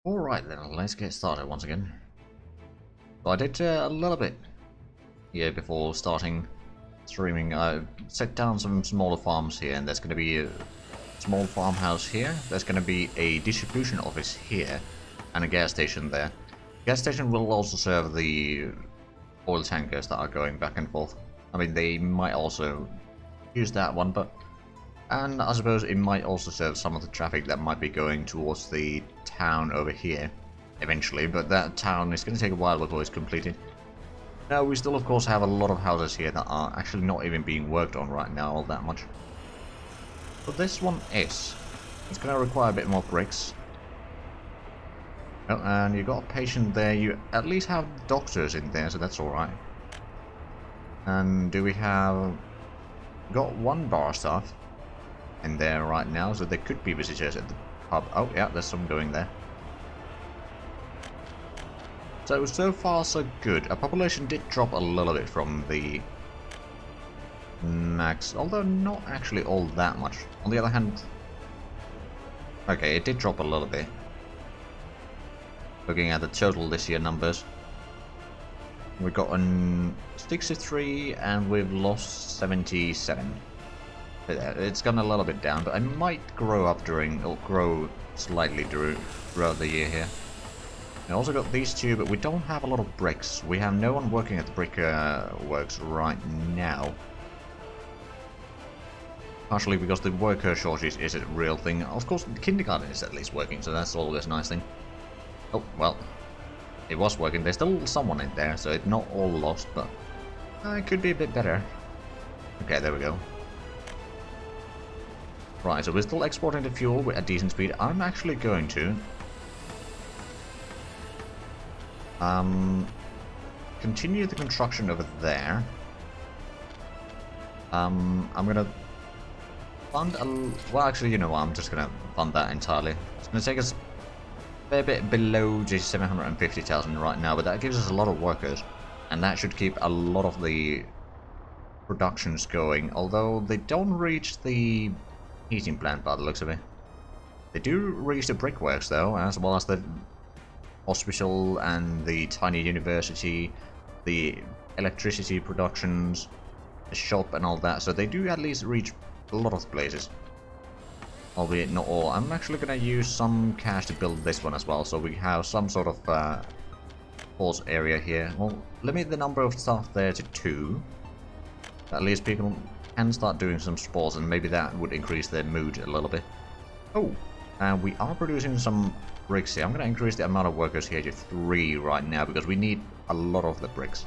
Alright then, let's get started once again. So I did a little bit here before starting streaming. I set down some smaller farms here, and there's going to be a small farmhouse here. There's going to be a distribution office here, and a gas station there. The gas station will also serve the oil tankers that are going back and forth. I mean, they might also use that one, but... And I suppose it might also serve some of the traffic that might be going towards the town over here eventually, but that town is going to take a while before it's completed. Now, we still of course have a lot of houses here that are actually not even being worked on right now all that much. But this one is. It's going to require a bit more bricks. Oh, and you got a patient there. You at least have doctors in there, so that's alright. And do we have... Got one bar staff in there right now, so there could be visitors at the pub. Oh yeah, there's some going there. So far so good. Our population did drop a little bit from the max, although not actually all that much. On the other hand, okay, it did drop a little bit. Looking at the total this year numbers, we've got 63 and we've lost 77. It's gone a little bit down, but I might grow slightly throughout the year here. We also got these two, but we don't have a lot of bricks. We have no one working at the brick works right now. Partially because the worker shortage is a real thing. Of course, the kindergarten is at least working, so that's always a nice thing. Oh, well, it was working. There's still someone in there, so it's not all lost, but it could be a bit better. Okay, there we go. Right, so we're still exporting the fuel with a decent speed. I'm actually going to continue the construction over there. I'm gonna fund well, actually, you know what? I'm just gonna fund that entirely. It's gonna take us a fair bit below just 750,000 right now, but that gives us a lot of workers, and that should keep a lot of the productions going. Although they don't reach the heating plant by the looks of it. They do reach the brickworks though, as well as the hospital and the tiny university, the electricity productions, the shop and all that, so they do at least reach a lot of places. Albeit not all. I'm actually gonna use some cash to build this one as well, so we have some sort of pause area here. We'll limit the number of staff there to 2. At least people can start doing some sports, and maybe that would increase their mood a little bit. Oh, and we are producing some bricks here. I'm going to increase the amount of workers here to 3 right now, because we need a lot of the bricks.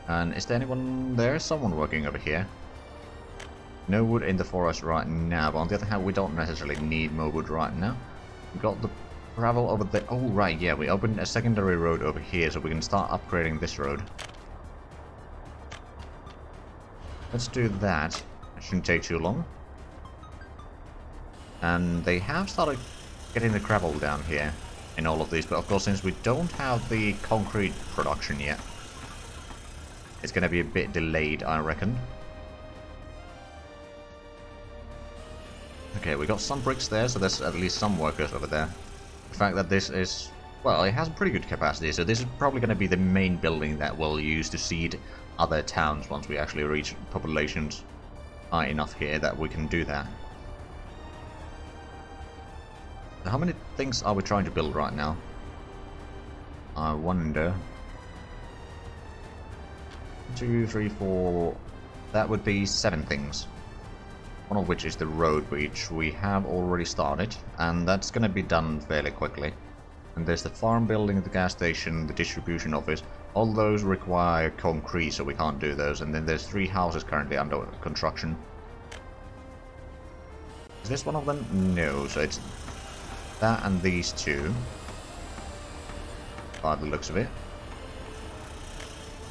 And is there anyone there? Someone working over here. No wood in the forest right now, but on the other hand, we don't necessarily need more wood right now. We got the gravel over there. Oh, right, yeah, we opened a secondary road over here, so we can start upgrading this road. Let's do that. It shouldn't take too long. And they have started getting the gravel down here in all of these, but of course, since we don't have the concrete production yet, it's going to be a bit delayed, I reckon. Okay, we got some bricks there, so there's at least some workers over there. The fact that this is... well, it has a pretty good capacity, so this is probably going to be the main building that we'll use to seed other towns once we actually reach populations high enough here that we can do that. How many things are we trying to build right now? I wonder. 2, 3, 4... that would be 7 things. One of which is the road, which we have already started, and that's going to be done fairly quickly. And there's the farm building, the gas station, the distribution office. All those require concrete, so we can't do those. And then there's 3 houses currently under construction. Is this one of them? No, so it's that and these 2. By the looks of it.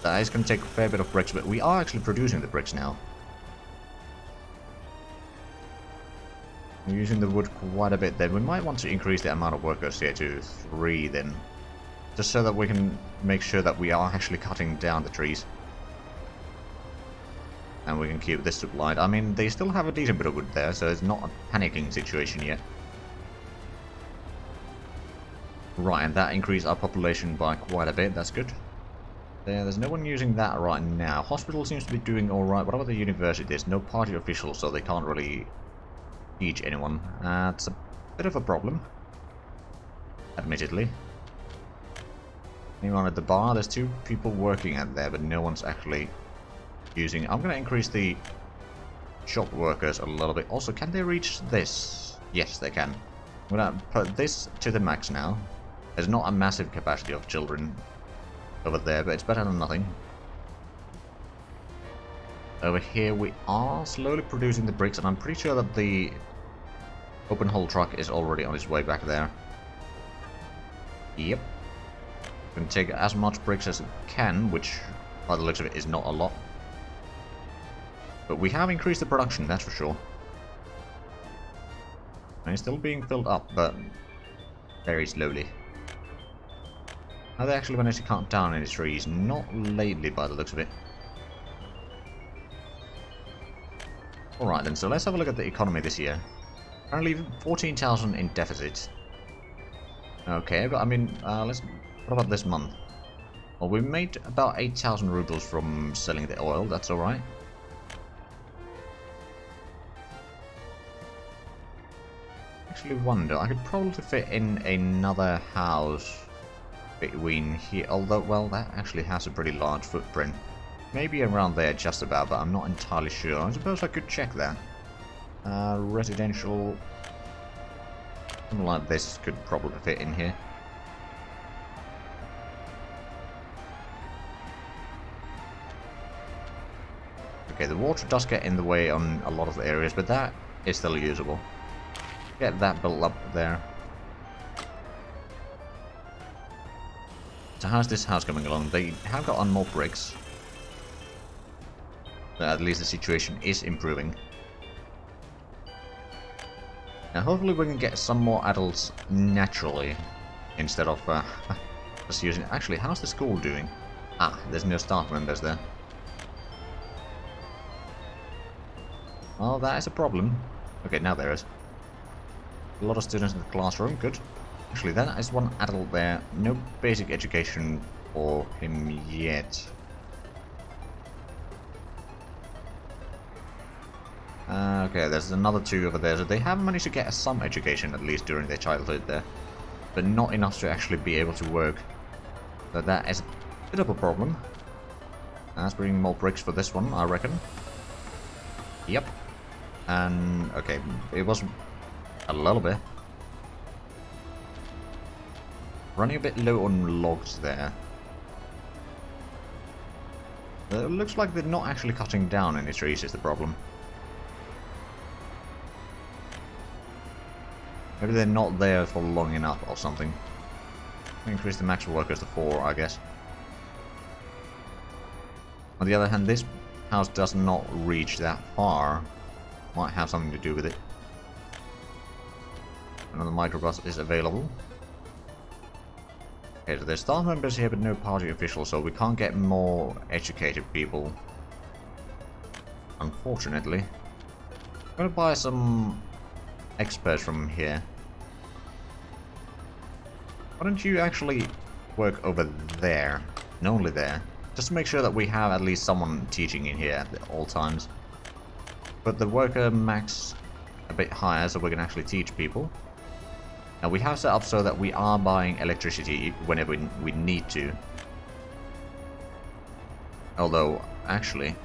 That is going to take a fair bit of bricks, but we are actually producing the bricks now. We're using the wood quite a bit then. We might want to increase the amount of workers here to 3 then. Just so that we can make sure that we are actually cutting down the trees. And we can keep this supplied. I mean, they still have a decent bit of wood there, so it's not a panicking situation yet. Right, and that increased our population by quite a bit, that's good. There's no one using that right now. Hospital seems to be doing alright. What about the university? There's no party officials, so they can't really teach anyone. That's a bit of a problem, admittedly. Anyone at the bar? There's 2 people working at there, but no one's actually using. I'm going to increase the shop workers a little bit. Also, can they reach this? Yes, they can. I'm going to put this to the max now. There's not a massive capacity of children over there, but it's better than nothing. Over here we are slowly producing the bricks, and I'm pretty sure that the open hole truck is already on its way back there. Yep. We can take as much bricks as it can, which by the looks of it is not a lot. But we have increased the production, that's for sure. And it's still being filled up, but very slowly. Now they actually managed to cut down any trees, not lately by the looks of it. Alright then, so let's have a look at the economy this year. Currently 14,000 in deficit. Okay, but I mean, what about this month? Well, we made about 8,000 rubles from selling the oil, that's alright. Actually wonder, I could probably fit in another house between here, although, well, that actually has a pretty large footprint. Maybe around there just about, but I'm not entirely sure. I suppose I could check that. Residential... something like this could probably fit in here. Okay, the water does get in the way on a lot of the areas, but that is still usable. Get that built up there. So how's this house coming along? They have got on more bricks. So at least the situation is improving. Now hopefully we can get some more adults naturally, instead of just using... Actually, how's the school doing? Ah, there's no staff members there. Well, that is a problem. Okay, now there is. A lot of students in the classroom, good. Actually, that is one adult there. No basic education for him yet. Okay, there's another 2 over there, so they have managed to get some education at least during their childhood there. But not enough to actually be able to work. So that is a bit of a problem. Let's bring more bricks for this one, I reckon. Yep. And, okay, it was a little bit. Running a bit low on logs there. It looks like they're not actually cutting down any trees is the problem. Maybe they're not there for long enough or something. Increase the max workers to 4, I guess. On the other hand, this house does not reach that far. Might have something to do with it. Another microbus is available. Okay, so there's staff members here but no party officials, so we can't get more educated people. Unfortunately. I'm gonna buy some experts from here. Why don't you actually work over there, and only there, just to make sure that we have at least someone teaching in here at all times. But the worker max a bit higher so we can actually teach people. Now we have set up so that we are buying electricity whenever we need to. Although, actually...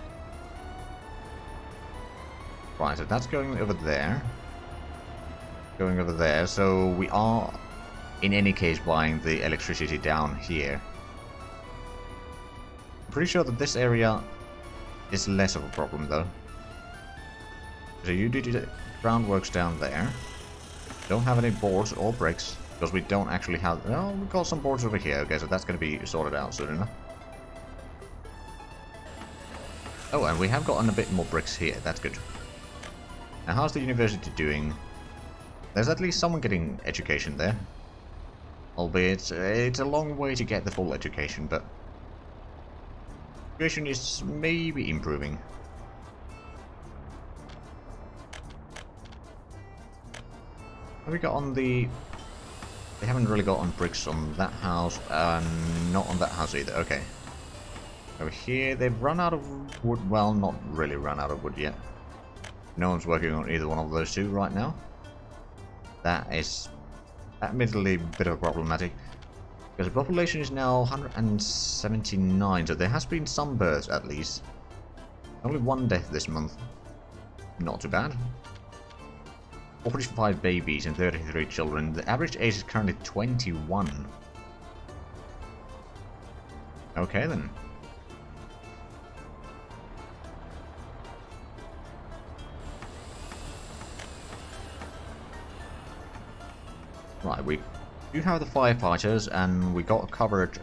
Right, so that's going over there. Going over there, so we are in any case buying the electricity down here. I'm pretty sure that this area is less of a problem though. So you do the groundworks down there. Don't have any boards or bricks, because we don't actually have... Well, we've got some boards over here, okay, so that's going to be sorted out soon enough. Oh, and we have gotten a bit more bricks here, that's good. Now, how's the university doing? There's at least someone getting education there. Albeit, it's a long way to get the full education, but... Education is maybe improving. Have we got on the They haven't really gotten bricks on that house, and not on that house either. Okay. Over here, they've run out of wood. Well, not really run out of wood yet. No one's working on either one of those two right now. That is admittedly a bit of problematic. Because the population is now 179, so there has been some births at least. Only one death this month. Not too bad. 45 babies and 33 children. The average age is currently 21. Okay then. Right, we do have the firefighters, and we got covered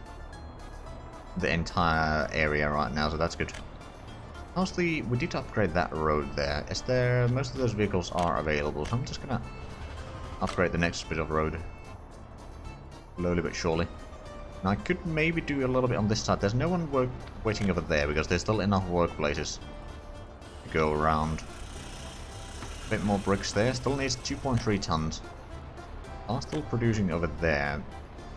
the entire area right now, so that's good. How's we did upgrade that road there. Is there, most of those vehicles are available, so I'm just gonna upgrade the next bit of road. Slowly but surely. Now I could maybe do a little bit on this side. There's no one waiting over there, because there's still enough workplaces to go around. A bit more bricks there, still needs 2.3 tons. Are still producing over there.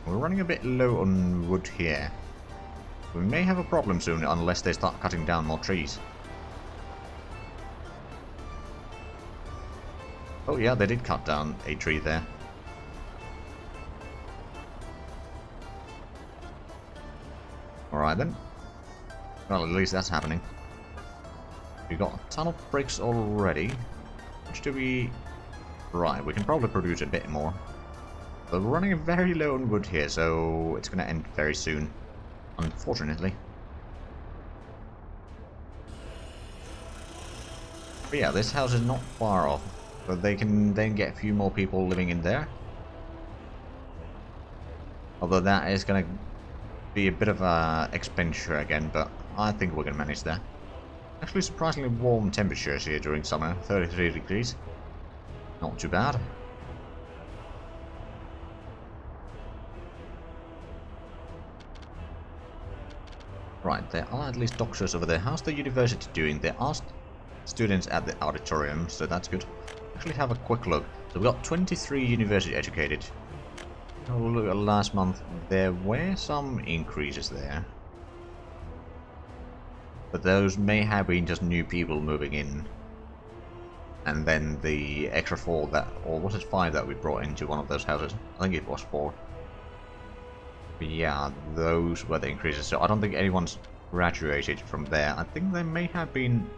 We're running a bit low on wood here. We may have a problem soon unless they start cutting down more trees. Oh yeah, they did cut down a tree there. Alright then. Well, at least that's happening. We've got a ton of bricks already. Which do we... Right, we can probably produce a bit more. But we're running very low on wood here, so it's going to end very soon. Unfortunately. But yeah, this house is not far off. But they can then get a few more people living in there. Although that is going to be a bit of a expenditure again, but I think we're going to manage that. Actually surprisingly warm temperatures here during summer, 33 degrees. Not too bad. Right, there are at least doctors over there. How's the university doing? There are students at the auditorium, so that's good. Actually have a quick look. So we've got 23 university educated. Oh, look, last month there were some increases there. But those may have been just new people moving in. And then the extra 4 that, or was it 5 that we brought into one of those houses? I think it was 4. But yeah, those were the increases. So I don't think anyone's graduated from there. I think there may have been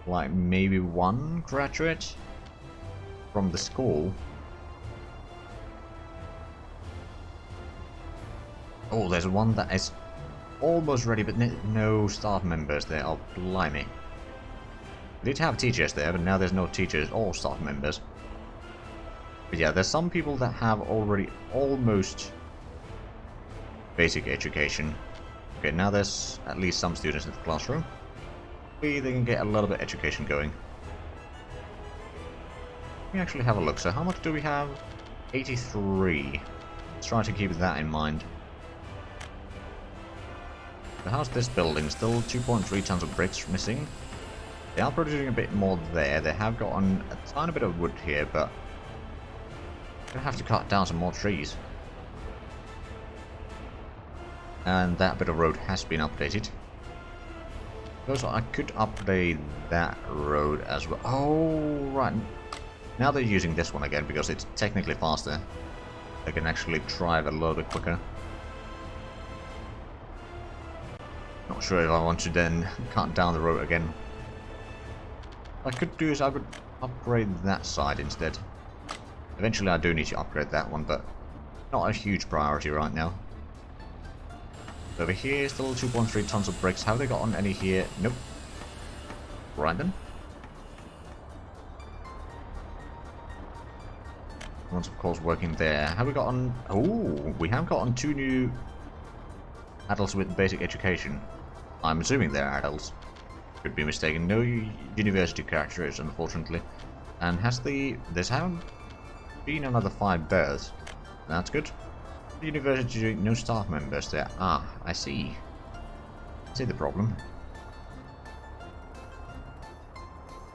like maybe 1 graduate from the school. Oh, there's one that is almost ready, but no staff members there. Oh, blimey. We did have teachers there, but now there's no teachers or staff members. But yeah, there's some people that have already almost basic education. Okay, now there's at least some students in the classroom. Maybe they can get a little bit of education going. Let me actually have a look. So how much do we have? 83. Let's try to keep that in mind. So how's this building? Still 2.3 tons of bricks missing. They are producing a bit more there. They have gotten a tiny bit of wood here, but gonna have to cut down some more trees. And that bit of road has been updated. Also, I could update that road as well. Oh, right. Now they're using this one again because it's technically faster. They can actually drive a little bit quicker. Not sure if I want to then cut down the road again. What I could do is I would upgrade that side instead. Eventually I do need to upgrade that one, but not a huge priority right now. Over here, still 2.3 tons of bricks. Have they got on any here? Nope. Right then. One's of course working there. Have we got on... Oh, we have got on 2 new adults with basic education. I'm assuming they're adults. Could be mistaken. No university characters, unfortunately. And there's haven't been another 5 births. That's good. The university, no staff members there. Ah, I see. I see the problem.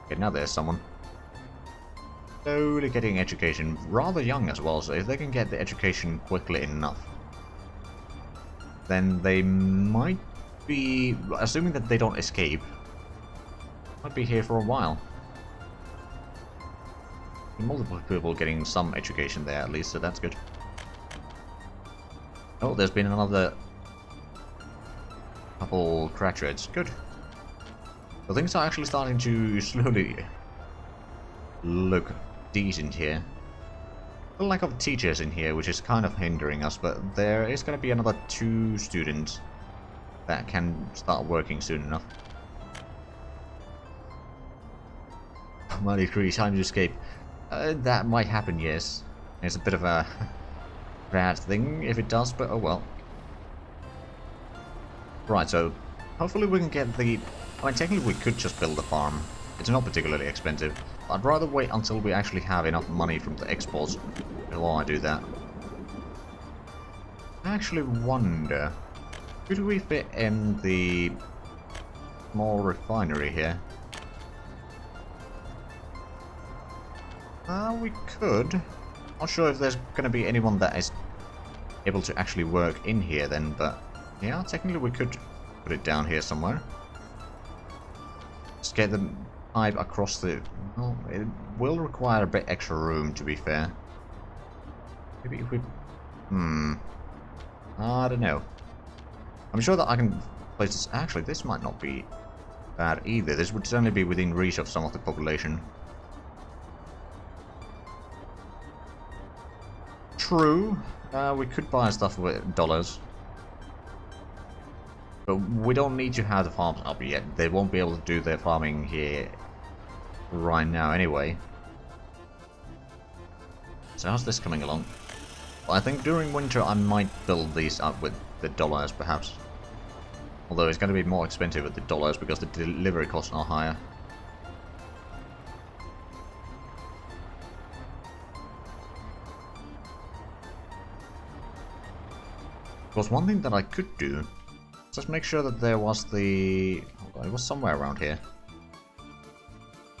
Okay, now there's someone. slowly getting education, rather young as well, so if they can get the education quickly enough, then they might be, assuming that they don't escape, might be here for a while. Multiple people getting some education there at least, so that's good. Oh, there's been another couple graduates. Good. So things are actually starting to slowly look decent here. A lack of teachers in here, which is kind of hindering us, but there is going to be another 2 students that can start working soon enough. Mighty degree, time to escape. That might happen, yes. It's a bit of a bad thing if it does, but oh well. Right, so hopefully we can get the... I mean, technically we could just build a farm. It's not particularly expensive. I'd rather wait until we actually have enough money from the exports before I do that. I actually wonder, could we fit in the small refinery here? We could. Not sure if there's going to be anyone that is able to actually work in here then, but yeah, technically we could put it down here somewhere. Just get the pipe across the... Well, it will require a bit extra room, to be fair. Maybe if we... I don't know. I'm sure that I can place this... Actually, this might not be bad either. This would certainly be within reach of some of the population. True. We could buy stuff with dollars. But we don't need to have the farms up yet. They won't be able to do their farming here right now anyway. So how's this coming along? Well, I think during winter I might build these up with the dollars perhaps. Although it's going to be more expensive with the dollars because the delivery costs are higher. Of course, one thing that I could do, just make sure that there was the... Hold on, it was somewhere around here.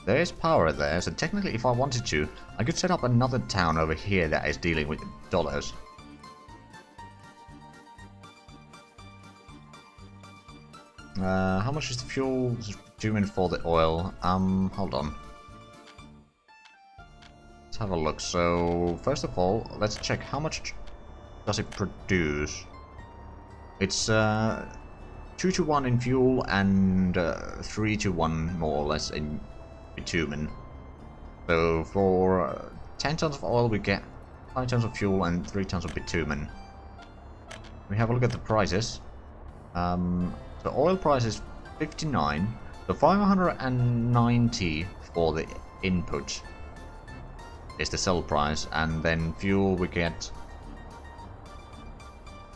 There is power there, so technically if I wanted to, I could set up another town over here that is dealing with dollars. How much is the fuel doing for the oil? Hold on. Let's have a look. So, first of all, let's check how much does it produce. It's 2-to-1 in fuel and 3-to-1 more or less in bitumen. So for 10 tons of oil we get 5 tons of fuel and 3 tons of bitumen. We have a look at the prices. The oil price is 59, so 590 for the input is the sell price, and then fuel we get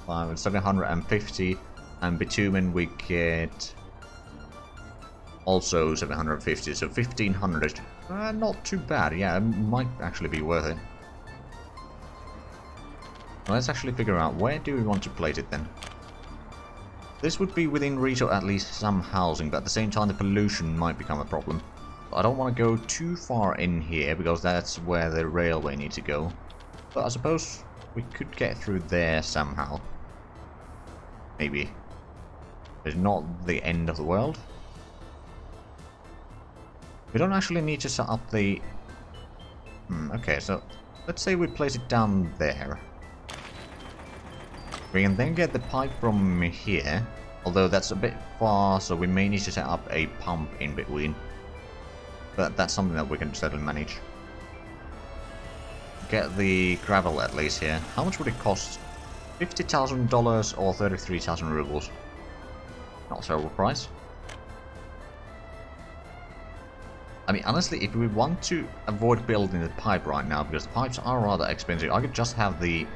750, and bitumen we get also 750, so 1500. Not too bad, yeah, it might actually be worth it. Well, let's actually figure out where do we want to place it then. This would be within reach of at least some housing, but at the same time the pollution might become a problem. I don't want to go too far in here because that's where the railway needs to go. But I suppose we could get through there somehow. Maybe. It's not the end of the world. We don't actually need to set up the... okay, so let's say we place it down there. We can then get the pipe from here, although that's a bit far, so we may need to set up a pump in between. But that's something that we can certainly manage. Get the gravel at least here. How much would it cost? $50,000 or 33,000 rubles. Not a terrible price. I mean, honestly, if we want to avoid building the pipe right now, because the pipes are rather expensive, I could just have the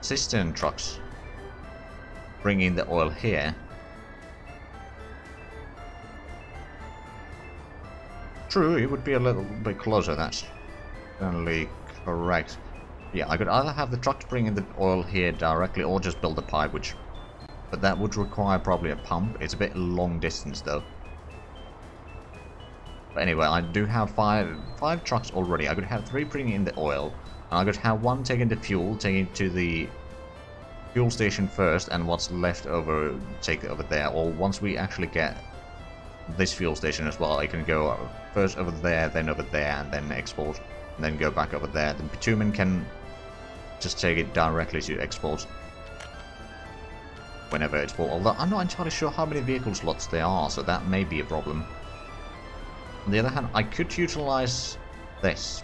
cistern trucks bring in the oil here. True, it would be a little bit closer, that's certainly correct. Yeah, I could either have the trucks bring in the oil here directly or just build a pipe, but that would require probably a pump. It's a bit long distance though. But anyway, I do have five trucks already. I could have 3 bringing in the oil, and I could have 1 taking the fuel, taking it to the fuel station first, and what's left over, take it over there. Or once we actually get this fuel station as well, I can go first over there, and then export, and then go back over there. The bitumen can just take it directly to export whenever it's full. Although I'm not entirely sure how many vehicle slots there are, so that may be a problem. On the other hand, I could utilize this.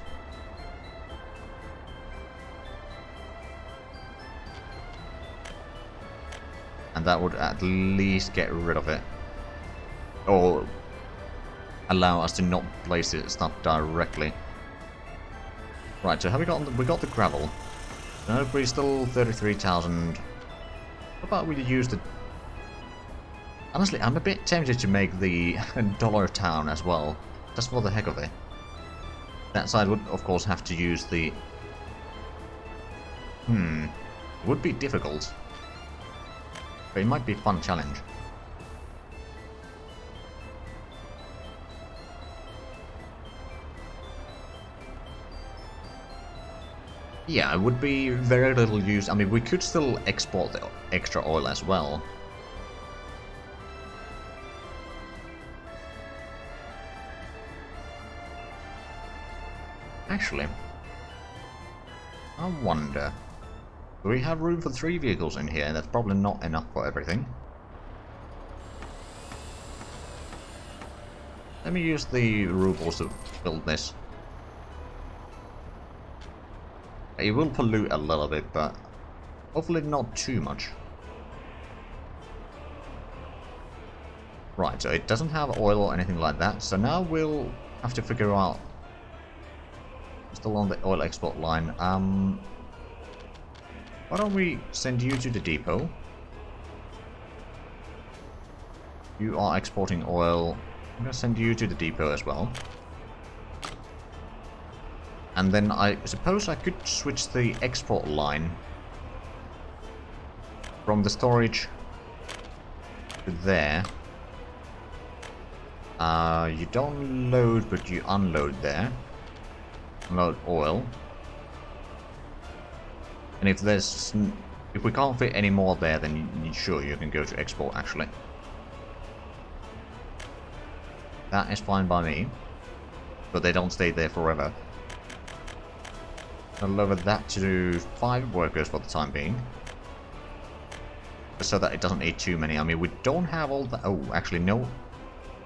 And that would at least get rid of it. Or allow us to not place it stuff directly. Right, so have we got the gravel? No, we're still 33,000. How about we use the... Honestly, I'm a bit tempted to make the dollar town as well. Just for the heck of it. That side would, of course, have to use the... Would be difficult. But it might be a fun challenge. Yeah, it would be very little use. I mean, we could still export the extra oil as well. Actually, I wonder... Do we have room for 3 vehicles in here? That's probably not enough for everything. Let me use the rubles to build this. It will pollute a little bit, but hopefully not too much. Right, so it doesn't have oil or anything like that, so now we'll have to figure out... Still on the oil export line. Why don't we send you to the depot? You are exporting oil. I'm going to send you to the depot as well. And then I suppose I could switch the export line from the storage to there. You don't load, but you unload there. Unload oil. And if we can't fit any more there, then sure, you can go to export, actually. That is fine by me. But they don't stay there forever. I'll lower that to 5 workers for the time being. So that it doesn't need too many. I mean, we don't have all the... Oh, actually, no.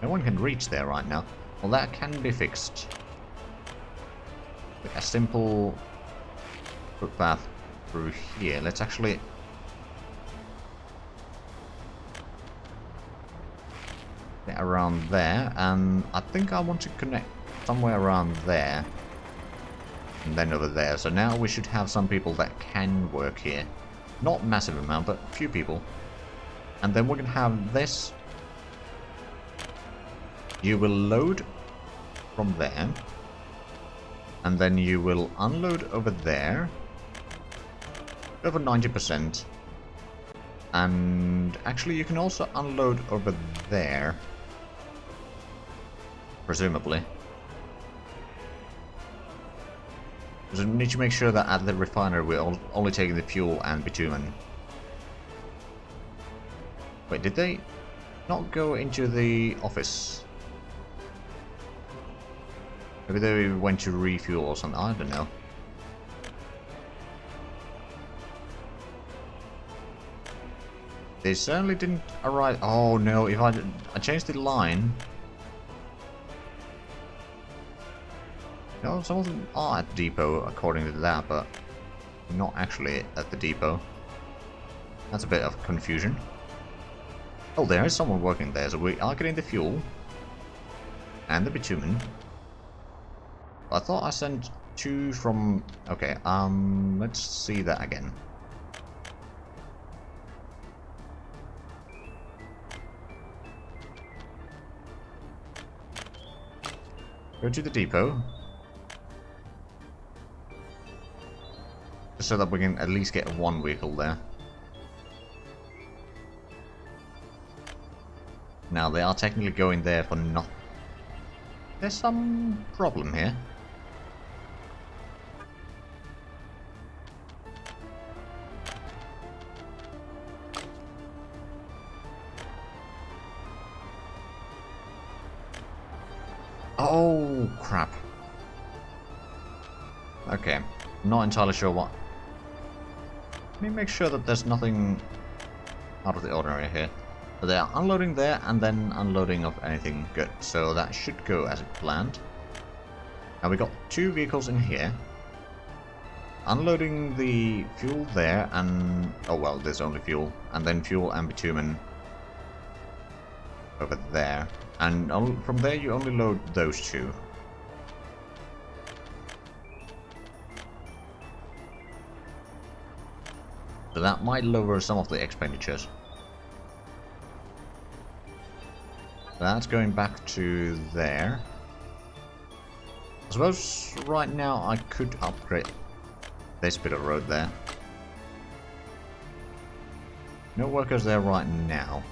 No one can reach there right now. Well, that can be fixed. With a simple footpath through here. Let's actually... get around there. And I think I want to connect somewhere around there. And then over there. So now we should have some people that can work here. Not massive amount, but a few people. And then we're going to have this. You will load from there. And then you will unload over there. Over 90%. And actually you can also unload over there. Presumably. Because we need to make sure that at the refinery we're only taking the fuel and bitumen. Wait, did they not go into the office? Maybe they went to refuel or something, I don't know. They certainly didn't arrive. Oh no, if I changed the line. No, some of them are at the depot according to that, but not actually at the depot. That's a bit of confusion. Oh, there is someone working there, so we are getting the fuel. And the bitumen. I thought I sent 2 from... Okay, let's see that again. Go to the depot. Just so that we can at least get 1 vehicle there. Now, they are technically going there for nothing. There's some problem here. Oh, crap. Okay, not entirely sure what. Let me make sure that there's nothing out of the ordinary here. So they are unloading there and then unloading of anything good. So that should go as planned. Now we got 2 vehicles in here. Unloading the fuel there and... oh well, there's only fuel. And then fuel and bitumen over there. And from there you only load those 2. So that might lower some of the expenditures. That's going back to there. I suppose right now I could upgrade this bit of road there. No workers there right now.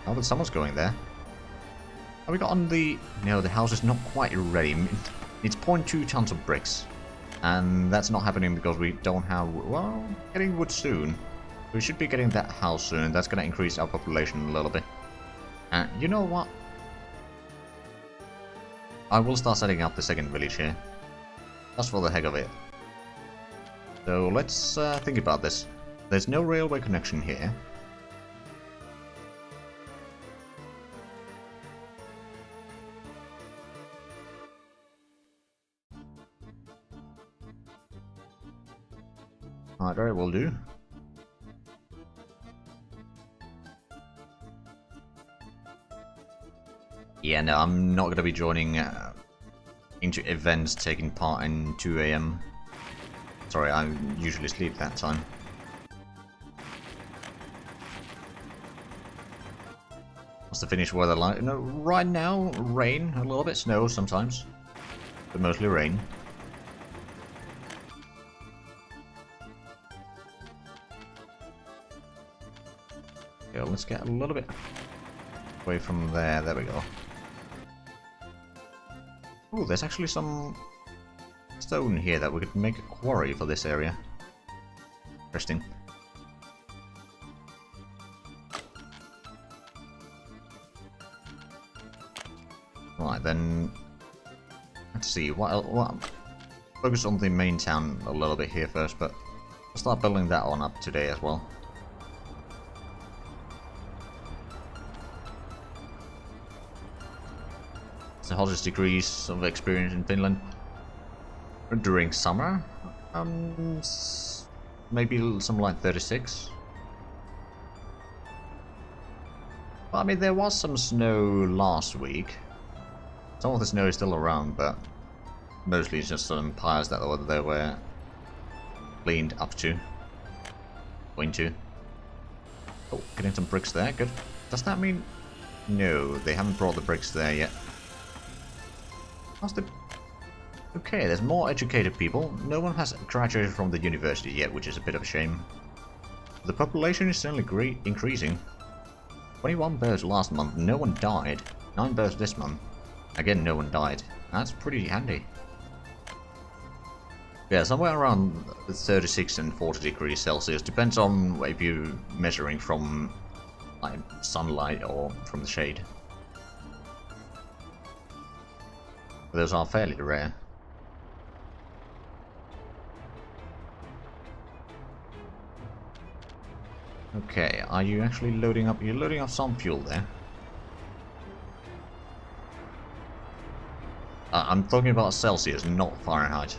Oh, but someone's going there. Have we got on the... no, the house is not quite ready. It's 0.2 tons of bricks. And that's not happening because we don't have... well, getting wood soon. We should be getting that house soon. That's going to increase our population a little bit. And you know what? I will start setting up the second village here. Just for the heck of it. So let's think about this. There's no railway connection here. Either it will do. Yeah, no, I'm not going to be joining into events taking part in 2 AM. Sorry, I usually sleep that time. What's the Finnish weather like? No, right now, rain, a little bit snow sometimes, but mostly rain. Okay, let's get a little bit away from there. There we go. Oh, there's actually some stone here that we could make a quarry for this area. Interesting. Right, then... let's see, what focus on the main town a little bit here first, but I'll start building that one up today as well. The hottest degrees of experience in Finland during summer, maybe something like 36. Well, I mean, there was some snow last week. Some of the snow is still around, but mostly it's just some piles that they were cleaned up to. Going to. Oh, getting some bricks there, good. Does that mean... no, they haven't brought the bricks there yet. How's the... okay, there's more educated people. No one has graduated from the university yet, which is a bit of a shame. The population is certainly increasing. 21 births last month, no one died. 9 births this month. Again, no one died. That's pretty handy. Yeah, somewhere around 36 and 40 degrees Celsius. Depends on if you're measuring from like sunlight or from the shade. Those are fairly rare. Okay, are you actually loading up? You're loading up some fuel there. I'm talking about Celsius, not Fahrenheit.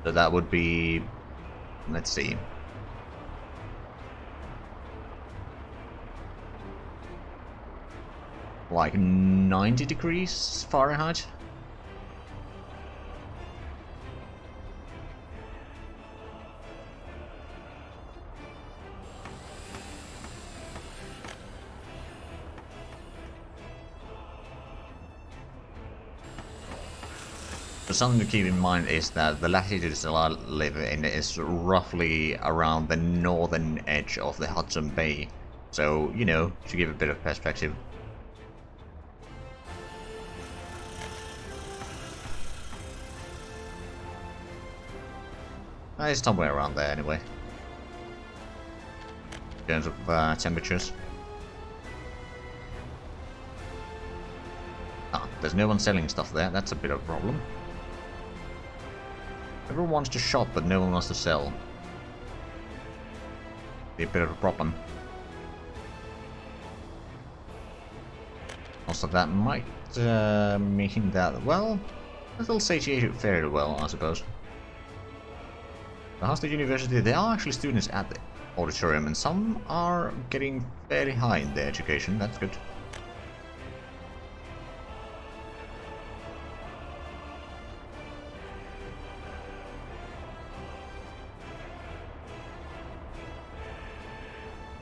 So that would be... let's see. Like 90 degrees Fahrenheit? But something to keep in mind is that the latitude that I live in is roughly around the northern edge of the Hudson Bay. So, you know, to give a bit of perspective. It's somewhere around there anyway. In terms of temperatures. Ah, there's no one selling stuff there. That's a bit of a problem. Everyone wants to shop, but no one wants to sell. Be a bit of a problem. Also, that might mean that, well, it'll satiate it fairly well, I suppose. The Hostage University, there are actually students at the auditorium, and some are getting fairly high in their education. That's good.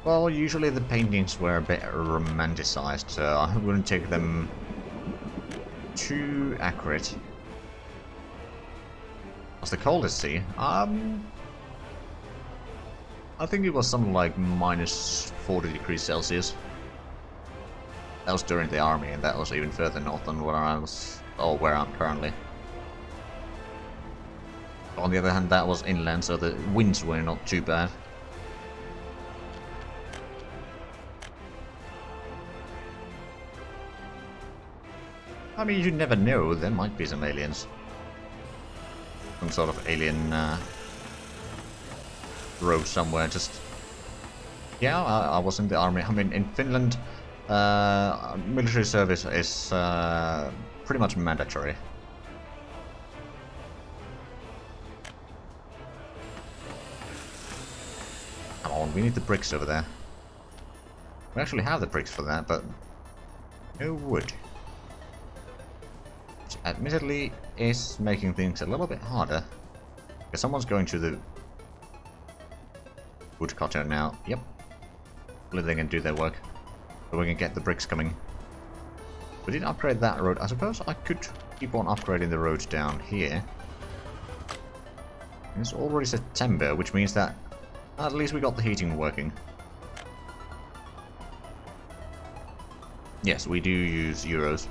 Well, usually the paintings were a bit romanticized, so I wouldn't take them too accurate. What's the coldest sea? I think it was something like minus 40 degrees Celsius. That was during the army, and that was even further north than where I was, or where I'm currently. On the other hand, that was inland, so the winds were not too bad. I mean, you never know, there might be some aliens. Some sort of alien road somewhere, just... Yeah, I was in the army. I mean, in Finland, military service is pretty much mandatory. Come on, we need the bricks over there. We actually have the bricks for that, but no wood. Admittedly, is making things a little bit harder. Because someone's going to the woodcutter now. Yep. Hopefully they can do their work. So we can get the bricks coming. We didn't upgrade that road. I suppose I could keep on upgrading the roads down here. It's already September, which means that at least we got the heating working. Yes, we do use euros.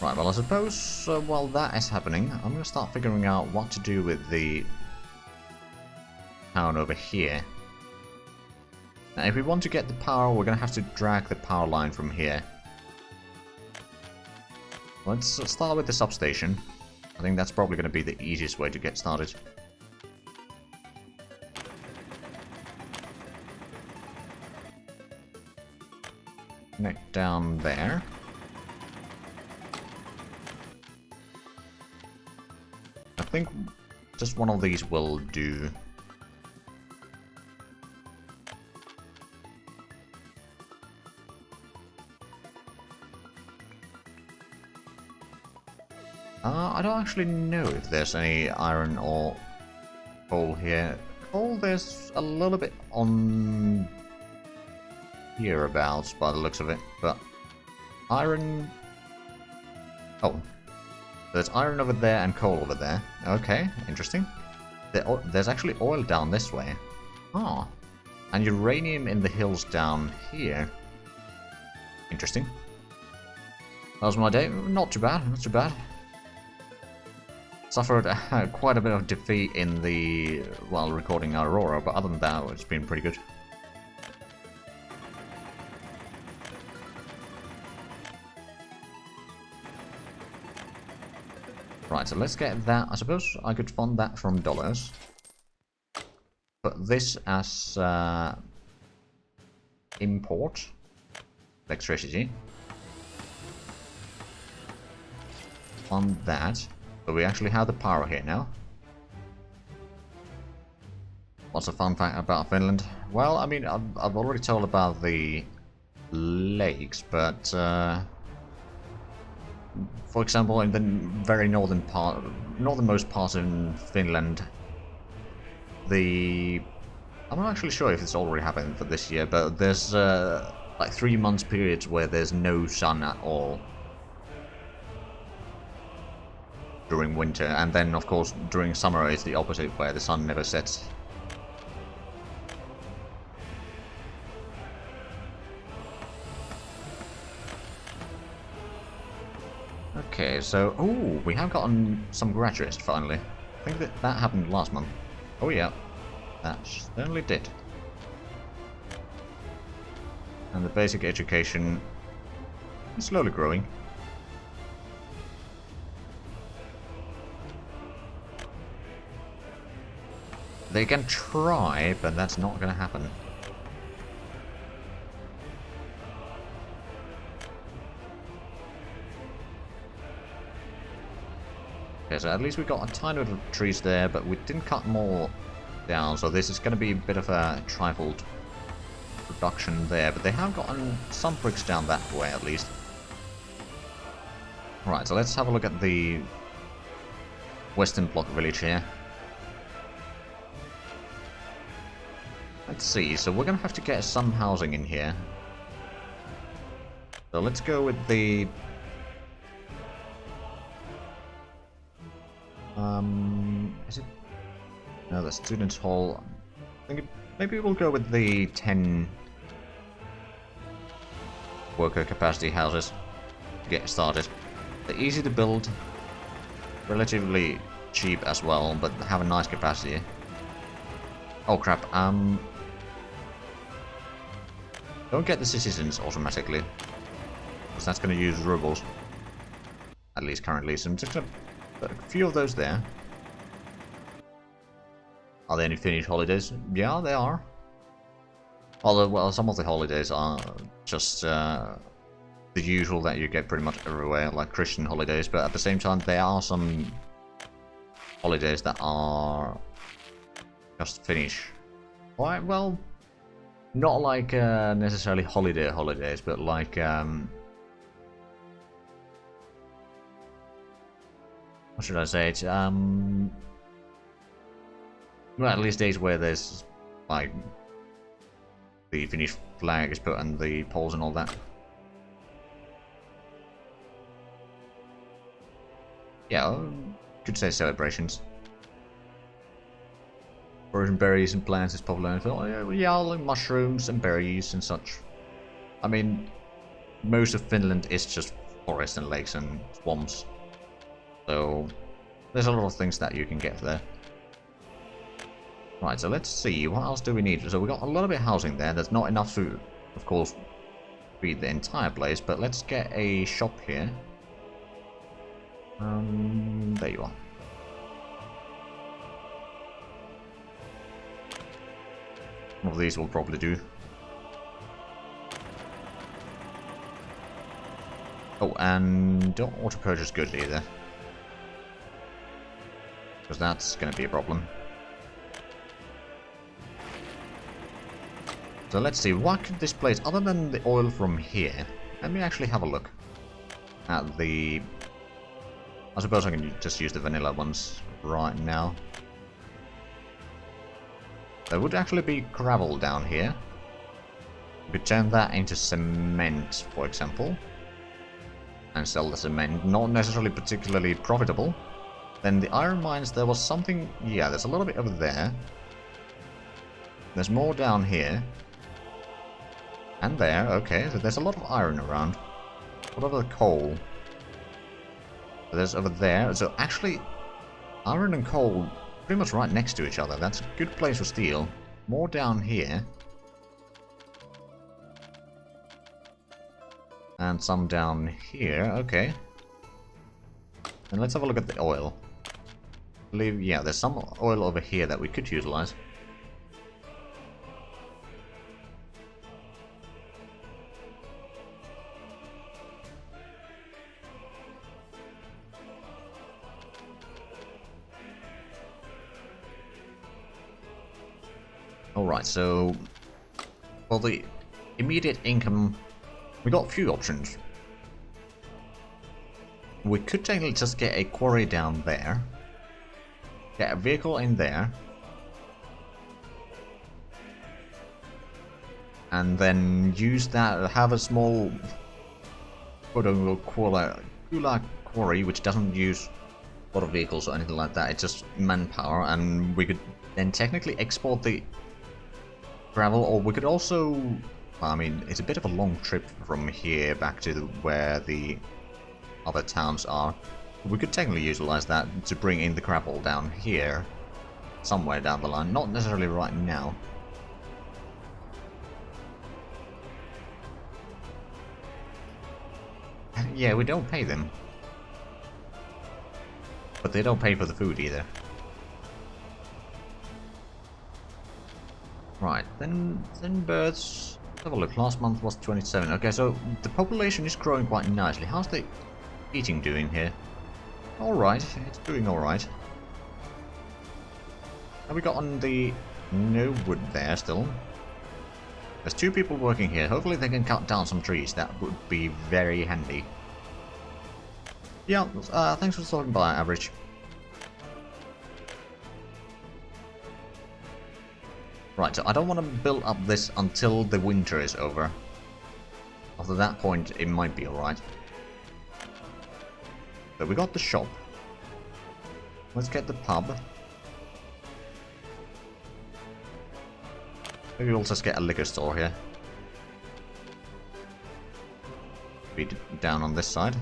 Right, well I suppose while that is happening, I'm going to start figuring out what to do with the town over here. Now if we want to get the power, we're going to have to drag the power line from here. Let's start with the substation. I think that's probably going to be the easiest way to get started. Connect down there. I think just one of these will do. I don't actually know if there's any iron or coal here. Coal, there's a little bit on hereabouts by the looks of it, but iron... Oh. There's iron over there and coal over there. Okay, interesting. There's actually oil down this way. Ah. And uranium in the hills down here. Interesting. That was my day. Not too bad, not too bad. Suffered quite a bit of defeat in the... while recording Aurora, but other than that, it's been pretty good. Right, so let's get that. I suppose I could fund that from dollars. Put this as import electricity. Fund that. So we actually have the power here now. What's a fun fact about Finland? Well, I mean, I've already told about the lakes, but for example, in the very northernmost part in Finland, I'm not actually sure if it's already happened for this year, but there's like 3 months periods where there's no sun at all during winter, and then of course during summer it's the opposite, where the sun never sets. Okay, so... Oh, we have gotten some graduates, finally. I think that happened last month. Oh yeah, that certainly did. And the basic education is slowly growing. They can try, but that's not going to happen. Okay, so at least we got a tiny bit of trees there, but we didn't cut more down, so this is going to be a bit of a trifled production there, but they have gotten some bricks down that way at least. Right, so let's have a look at the Western Block village here. Let's see, so we're gonna have to get some housing in here. So let's go with the... is it... No, the Students' Hall. I think maybe we'll go with the 10 worker capacity houses to get started. They're easy to build, relatively cheap as well, but have a nice capacity. Oh crap, don't get the citizens automatically, because that's going to use rubles. At least currently. So just a few of those there. Are there any Finnish holidays? Yeah, they are. Although, well, some of the holidays are just the usual that you get pretty much everywhere, like Christian holidays, but at the same time there are some holidays that are just Finnish. Why? Well, not like necessarily holidays, but like what should I say? It's well, at least days where there's like the Finnish flag is put on the poles and all that. Yeah, could say celebrations. Frozen berries and plants is popular. Oh, yeah, like mushrooms and berries and such. I mean, most of Finland is just forests and lakes and swamps. So, there's a lot of things that you can get there. Right, so let's see, what else do we need? So we got a lot of bit of housing there. There's not enough to, of course, feed the entire place, but let's get a shop here. There you are. One of these will probably do. Oh, and don't auto-purchase goods either. Because that's going to be a problem. So let's see, what could this place, other than the oil from here, let me actually have a look at the... I suppose I can just use the vanilla ones right now. There would actually be gravel down here. We could turn that into cement, for example. And sell the cement. Not necessarily particularly profitable. Then the iron mines, there was something... Yeah, there's a little bit over there. There's more down here. And there, okay. So there's a lot of iron around. What about the coal? There's over there. So actually, iron and coal pretty much right next to each other. That's a good place for steel. More down here. And some down here. Okay. And let's have a look at the oil. I believe, yeah, there's some oil over here that we could utilize. Alright, so for the immediate income, we got a few options. We could technically just get a quarry down there, get a vehicle in there, and then use that, have a small quote-unquote quarry which doesn't use a lot of vehicles or anything like that, it's just manpower, and we could then technically export the gravel, or we could also, I mean, it's a bit of a long trip from here back to where the other towns are. We could technically utilize that to bring in the gravel down here, somewhere down the line, not necessarily right now. Yeah, we don't pay them. But they don't pay for the food either. Right, then births. Let's have a look. Last month was 27. Okay, so the population is growing quite nicely. How's the eating doing here? Alright, it's doing alright. Have we got on the... no wood there still? There's 2 people working here. Hopefully they can cut down some trees. That would be very handy. Yeah, thanks for stopping by, Average. Right, so I don't want to build up this until the winter is over. After that point, it might be alright. So we got the shop. Let's get the pub. Maybe we'll just get a liquor store here. Be down on this side.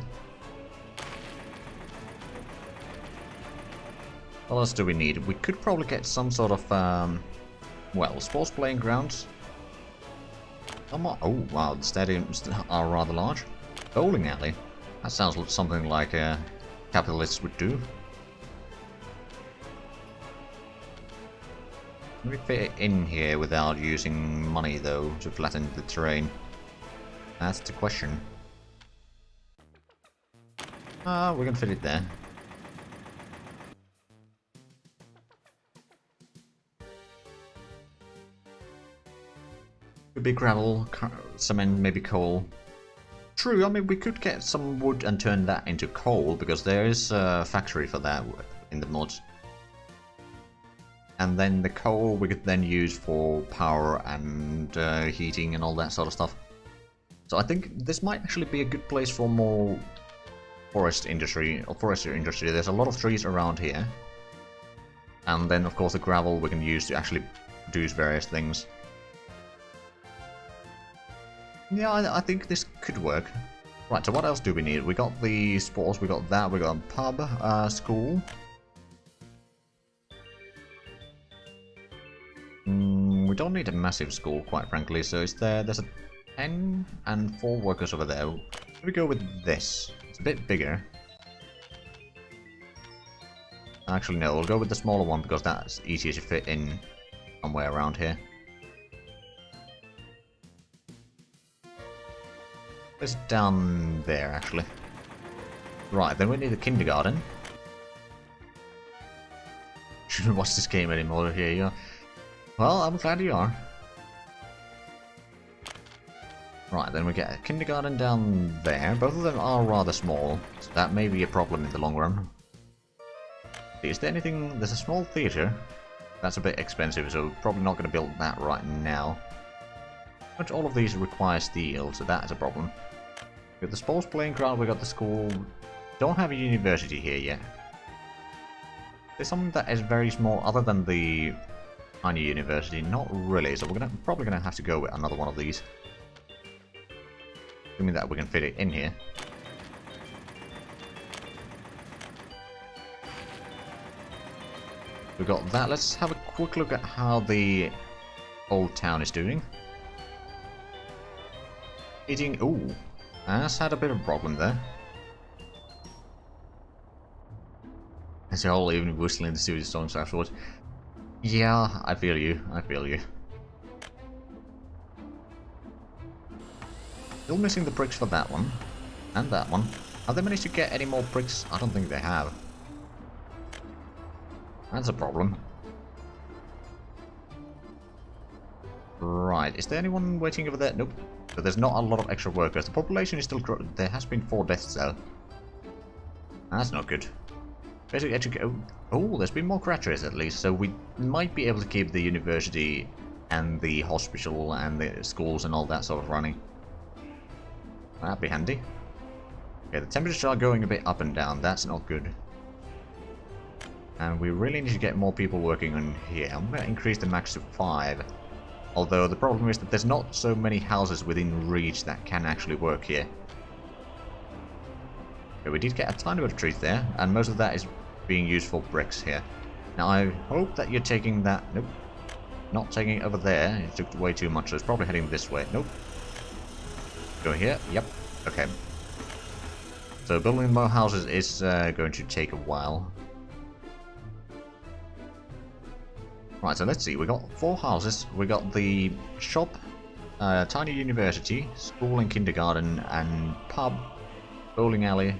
What else do we need? We could probably get some sort of, well, sports playing grounds. Oh wow, the stadiums are rather large. Bowling alley. That sounds like something like capitalists would do. Can we fit it in here without using money though to flatten the terrain? That's the question. We can fit it there. Could be gravel, cement, maybe coal. True, I mean we could get some wood and turn that into coal because there is a factory for that in the mods. And then the coal we could then use for power and heating and all that sort of stuff. So I think this might actually be a good place for more forestry industry. There's a lot of trees around here. And then of course the gravel we can use to actually produce various things. Yeah, I think this could work. Right, so what else do we need? We got the sports, we got that, we got a pub, school. We don't need a massive school, quite frankly, so there's a 10 and 4 workers over there. Should we go with this? It's a bit bigger. Actually, no, we'll go with the smaller one because that's easier to fit in somewhere around here. It's down there, actually. Right, then we need a kindergarten. Shouldn't watch this game anymore, here you are. Well, I'm glad you are. Right, then we get a kindergarten down there. Both of them are rather small, so that may be a problem in the long run. Is there anything... There's a small theatre. That's a bit expensive, so probably not going to build that right now. But all of these require steel, so that is a problem. We got the sports playing ground, we got the school. Don't have a university here yet. There's something that is very small other than the tiny university. Not really, so we're probably gonna have to go with another one of these. Assuming that we can fit it in here. We got that. Let's have a quick look at how the old town is doing. Eating. Ooh, that's had a bit of a problem there. As a whole, even whistling the serious songs afterwards. Yeah, I feel you. I feel you. Still missing the bricks for that one. And that one. Have they managed to get any more bricks? I don't think they have. That's a problem. Right, is there anyone waiting over there? Nope. So there's not a lot of extra workers. The population is still growing. There has been 4 deaths though. That's not good. Basic education. Oh, there's been more graduates at least, so we might be able to keep the university and the hospital and the schools and all that sort of running. That'd be handy. Okay, the temperatures are going a bit up and down. That's not good. And we really need to get more people working on here. I'm going to increase the max to 5. Although the problem is that there's not so many houses within reach that can actually work here. Okay, we did get a tiny bit of truth there, and most of that is being used for bricks here. Now I hope that you're taking that... Nope. Not taking it over there. It took way too much, so it's probably heading this way. Nope. Go here. Yep. Okay. So building more houses is going to take a while. Right, so let's see. We got 4 houses. We got the shop, tiny university, school and kindergarten, and pub, bowling alley.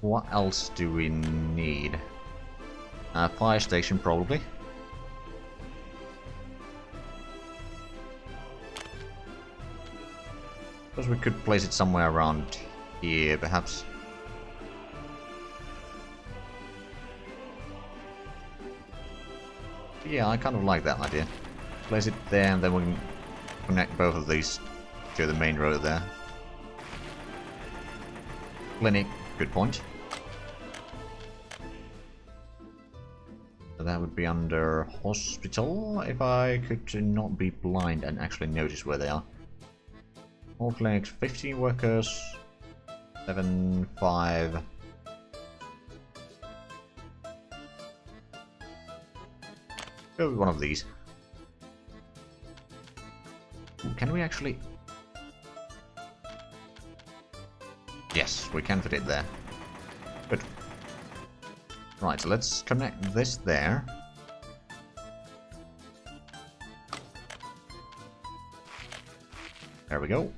What else do we need? Fire station, probably. Suppose we could place it somewhere around here, perhaps. Yeah, I kind of like that idea. Place it there, and then we can connect both of these to the main road there. Clinic, good point. So that would be under hospital, if I could not be blind and actually notice where they are. All clinics, 15 workers, 7, 5. Go with one of these. Ooh, can we actually... Yes, we can fit it there. Good. Right, so let's connect this there. There we go.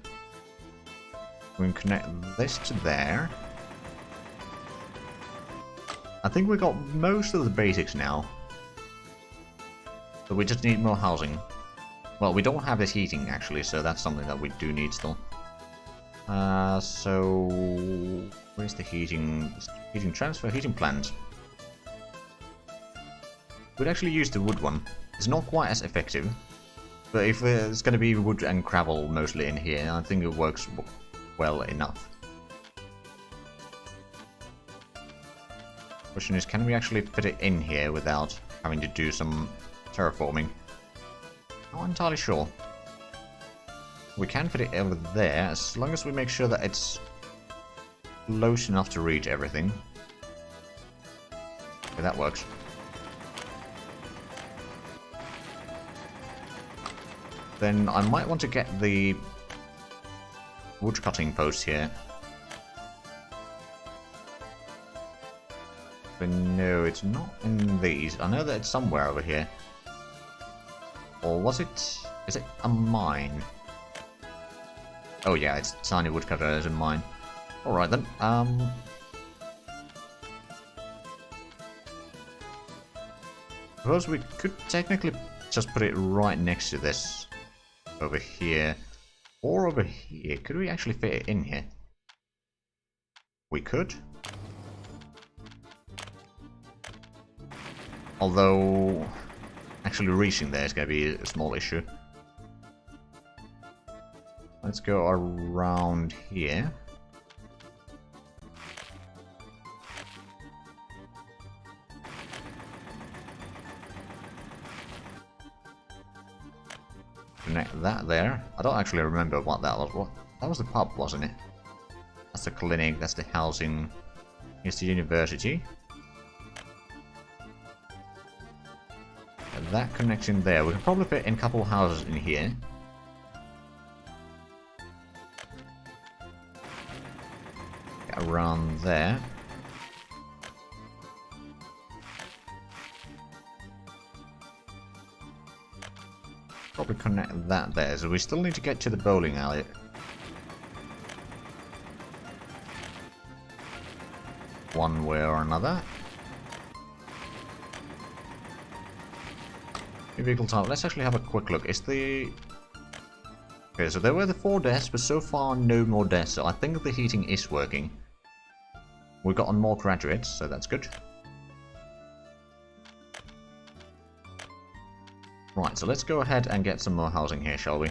We can connect this to there. I think we got most of the basics now. So we just need more housing. Well, we don't have this heating actually, so that's something that we do need still. So where's the heating transfer, heating plant? We'd actually use the wood one. It's not quite as effective, but if it's going to be wood and gravel mostly in here, I think it works well enough. Question is, can we actually fit it in here without having to do some terraforming? Not entirely sure. We can fit it over there, as long as we make sure that it's close enough to reach everything. Okay, that works. Then I might want to get the wood cutting post here. But no, it's not in these. I know that it's somewhere over here. Or was it... is it a mine? Oh yeah, it's tiny woodcutter as a mine. Alright then, suppose we could technically just put it right next to this. Over here. Or over here. Could we actually fit it in here? We could. Although, actually reaching there is going to be a small issue. Let's go around here. Connect that there. I don't actually remember what that was. What? That was the pub, wasn't it? That's the clinic, that's the housing. Here's the university. And that connection there. We can probably fit in a couple of houses in here. Get around there. Probably connect that there, so we still need to get to the bowling alley. One way or another. New vehicle type. Let's actually have a quick look. Is the... Okay, so there were the 4 deaths, but so far no more deaths, so I think the heating is working. We've gotten more graduates, so that's good. Right, so let's go ahead and get some more housing here, shall we?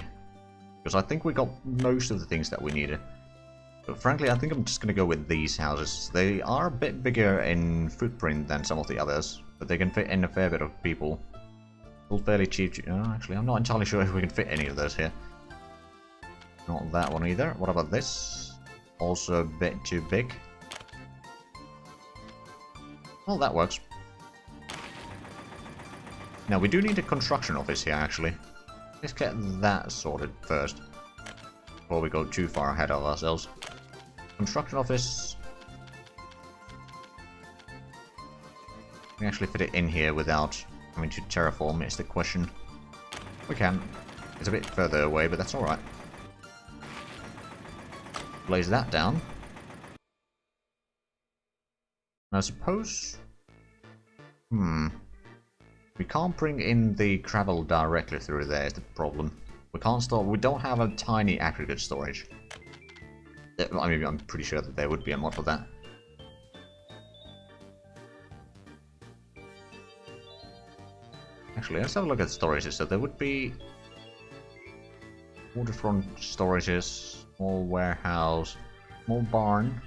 Because I think we got most of the things that we needed. But frankly, I think I'm just going to go with these houses. They are a bit bigger in footprint than some of the others, but they can fit in a fair bit of people. All fairly cheap. Actually, I'm not entirely sure if we can fit any of those here. Not that one either. What about this? also a bit too big. Well, that works. Now, we do need a construction office here, actually. Let's get that sorted first, before we go too far ahead of ourselves. Construction office. Can we actually fit it in here without having to terraform, is the question. We can. It's a bit further away, but that's alright. Blaze that down. I suppose... We can't bring in the gravel directly through there is the problem. We can't store... We don't have a tiny aggregate storage. I mean, I'm pretty sure that there would be a mod for that. Actually, let's have a look at storages. So there would be... waterfront storages, small warehouse, small barn.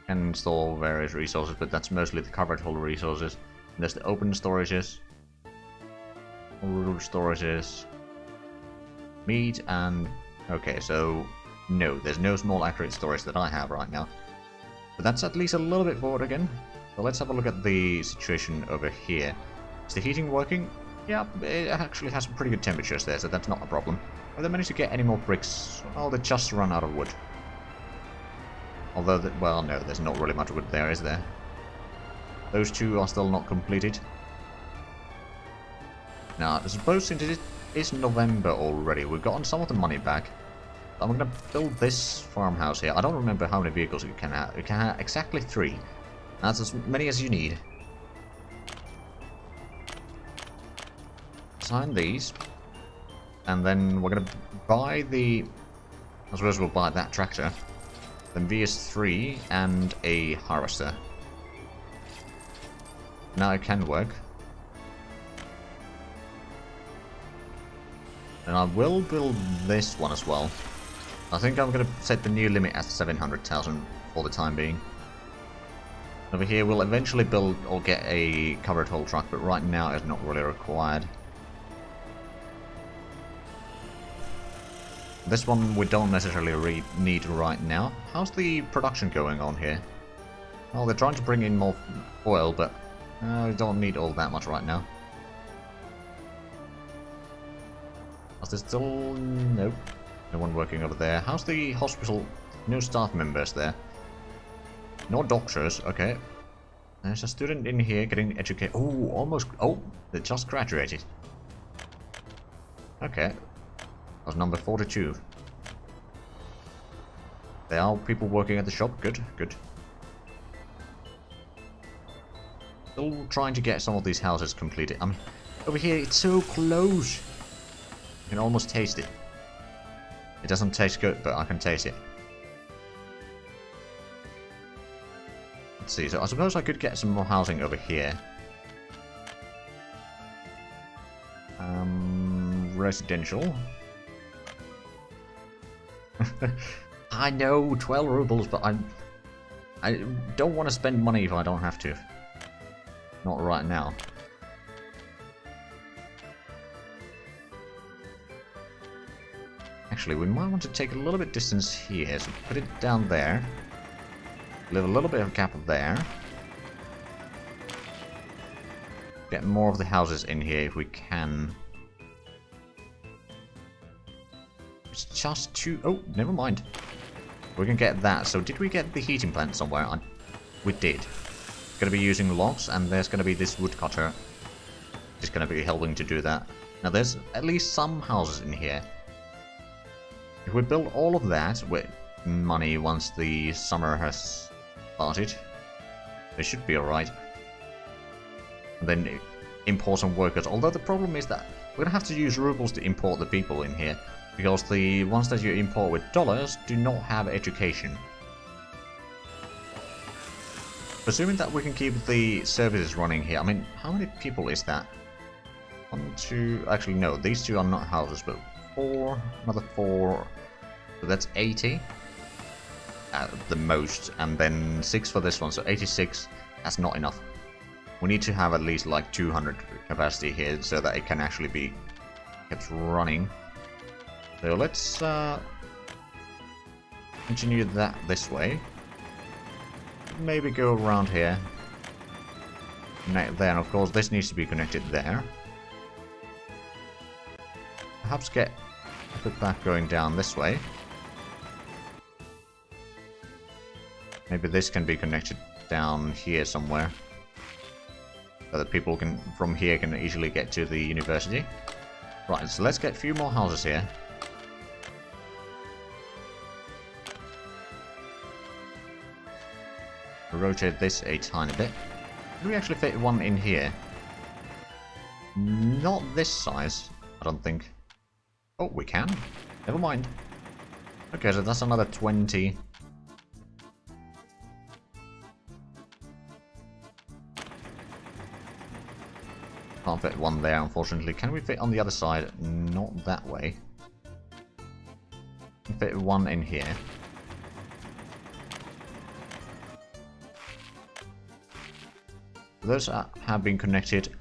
Can store various resources, but that's mostly the covered hull resources. And there's the open storages, rural storages, meat, and... Okay, so no, there's no small accurate storage that I have right now. But that's at least a little bit forward again. So let's have a look at the situation over here. Is the heating working? Yeah, it actually has some pretty good temperatures there, so that's not a problem. Have they managed to get any more bricks? Oh, they just run out of wood. Although, well, no, there's not really much wood there, is there? Those two are still not completed. Now, I suppose since it is November already, we've gotten some of the money back. I'm going to build this farmhouse here. I don't remember how many vehicles you can have. You can have exactly 3. That's as many as you need. Sign these. And then we're going to buy the... I suppose we'll buy that tractor. Then VS3 and a harvester. Now it can work. And I will build this one as well. I think I'm going to set the new limit at 700,000 for the time being. Over here we'll eventually build or get a covered hull truck, but right now it's not really required. This one we don't necessarily need right now. How's the production going on here? Well, they're trying to bring in more oil, but we don't need all that much right now. Is there still... Nope. No one working over there. How's the hospital? No staff members there. No doctors, okay. There's a student in here getting educated. Oh, almost... Oh, they just graduated. Okay. That was number 42. There are people working at the shop. Good, good. Still trying to get some of these houses completed. I mean, over here, it's so close. You can almost taste it. It doesn't taste good, but I can taste it. Let's see, so I suppose I could get some more housing over here. Residential. I know, 12 rubles, but I don't want to spend money if I don't have to. Not right now. Actually, we might want to take a little bit distance here, so put it down there. Leave a little bit of gap there. Get more of the houses in here if we can. It's just too... Oh, never mind. We can get that. So did we get the heating plant somewhere? We did. Gonna be using logs, and there's gonna be this woodcutter. Just gonna be helping to do that. Now there's at least some houses in here. If we build all of that with money once the summer has started, it should be alright. And then import some workers. Although the problem is that we're gonna have to use rubles to import the people in here, because the ones that you import with dollars do not have education. Presuming that we can keep the services running here. I mean, how many people is that? 1, 2... Actually, no. These two are not houses, but 4... Another 4... So that's 80 at the most. And then 6 for this one. So 86. That's not enough. We need to have at least like 200 capacity here so that it can actually be kept running. So let's continue that this way. Maybe go around here. Connect there, and of course this needs to be connected there. Perhaps get a bit back going down this way. Maybe this can be connected down here somewhere. So that people can, from here, can easily get to the university. Right, so let's get a few more houses here. Rotate this a tiny bit. Can we actually fit one in here? Not this size, I don't think. Oh, we can. Never mind. Okay, so that's another 20. Can't fit one there, unfortunately. Can we fit on the other side? Not that way. Can fit one in here. Those have been connected.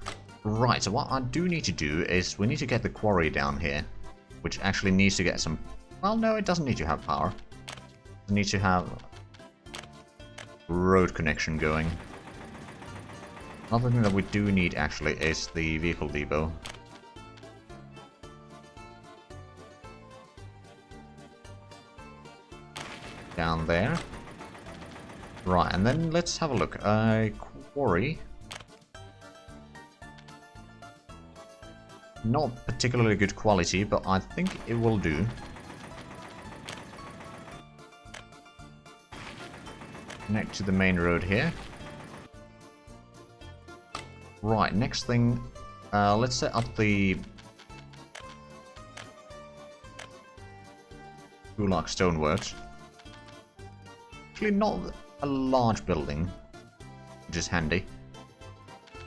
Right, so what I do need to do is we need to get the quarry down here, which actually needs to get some... Well, no, it doesn't need to have power. It needs to have road connection going. Another thing that we do need, actually, is the vehicle depot. Down there. Right, and then let's have a look. Quarry. Not particularly good quality, but I think it will do. Connect to the main road here. Right, next thing, let's set up the Gulag Stoneworks. Actually, not a large building, which is handy.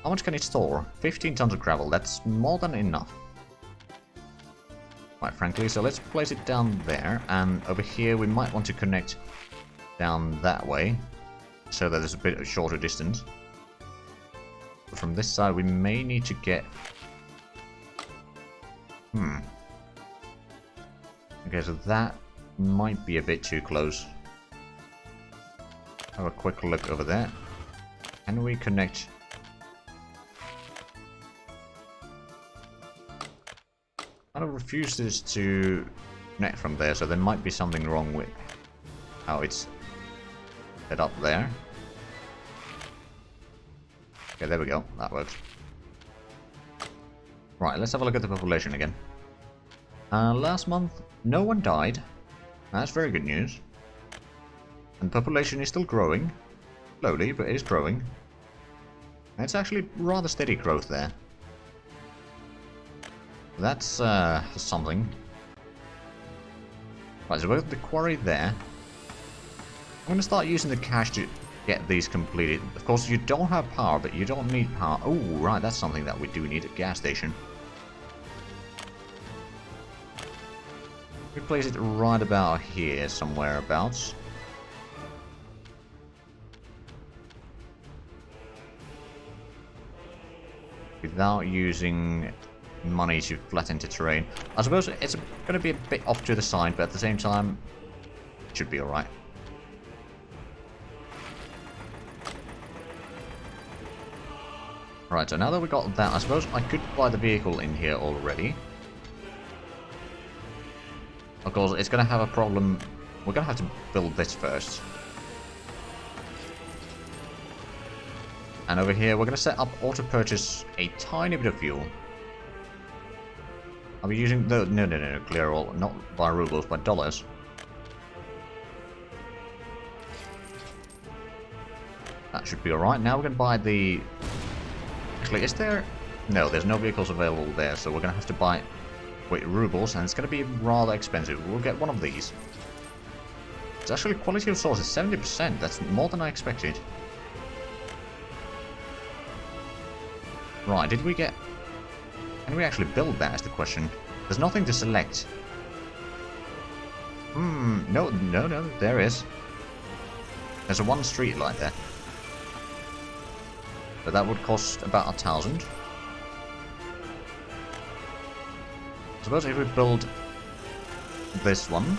How much can it store? 15 tons of gravel, that's more than enough. Quite frankly, so let's place it down there, and over here we might want to connect down that way, so that there's a bit of a shorter distance. But from this side we may need to get... Okay, so that might be a bit too close. Have a quick look over there. Can we connect... Kind of refuses to connect from there, so there might be something wrong with how it's set up there. Okay, there we go. That works. Right, let's have a look at the population again. Last month, no one died. That's very good news. And the population is still growing. Slowly, but it is growing. And it's actually rather steady growth there. That's something. Right, so we've got the quarry there. I'm going to start using the cash to get these completed. Of course, you don't have power, but you don't need power. Oh, right, that's something that we do need, a gas station. We place it right about here, somewhere abouts. Without using money to flatten the terrain. I suppose it's going to be a bit off to the side, but at the same time, it should be alright. Right, so now that we got that, I suppose I could buy the vehicle in here already. Of course, it's going to have a problem. We're going to have to build this first. And over here, we're going to set up auto purchase a tiny bit of fuel. I'll be using the... No, clear all. Not by rubles, by dollars. That should be alright. Now we're going to buy the... Actually, is there... No, there's no vehicles available there, so we're going to have to buy... Wait, rubles, and it's going to be rather expensive. We'll get one of these. It's actually quality of source is 70%. That's more than I expected. Right, did we get... Can we actually build that, is the question. There's nothing to select. No, there is. There's a one street light there. But that would cost about 1,000. I suppose if we build this one,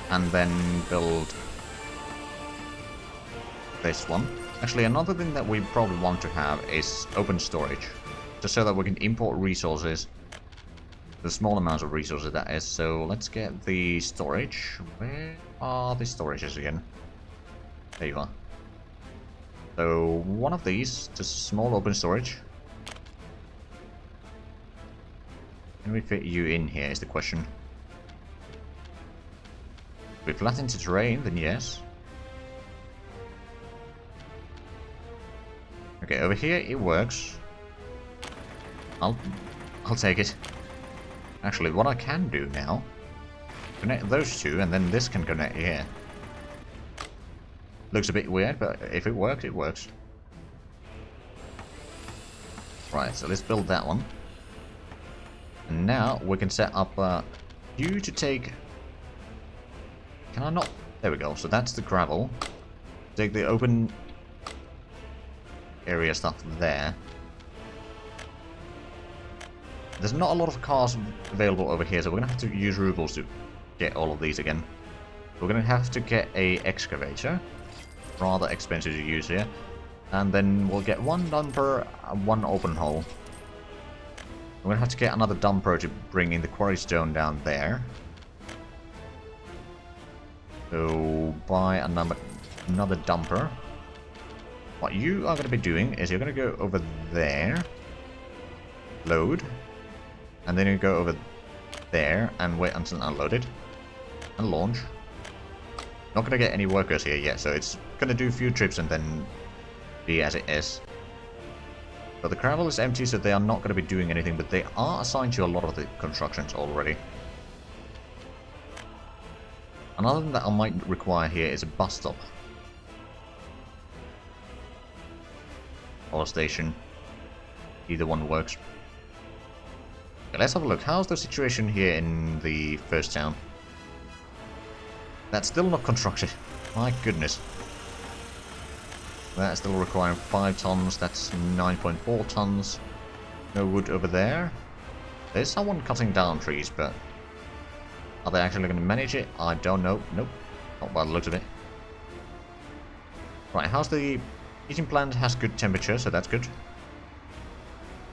and then build this one. Actually, another thing that we probably want to have is open storage, just so that we can import resources, the small amounts of resources that is. So let's get the storage. Where are the storages again? There you are. So one of these, just small open storage. Can we fit you in here is the question. If we flatten the terrain, then yes. Okay, over here it works. I'll take it. Actually, what I can do now, connect those two, and then this can connect here. Looks a bit weird, but if it works, it works. Right, so let's build that one. And now we can set up you to take... Can I not? There we go. So that's the gravel. Take the open area stuff there. There's not a lot of cars available over here, so we're gonna have to use rubles to get all of these again. We're gonna have to get a excavator. Rather expensive to use here. And then we'll get one dumper and one open hole. We're gonna have to get another dumper to bring in the quarry stone down there. So buy another dumper. What you are gonna be doing is you're gonna go over there, load, and then you go over there and wait until unloaded and launch. Not gonna get any workers here yet, so it's gonna do a few trips and then be as it is. But the gravel is empty, so they are not gonna be doing anything, but they are assigned to a lot of the constructions already. Another thing that I might require here is a bus stop. Or a station. Either one works. Okay, let's have a look. How's the situation here in the first town? That's still not constructed. My goodness. That's still requiring 5 tons. That's 9.4 tons. No wood over there. There's someone cutting down trees, but... Are they actually going to manage it? I don't know. Nope. Not by the looks of it. Right, how's the... Heating plant has good temperature, so that's good.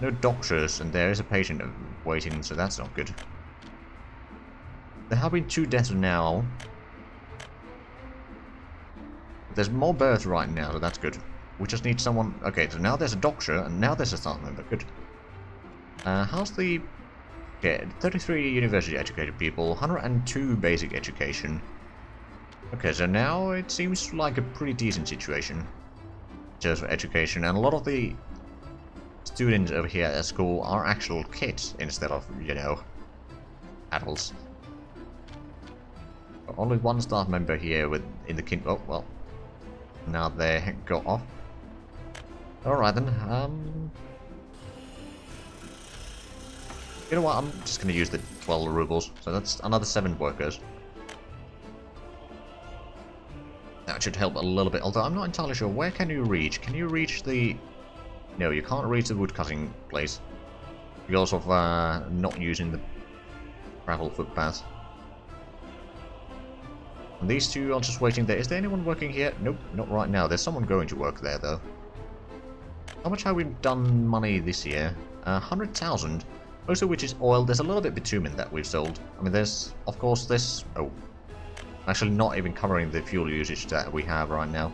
No doctors, and there is a patient waiting, so that's not good. There have been 2 deaths now. There's more births right now, so that's good. We just need someone... Okay, so now there's a doctor, and now there's a staff member. Good. How's the... Okay, 33 university educated people, 102 basic education. Okay, so now it seems like a pretty decent situation. Just for education, and a lot of the students over here at school are actual kids instead of, you know, adults. Only one staff member here with in the kin. Oh well, now they got off. All right then. You know what? I'm just gonna use the 12 rubles. So that's another 7 workers. That should help a little bit, although I'm not entirely sure. Where can you reach? Can you reach the... No, you can't reach the woodcutting place. Because of not using the gravel footpath. And these 2 are just waiting there. Is there anyone working here? Nope, not right now. There's someone going to work there, though. How much have we done money this year? 100,000. Most of which is oil. There's a little bit bitumen that we've sold. I mean, there's, of course, this... Oh. Actually not even covering the fuel usage that we have right now.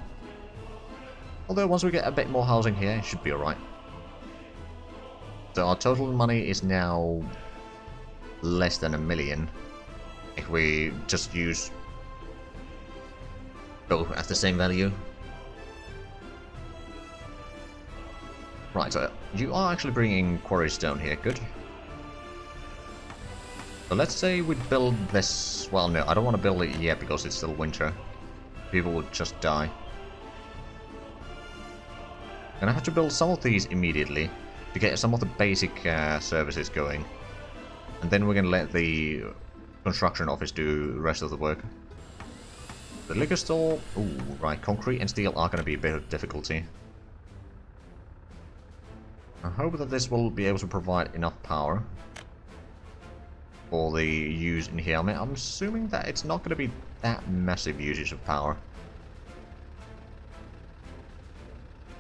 Although once we get a bit more housing here, it should be alright. So our total money is now less than 1 million. If we just use both at the same value. Right, so you are actually bringing quarry stone here, good. So let's say we build this... Well, no, I don't want to build it yet because it's still winter. People would just die. I'm gonna have to build some of these immediately to get some of the basic services going. And then we're gonna let the construction office do the rest of the work. The liquor store... Ooh, right, concrete and steel are gonna be a bit of difficulty. I hope that this will be able to provide enough power. for the use in here. I mean, I'm assuming that it's not going to be that massive usage of power.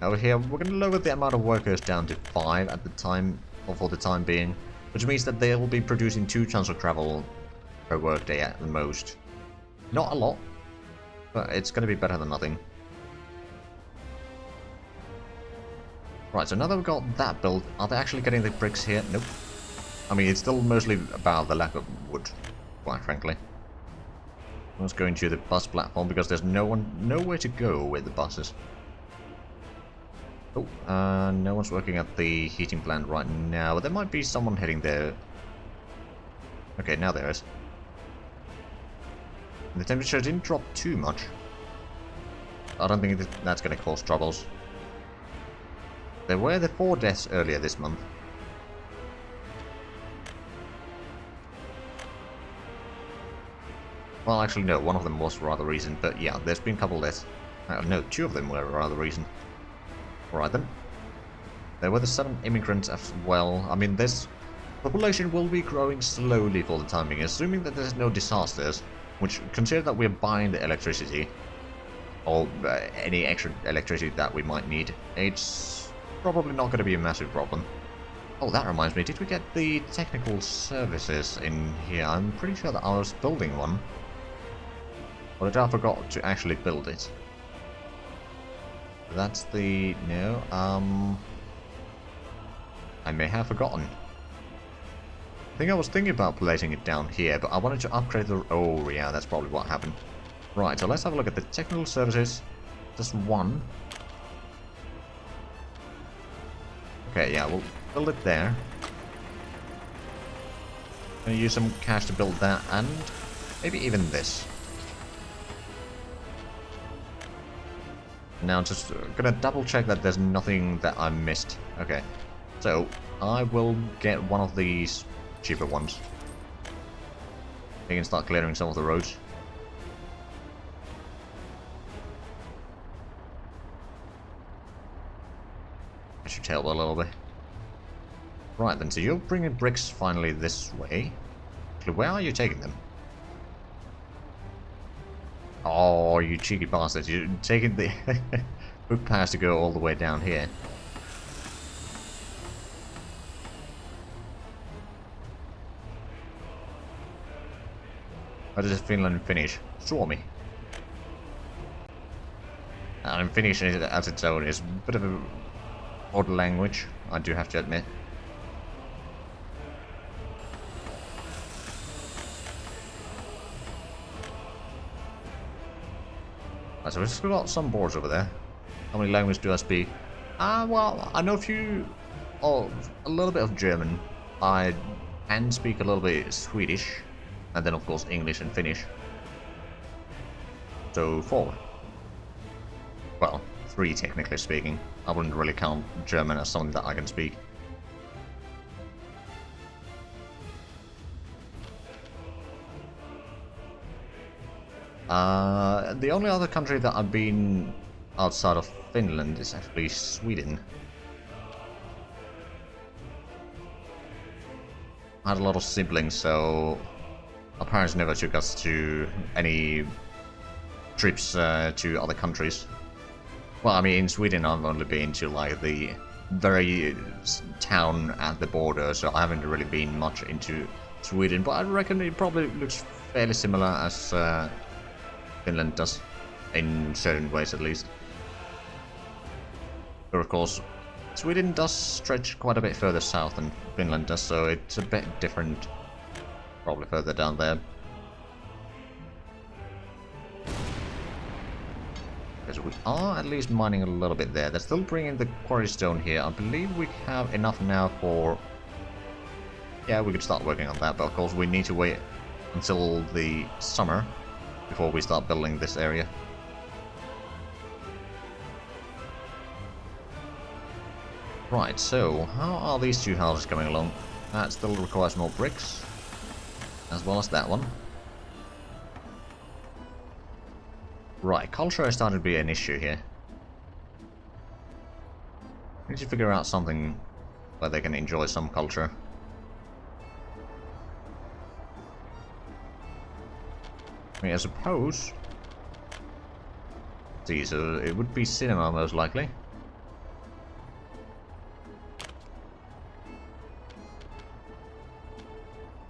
Over here, we're going to lower the amount of workers down to 5 at the time, or for the time being, which means that they will be producing 2 tons of travel per workday at the most. Not a lot, but it's going to be better than nothing. Right, so now that we've got that built, are they actually getting the bricks here? Nope. I mean, it's still mostly about the lack of wood, quite frankly. Let's go into the bus platform because there's nowhere to go with the buses. Oh, no one's working at the heating plant right now, but there might be someone heading there. Okay, now there is. The temperature didn't drop too much. I don't think that's going to cause troubles. There were the 4 deaths earlier this month. Well, actually, no, one of them was rather recent, but yeah, there's been a couple deaths. No, 2 of them were rather recent. Alright then. There were the 7 immigrants as well. I mean, this population will be growing slowly for the time being, assuming that there's no disasters, which, consider that we're buying the electricity, or any extra electricity that we might need, it's probably not going to be a massive problem. Oh, that reminds me, did we get the technical services in here? I'm pretty sure that I was building one. Or did I forgot to actually build it? That's the... no, I may have forgotten. I think I was thinking about placing it down here, but I wanted to upgrade the... oh yeah, that's probably what happened. Right, so let's have a look at the technical services. Just one. Okay, yeah, we'll build it there. Gonna use some cash to build that, and maybe even this. Now, just gonna double check that there's nothing that I missed. Okay, so I will get one of these cheaper ones. We can start clearing some of the roads. I should help a little bit. Right then, so you're bringing bricks finally this way. Actually, where are you taking them? Oh, you cheeky bastards. You're taking the footpath to go all the way down here. How does Finland finish? Suomi. And Finnish as its own is a bit of a odd language, I do have to admit. Right, so we've just got some boards over there. How many languages do I speak? Well, I know a little bit of German. I can speak a little bit Swedish. And then, of course, English and Finnish. So, 4. Well, 3 technically speaking. I wouldn't really count German as something that I can speak. The only other country that I've been outside of Finland is actually Sweden. I had a lot of siblings, so our parents never took us to any trips to other countries. Well, I mean, in Sweden I've only been to like the very town at the border, so I haven't really been much into Sweden, but I reckon it probably looks fairly similar as Finland does, in certain ways at least. But of course, Sweden does stretch quite a bit further south than Finland does, so it's a bit different, probably further down there. Because we are at least mining a little bit there. They're still bringing the quarry stone here. I believe we have enough now for... yeah, we could start working on that, but of course we need to wait until the summer before we start building this area. Right, so how are these 2 houses coming along? That still requires more bricks, as well as that one. Right, culture is starting to be an issue here. We need to figure out something where they can enjoy some culture. I mean, I suppose... See, so it would be cinema most likely.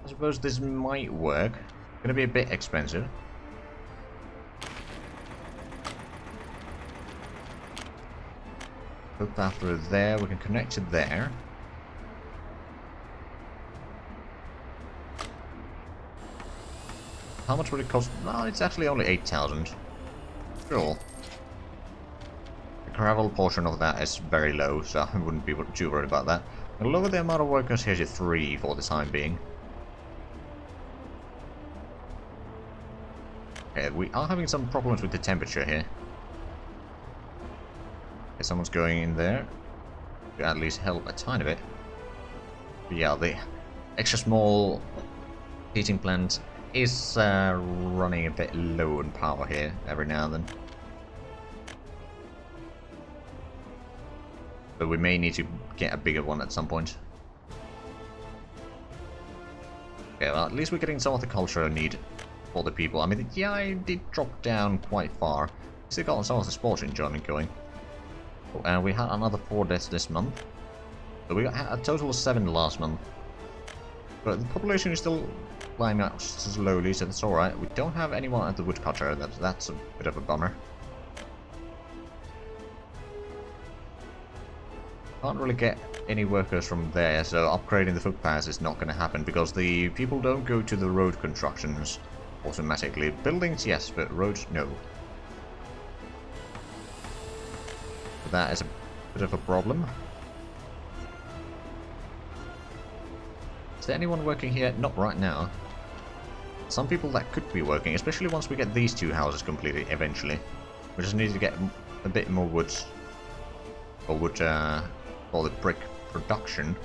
I suppose this might work. Gonna be a bit expensive. Footpath through there, we can connect to there. How much would it cost? No, it's actually only 8,000. Cool. The gravel portion of that is very low, so I wouldn't be too worried about that. I'll lower the amount of workers here to 3 for the time being. Okay, we are having some problems with the temperature here. Okay, someone's going in there to at least help a tiny bit. But yeah, the extra small heating plant is running a bit low in power here every now and then. But we may need to get a bigger one at some point. Okay, well, at least we're getting some of the cultural need for the people. I mean, yeah, it did drop down quite far. Still got some of the sports enjoyment going. And we had another 4 deaths this month. So we got a total of 7 last month. But the population is still climbing out slowly, so that's alright. We don't have anyone at the woodcutter, that's a bit of a bummer. Can't really get any workers from there, so upgrading the footpaths is not going to happen, because the people don't go to the road constructions automatically. Buildings, yes, but roads, no. So that is a bit of a problem. Is there anyone working here? Not right now. Some people that could be working, especially once we get these 2 houses completed eventually. We just need to get a bit more woods. Or wood for the brick production.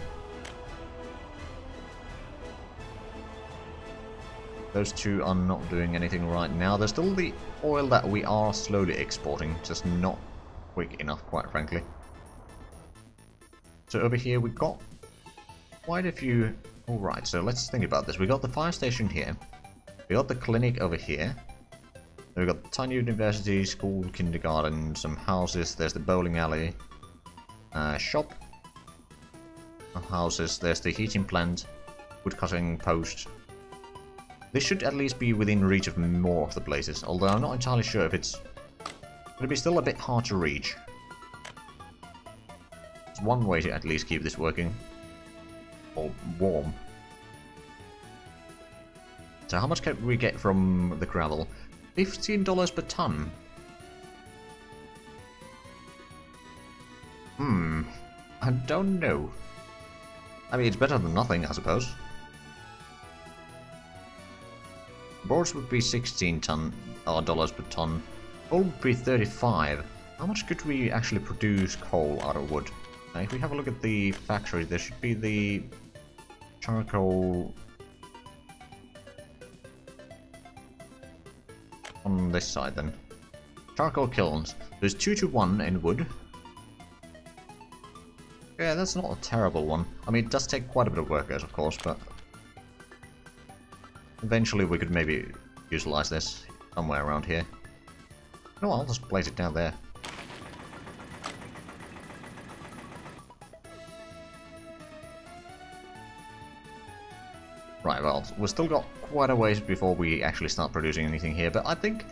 Those 2 are not doing anything right now. There's still the oil that we are slowly exporting, just not quick enough, quite frankly. So over here we got quite a few. Alright, so let's think about this. We got the fire station here. We got the clinic over here. Then we got the tiny university, school, kindergarten, some houses. There's the bowling alley, shop, houses. There's the heating plant, woodcutting post. This should at least be within reach of more of the places, although I'm not entirely sure if it's going to be still a bit hard to reach. It's one way to at least keep this working. Or warm. So how much can we get from the gravel? $15 per ton. I don't know. I mean, it's better than nothing, I suppose. Boards would be $16 per ton. Coal would be 35. How much could we actually produce coal out of wood? Now, if we have a look at the factory, there should be the charcoal on this side then. Charcoal kilns. There's 2 to 1 in wood. Yeah, that's not a terrible one. I mean, it does take quite a bit of workers, of course, but eventually we could maybe utilize this somewhere around here. No, I'll just place it down there. Right, well, we've still got quite a ways before we actually start producing anything here, but I think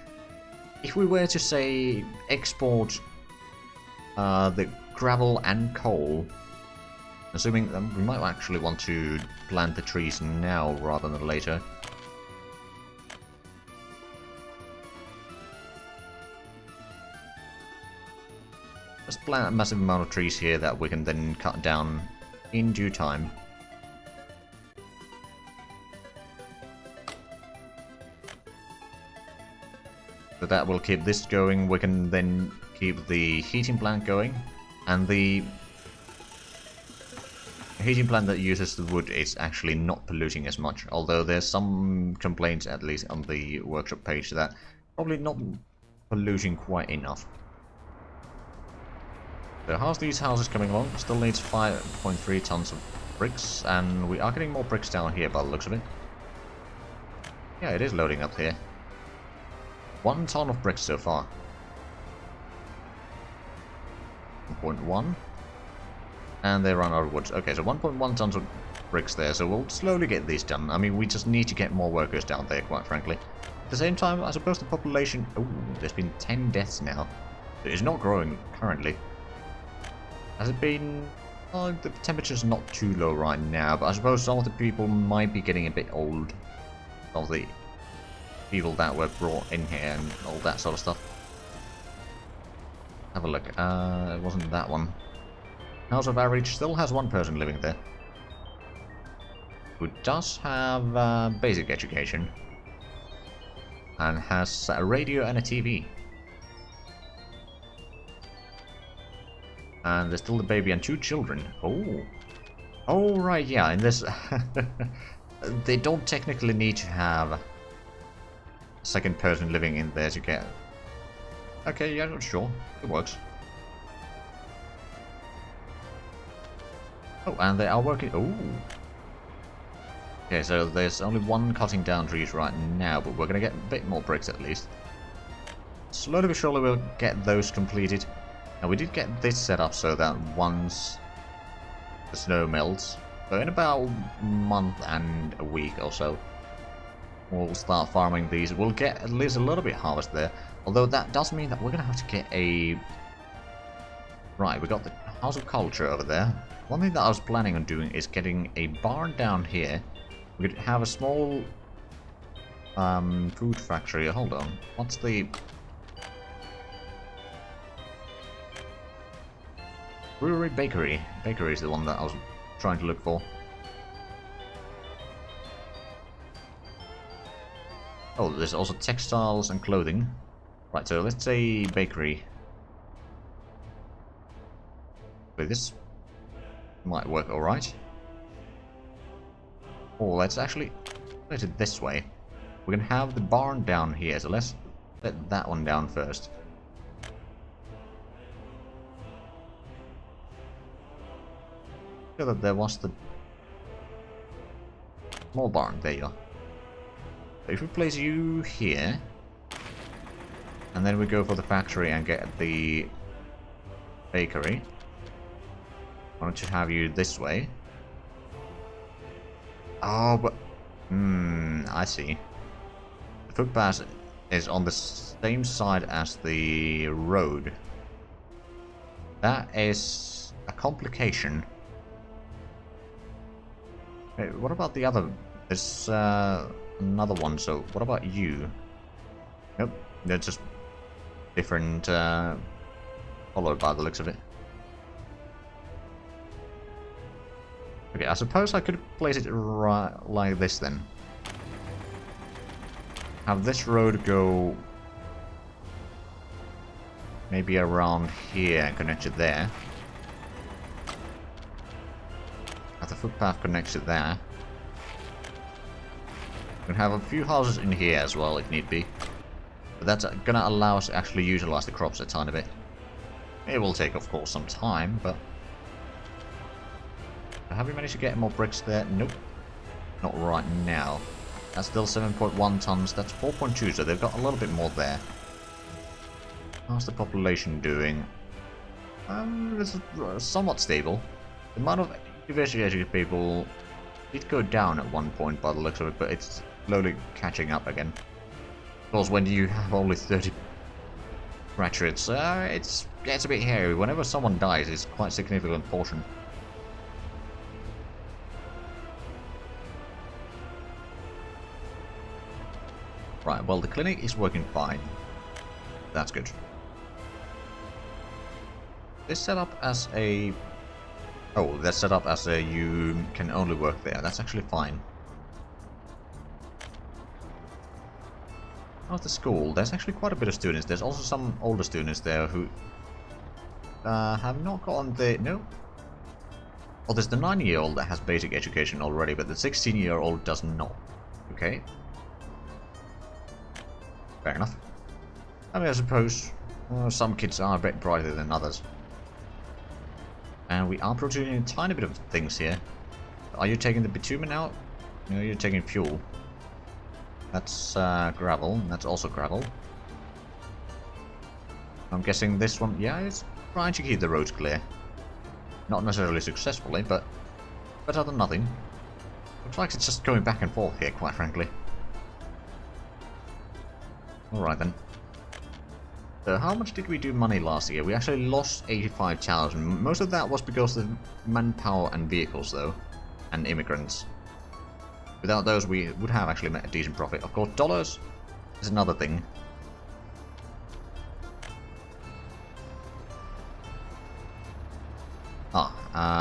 if we were to, say, export the gravel and coal, assuming we might actually want to plant the trees now rather than later. Let's plant a massive amount of trees here that we can then cut down in due time. So that will keep this going. We can then keep the heating plant going, and the heating plant that uses the wood is actually not polluting as much, although there's some complaints, at least on the workshop page, that probably not polluting quite enough. So how's these houses coming along? Still needs 5.3 tons of bricks, and we are getting more bricks down here by the looks of it. Yeah, it is loading up here. 1 ton of bricks so far. 1.1. And they run out of wood. Okay, so 1.1 tons of bricks there, so we'll slowly get these done. I mean, we just need to get more workers down there, quite frankly. At the same time, I suppose the population... Oh, there's been 10 deaths now. It's not growing currently. Has it been... Oh, the temperature's not too low right now, but I suppose some of the people might be getting a bit old. Some of the people that were brought in here and all that sort of stuff. Have a look. It wasn't that one. House of Average still has 1 person living there. Who does have basic education. And has a radio and a TV. And there's still the baby and 2 children. Oh. Oh, right, yeah, in this... they don't technically need to have a 2nd person living in there to get... Okay, yeah, sure. It works. Oh, and they are working... Oh. Okay, so there's only 1 cutting down trees right now, but we're going to get a bit more bricks at least. Slowly but surely we'll get those completed. And we did get this set up so that once the snow melts, so in about a month and a week or so, we'll start farming these. We'll get at least a little bit harvest there. Although that does mean that we're going to have to get a... Right, we got the House of Culture over there. One thing that I was planning on doing is getting a barn down here. We could have a small food factory. Hold on. What's the... Brewery Bakery. Bakery is the one that I was trying to look for. Oh, there's also textiles and clothing. Right, so let's say bakery. Wait, this might work alright. Oh, let's actually put it this way. We're gonna have the barn down here, so let's let that one down first. That there was the small barn. There you are. So if we place you here, and then we go for the factory and get the bakery, why don't you have you this way? Oh, but I see. The footpath is on the same side as the road. That is a complication. What about the other? There's another one, so what about you? Nope, they're just different color by the looks of it. Okay, I suppose I could place it right like this then. Have this road go maybe around here and connect it there. The footpath connects it there. We can have a few houses in here as well if need be. But that's gonna allow us to actually utilize the crops a tiny bit. It will take, of course, some time, but... Have we managed to get more bricks there? Nope. Not right now. That's still 7.1 tons. That's 4.2, so they've got a little bit more there. How's the population doing? It's somewhat stable. The amount of investigating people did go down at one point by the looks of it, but it's slowly catching up again. Of course, when you have only 30 graduates, it gets a bit hairy. Whenever someone dies, it's quite a significant portion. Right, well, the clinic is working fine. That's good. This set up as a... Oh, that's set up as a you can only work there. That's actually fine. How's the school? There's actually quite a bit of students. There's also some older students there who have not gotten the... No? Oh, there's the 9-year-old that has basic education already, but the 16-year-old does not. Okay. Fair enough. I mean, I suppose some kids are a bit brighter than others. And we are producing a tiny bit of things here. Are you taking the bitumen out? No, you're taking fuel. That's gravel, and that's also gravel. I'm guessing this one, yeah, it's trying to keep the roads clear. Not necessarily successfully, but better than nothing. Looks like it's just going back and forth here, quite frankly. Alright then. So how much did we do money last year? We actually lost 85,000. Most of that was because of manpower and vehicles though. And immigrants. Without those we would have actually made a decent profit. Of course, dollars is another thing.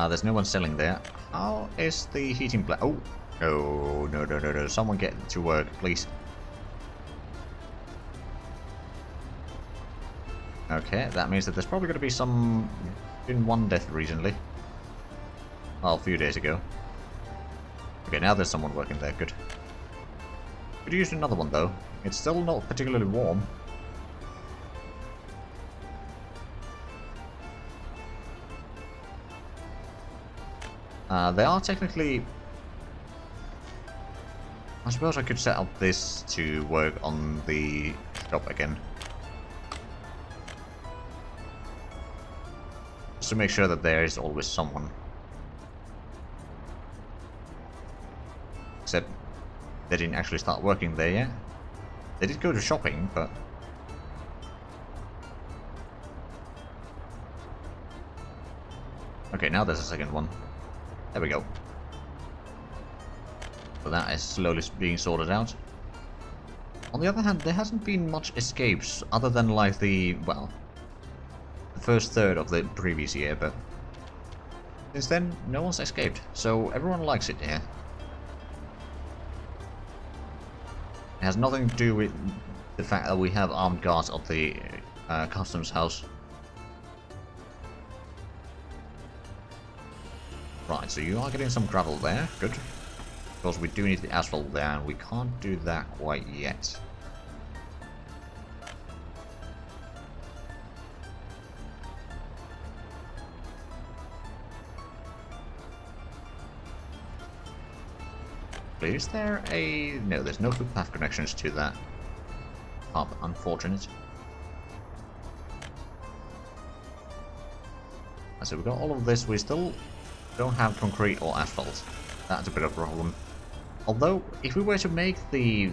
There's no one selling there. How is the heating plant? Oh, no. Someone get to work, please. Okay, that means that there's probably going to be some... been one death recently. Well, a few days ago. Okay, now there's someone working there, good. Could use another one though. It's still not particularly warm. They are technically... I suppose I could set up this to work on the shop again. Just to make sure that there is always someone. Except they didn't actually start working there yet. They did go to shopping, but... Okay, now there's a second one. There we go. So that is slowly being sorted out. On the other hand, there hasn't been much escapes, other than like the, well, the first third of the previous year, but since then, no one's escaped, so everyone likes it here. It has nothing to do with the fact that we have armed guards at the customs house. Right, so you are getting some gravel there, good. Because we do need the asphalt there, and we can't do that quite yet. Is there a... No, there's no footpath connections to that hub, unfortunate. So we've got all of this, we still don't have concrete or asphalt. That's a bit of a problem. Although, if we were to make the...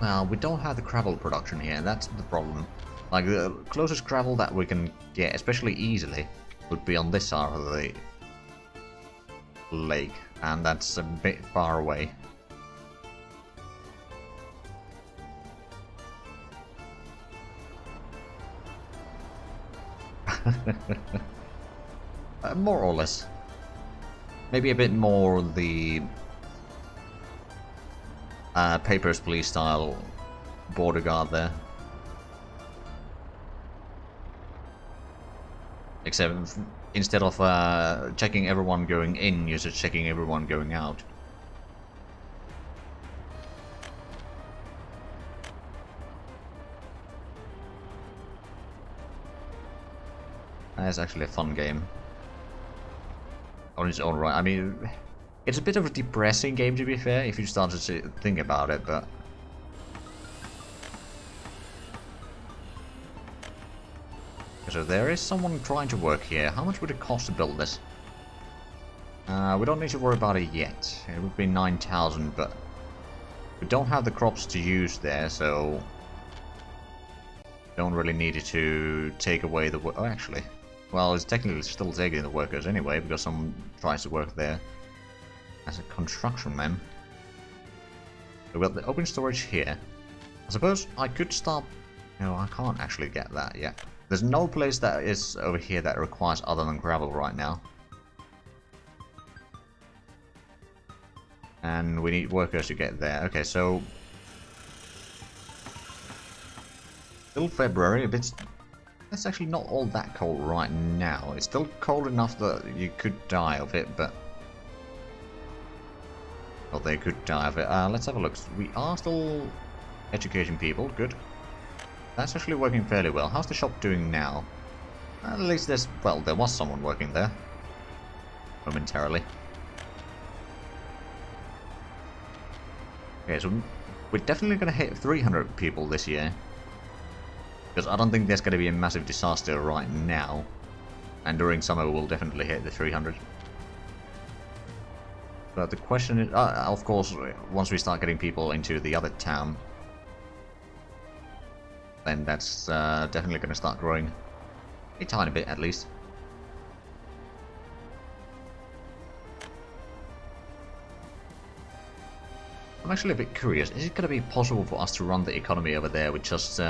Well, we don't have the gravel production here, and that's the problem. Like, the closest gravel that we can get, especially easily, would be on this side of the lake, and that's a bit far away. More or less. Maybe a bit more the Papers, Please style border guard there. Except instead of checking everyone going in, you're just checking everyone going out. That's actually a fun game. On its own right. I mean, it's a bit of a depressing game to be fair, if you start to think about it, but... So there is someone trying to work here. How much would it cost to build this? We don't need to worry about it yet. It would be 9,000, but... we don't have the crops to use there, so... don't really need it to take away the... Oh, actually... Well, it's technically still taking the workers anyway, because someone tries to work there as a construction man. We've got the open storage here. I suppose I could start... No, I can't actually get that yet. There's no place that is over here that requires other than gravel right now. And we need workers to get there. Okay, so... still February, a bit... It's actually not all that cold right now. It's still cold enough that you could die of it, but... well, they could die of it. Let's have a look. We are still educating people. Good. That's actually working fairly well. How's the shop doing now? At least there's... well, there was someone working there. Momentarily. Okay, so we're definitely going to hit 300 people this year. Because I don't think there's going to be a massive disaster right now. And during summer we'll definitely hit the 300. But the question is, of course, once we start getting people into the other town, then that's definitely going to start growing. A tiny bit, at least. I'm actually a bit curious. Is it going to be possible for us to run the economy over there with just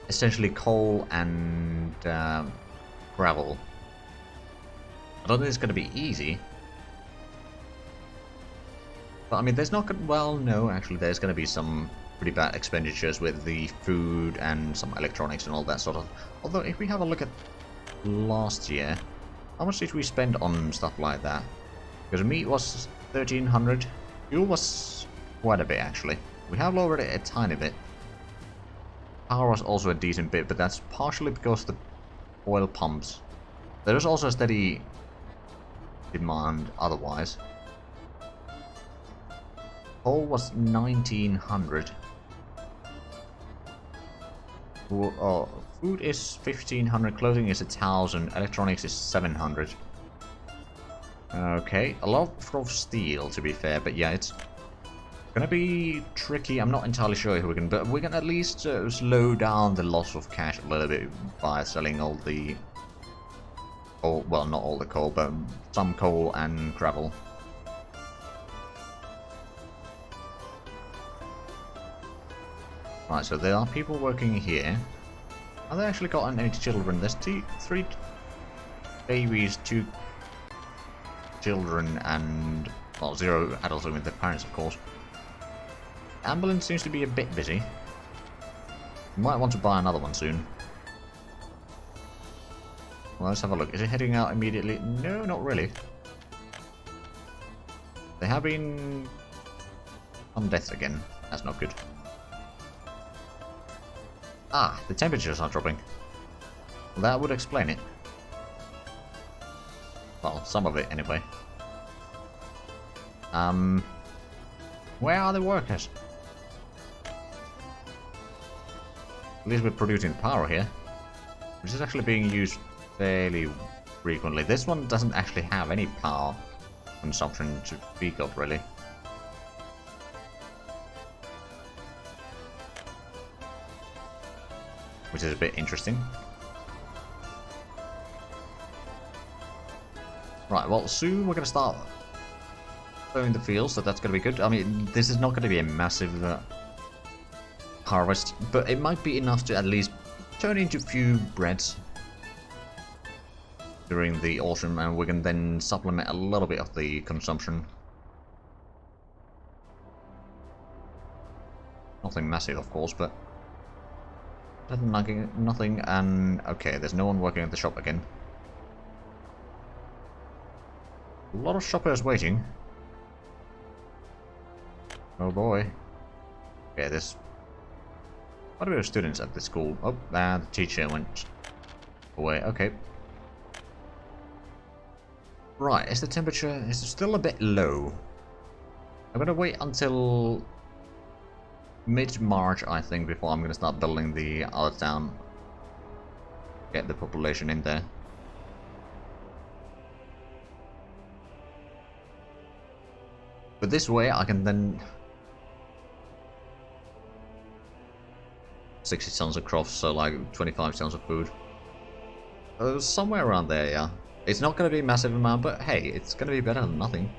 essentially coal and gravel? I don't think it's going to be easy. But I mean, there's not going. Well, no, actually, there's going to be some pretty bad expenditures with the food and some electronics and all that sort of. Although, if we have a look at last year, how much did we spend on stuff like that? Because meat was 1,300. Fuel was quite a bit, actually. We have lowered it a tiny bit. Power was also a decent bit, but that's partially because of the oil pumps. There is also a steady demand otherwise. Coal was 1,900. Food is 1,500, clothing is 1,000, electronics is 700. Okay, a lot of steel to be fair, but yeah, it's gonna be tricky. I'm not entirely sure if we can, but we can at least slow down the loss of cash a little bit by selling all the coal. Well, not all the coal, but some coal and gravel. Right, so there are people working here. Have they actually got any children? There's 3 babies, 2 children, and, well, 0 adults with their parents, of course. Ambulance seems to be a bit busy. You might want to buy another one soon. Well, let's have a look. Is it heading out immediately? No, not really. They have been on deaths again. That's not good. Ah, the temperatures are dropping. Well, that would explain it. Well, some of it anyway. Where are the workers? At least we're producing power here, which is actually being used fairly frequently. This one doesn't actually have any power consumption to speak of, really. Which is a bit interesting. Right, well, soon we're going to start sowing the fields, so that's going to be good. I mean, this is not going to be a massive harvest, but it might be enough to at least turn into a few breads during the autumn, and we can then supplement a little bit of the consumption. Nothing massive, of course, but nothing. And okay, there's no one working at the shop again. A lot of shoppers waiting. Oh boy. Okay, there's quite a bit of students at the school. Oh, the teacher went away. Okay. Right, is the temperature still a bit low? I'm gonna wait until mid-March, I think, before I'm gonna start building the other town. Get the population in there. But this way I can then 60 tons of crops, so like 25 tons of food. Somewhere around there, yeah. It's not going to be a massive amount, but hey, it's going to be better than nothing.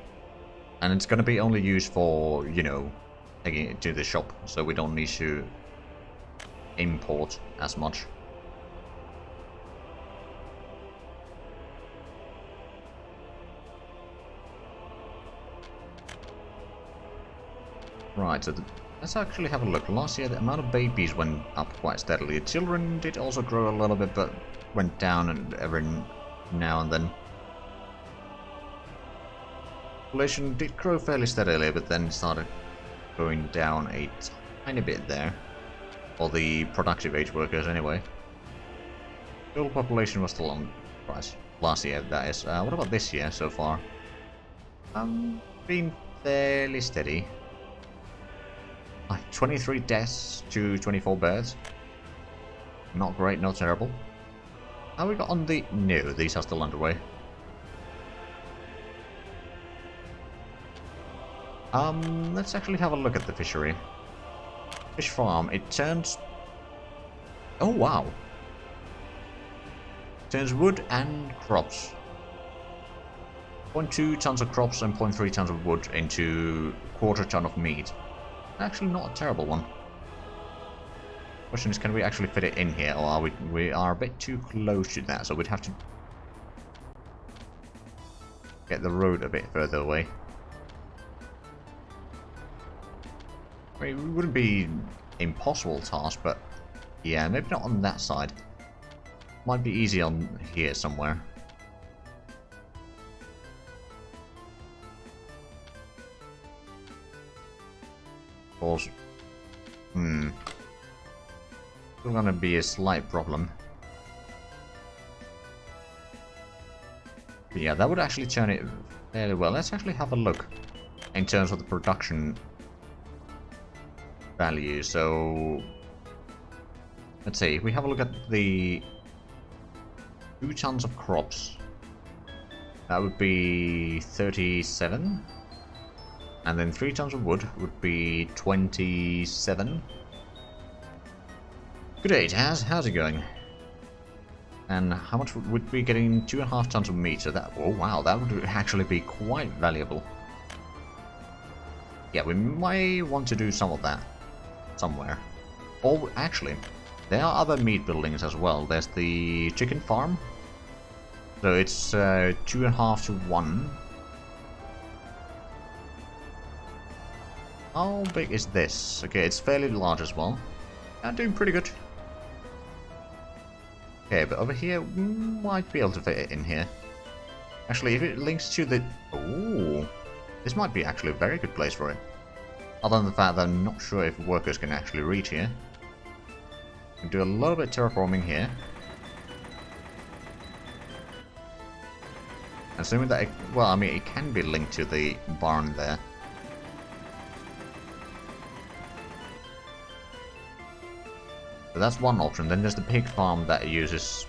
And it's going to be only used for, you know, taking it to the shop, so we don't need to import as much. Right, so let's actually have a look. Last year the amount of babies went up quite steadily. The children did also grow a little bit, but went down and every now and then. Population did grow fairly steadily, but then started going down a tiny bit there. For the productive age workers anyway. Total population was still on rise. Last year, that is. What about this year so far? Been fairly steady. Like 23 deaths to 24 births. Not great, not terrible. How we got on the... No, these are still underway. Let's actually have a look at the fishery. Fish farm, it turns... Oh, wow. Turns wood and crops. 0.2 tons of crops and 0.3 tons of wood into quarter ton of meat. Actually not a terrible one. Question is, can we actually fit it in here, or are we are a bit too close to that, so we'd have to get the road a bit further away. I mean, it wouldn't be impossible task, but yeah, maybe not on that side. Might be easy on here somewhere. Of course. Still gonna be a slight problem. But yeah, that would actually turn it fairly well. Let's actually have a look in terms of the production value. So let's see, if we have a look at the 2 tons of crops, that would be 37, and then 3 tons of wood would be 27. Good day, Taz. How's it going? And how much would we be getting? 2.5 tons of meat? So that, oh wow, that would actually be quite valuable. Yeah, we might want to do some of that somewhere. Or actually, there are other meat buildings as well. There's the chicken farm. So it's 2.5 to 1. How big is this? Okay, it's fairly large as well. I'm doing pretty good. Okay, but over here, we might be able to fit it in here. Actually, if it links to the... Oh, this might be actually a very good place for it. Other than the fact that I'm not sure if workers can actually reach here. We can do a little bit of terraforming here. Assuming that, well, I mean, it can be linked to the barn there. So that's one option. Then there's the pig farm that uses...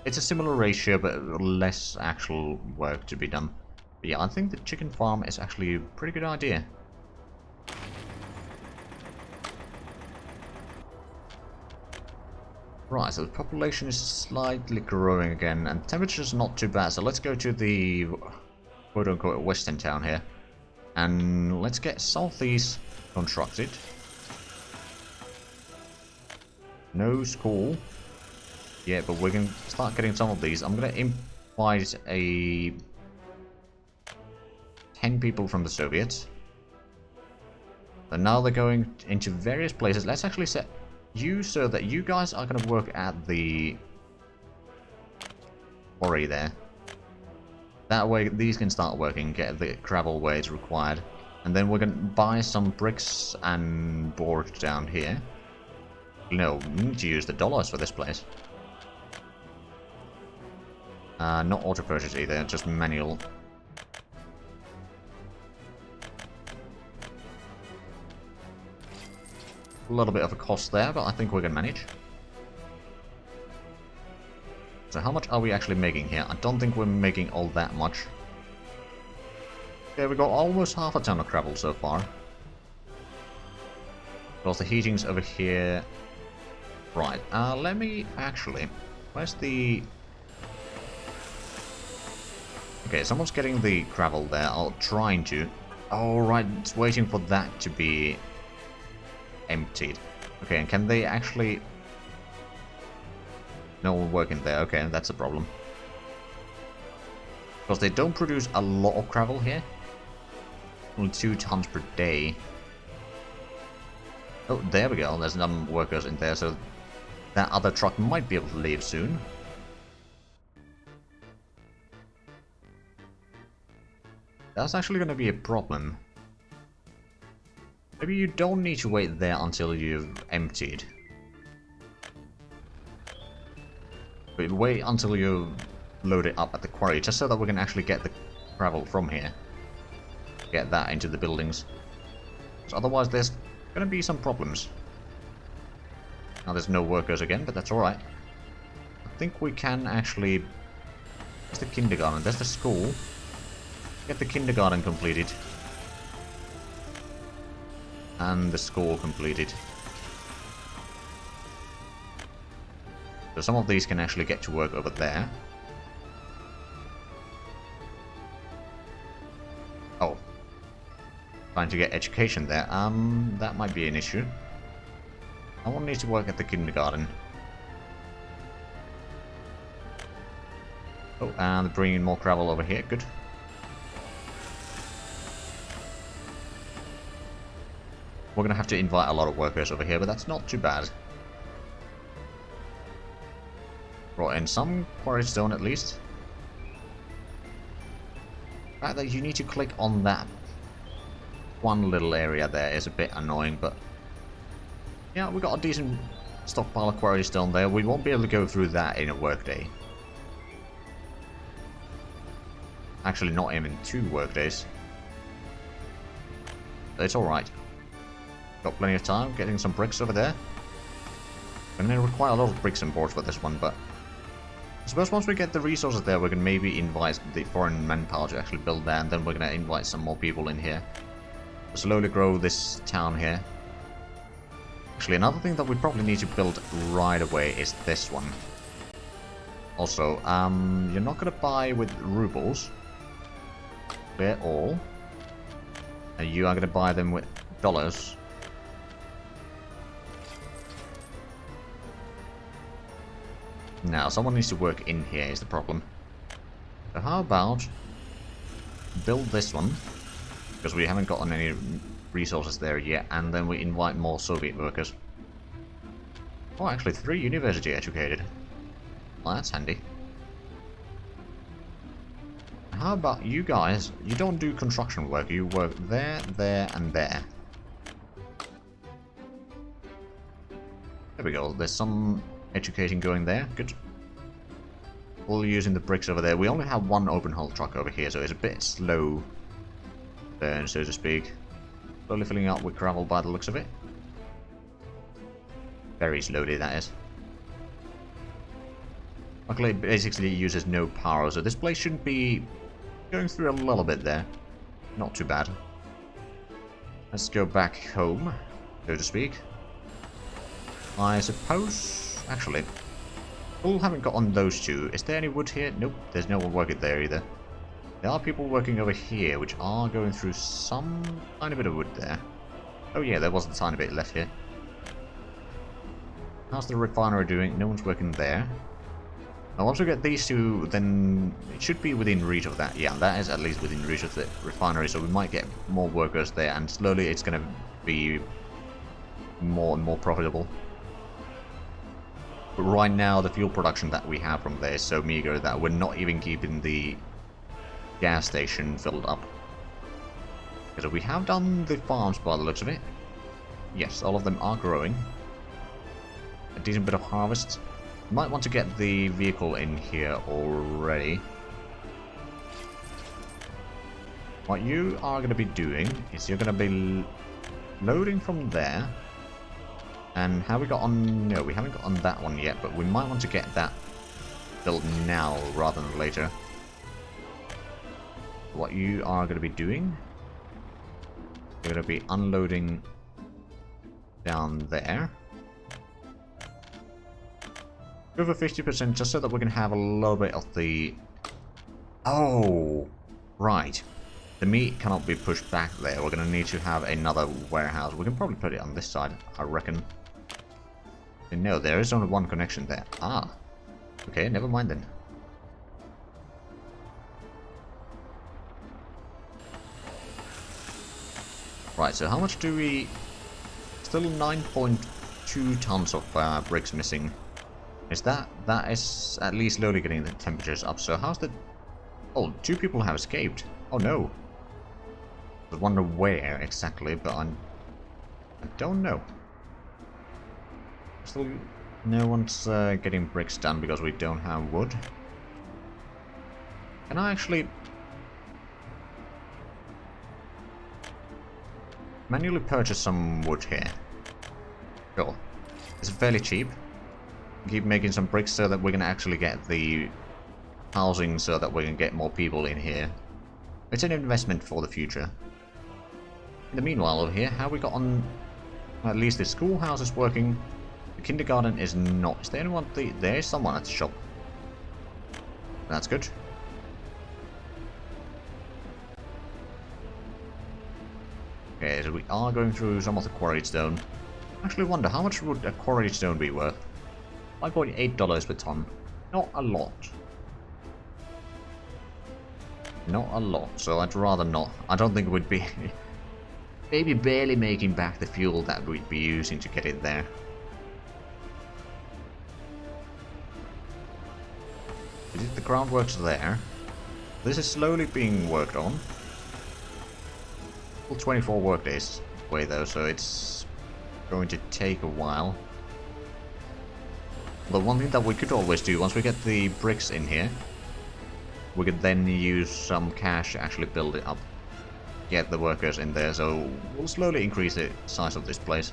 It's a similar ratio, but less actual work to be done. But yeah, I think the chicken farm is actually a pretty good idea. Right, so the population is slightly growing again, and temperature's not too bad, so let's go to the quote-unquote western town here. And let's get some of these constructed. No school. Yeah, but we can start getting some of these. I'm gonna invite 10 people from the Soviets. So now they're going into various places. Let's actually set you so that you guys are gonna work at the quarry there. That way these can start working, get the gravel where it's required. And then we're gonna buy some bricks and board down here. No, we need to use the dollars for this place. Not auto purchase either, just manual. A little bit of a cost there, but I think we can manage. So how much are we actually making here? I don't think we're making all that much. Okay, we got almost half a ton of gravel so far. Because the heating's over here. Right, let me actually... Where's the... Okay, someone's getting the gravel there. I'll trying to... Oh, right, it's waiting for that to be emptied. Okay, and can they actually... No one working there. Okay, that's a problem. Because they don't produce a lot of gravel here. Only 2 tons per day. Oh, there we go. There's some workers in there, so that other truck might be able to leave soon. That's actually going to be a problem. Maybe you don't need to wait there until you've emptied. But wait until you load it up at the quarry, just so that we can actually get the gravel from here. Get that into the buildings. So otherwise there's going to be some problems. Now there's no workers again, but that's alright. I think we can actually... There's the kindergarten, there's the school. Get the kindergarten completed. And the school completed. So some of these can actually get to work over there. Oh. Trying to get education there. That might be an issue. Someone needs to work at the kindergarten. Oh, and bringing more gravel over here. Good. We're gonna have to invite a lot of workers over here, but that's not too bad. Brought in some quarry stone at least. The fact that you need to click on that one little area there is a bit annoying, but yeah, we got a decent stockpile of quarry stone there. We won't be able to go through that in a workday. Actually, not even 2 workdays. But it's alright. Got plenty of time, getting some bricks over there. I'm going to require a lot of bricks and boards for this one, but I suppose once we get the resources there, we can maybe invite the foreign manpower to actually build that, and then we're going to invite some more people in here. To slowly grow this town here. Actually, another thing that we probably need to build right away is this one. Also, you're not going to buy with rubles. Clear all. And you are going to buy them with dollars. Now, someone needs to work in here is the problem. So how about build this one, because we haven't gotten any resources there yet, and then we invite more Soviet workers. Oh, actually 3 university educated. Well, that's handy. How about you guys? You don't do construction work, you work there, there, and there. There we go, there's some educating going there, good. All using the bricks over there. We only have 1 open hull truck over here, so it's a bit slow burn, so to speak. Slowly filling up with gravel by the looks of it. Very slowly, that is. Luckily, it basically uses no power, so this place shouldn't be going through a little bit there. Not too bad. Let's go back home, so to speak. I suppose... Actually, we haven't got on those 2. Is there any wood here? Nope, there's no one working there either. There are people working over here, which are going through some tiny bit of wood there. Oh yeah, there was a tiny bit left here. How's the refinery doing? No one's working there. Now once we get these 2, then it should be within reach of that. Yeah, that is at least within reach of the refinery, so we might get more workers there, and slowly it's going to be more and more profitable. But right now, the fuel production that we have from there is so meager that we're not even keeping the gas station filled up. Because we have done the farms by the looks of it. Yes, all of them are growing. A decent bit of harvest. Might want to get the vehicle in here already. What you are going to be doing is you're going to be loading from there. And have we got on... No, we haven't got on that one yet, but we might want to get that built now rather than later. What you are going to be doing... You're going to be unloading down there. Over 50% just so that we can have a little bit of the... Oh! Right. The meat cannot be pushed back there. We're going to need to have another warehouse. We can probably put it on this side, I reckon. No, there is only 1 connection there. Ah. Okay, never mind then. Right, so how much do we... Still 9.2 tons of bricks missing. Is that... That is at least slowly getting the temperatures up. So how's the... Oh, 2 people have escaped. Oh no. I wonder where exactly, but I don't know. Still, no one's getting bricks done because we don't have wood. Can I actually manually purchase some wood here? Sure. It's fairly cheap. Keep making some bricks so that we can actually get the housing so that we can get more people in here. It's an investment for the future. In the meanwhile over here, how we got on... At least the schoolhouse is working. The kindergarten is not. Is there anyone... There is someone at the shop. That's good. Okay, so we are going through some of the quarried stone. I actually wonder, how much would a quarried stone be worth? $5.8 per ton. Not a lot. Not a lot, so I'd rather not. I don't think it would be... maybe barely making back the fuel that we'd be using to get it there. The groundwork's there. This is slowly being worked on. Well, 24 workdays away though, so it's going to take a while. The one thing that we could always do, once we get the bricks in here, we could then use some cash to actually build it up. Get the workers in there, so we'll slowly increase the size of this place.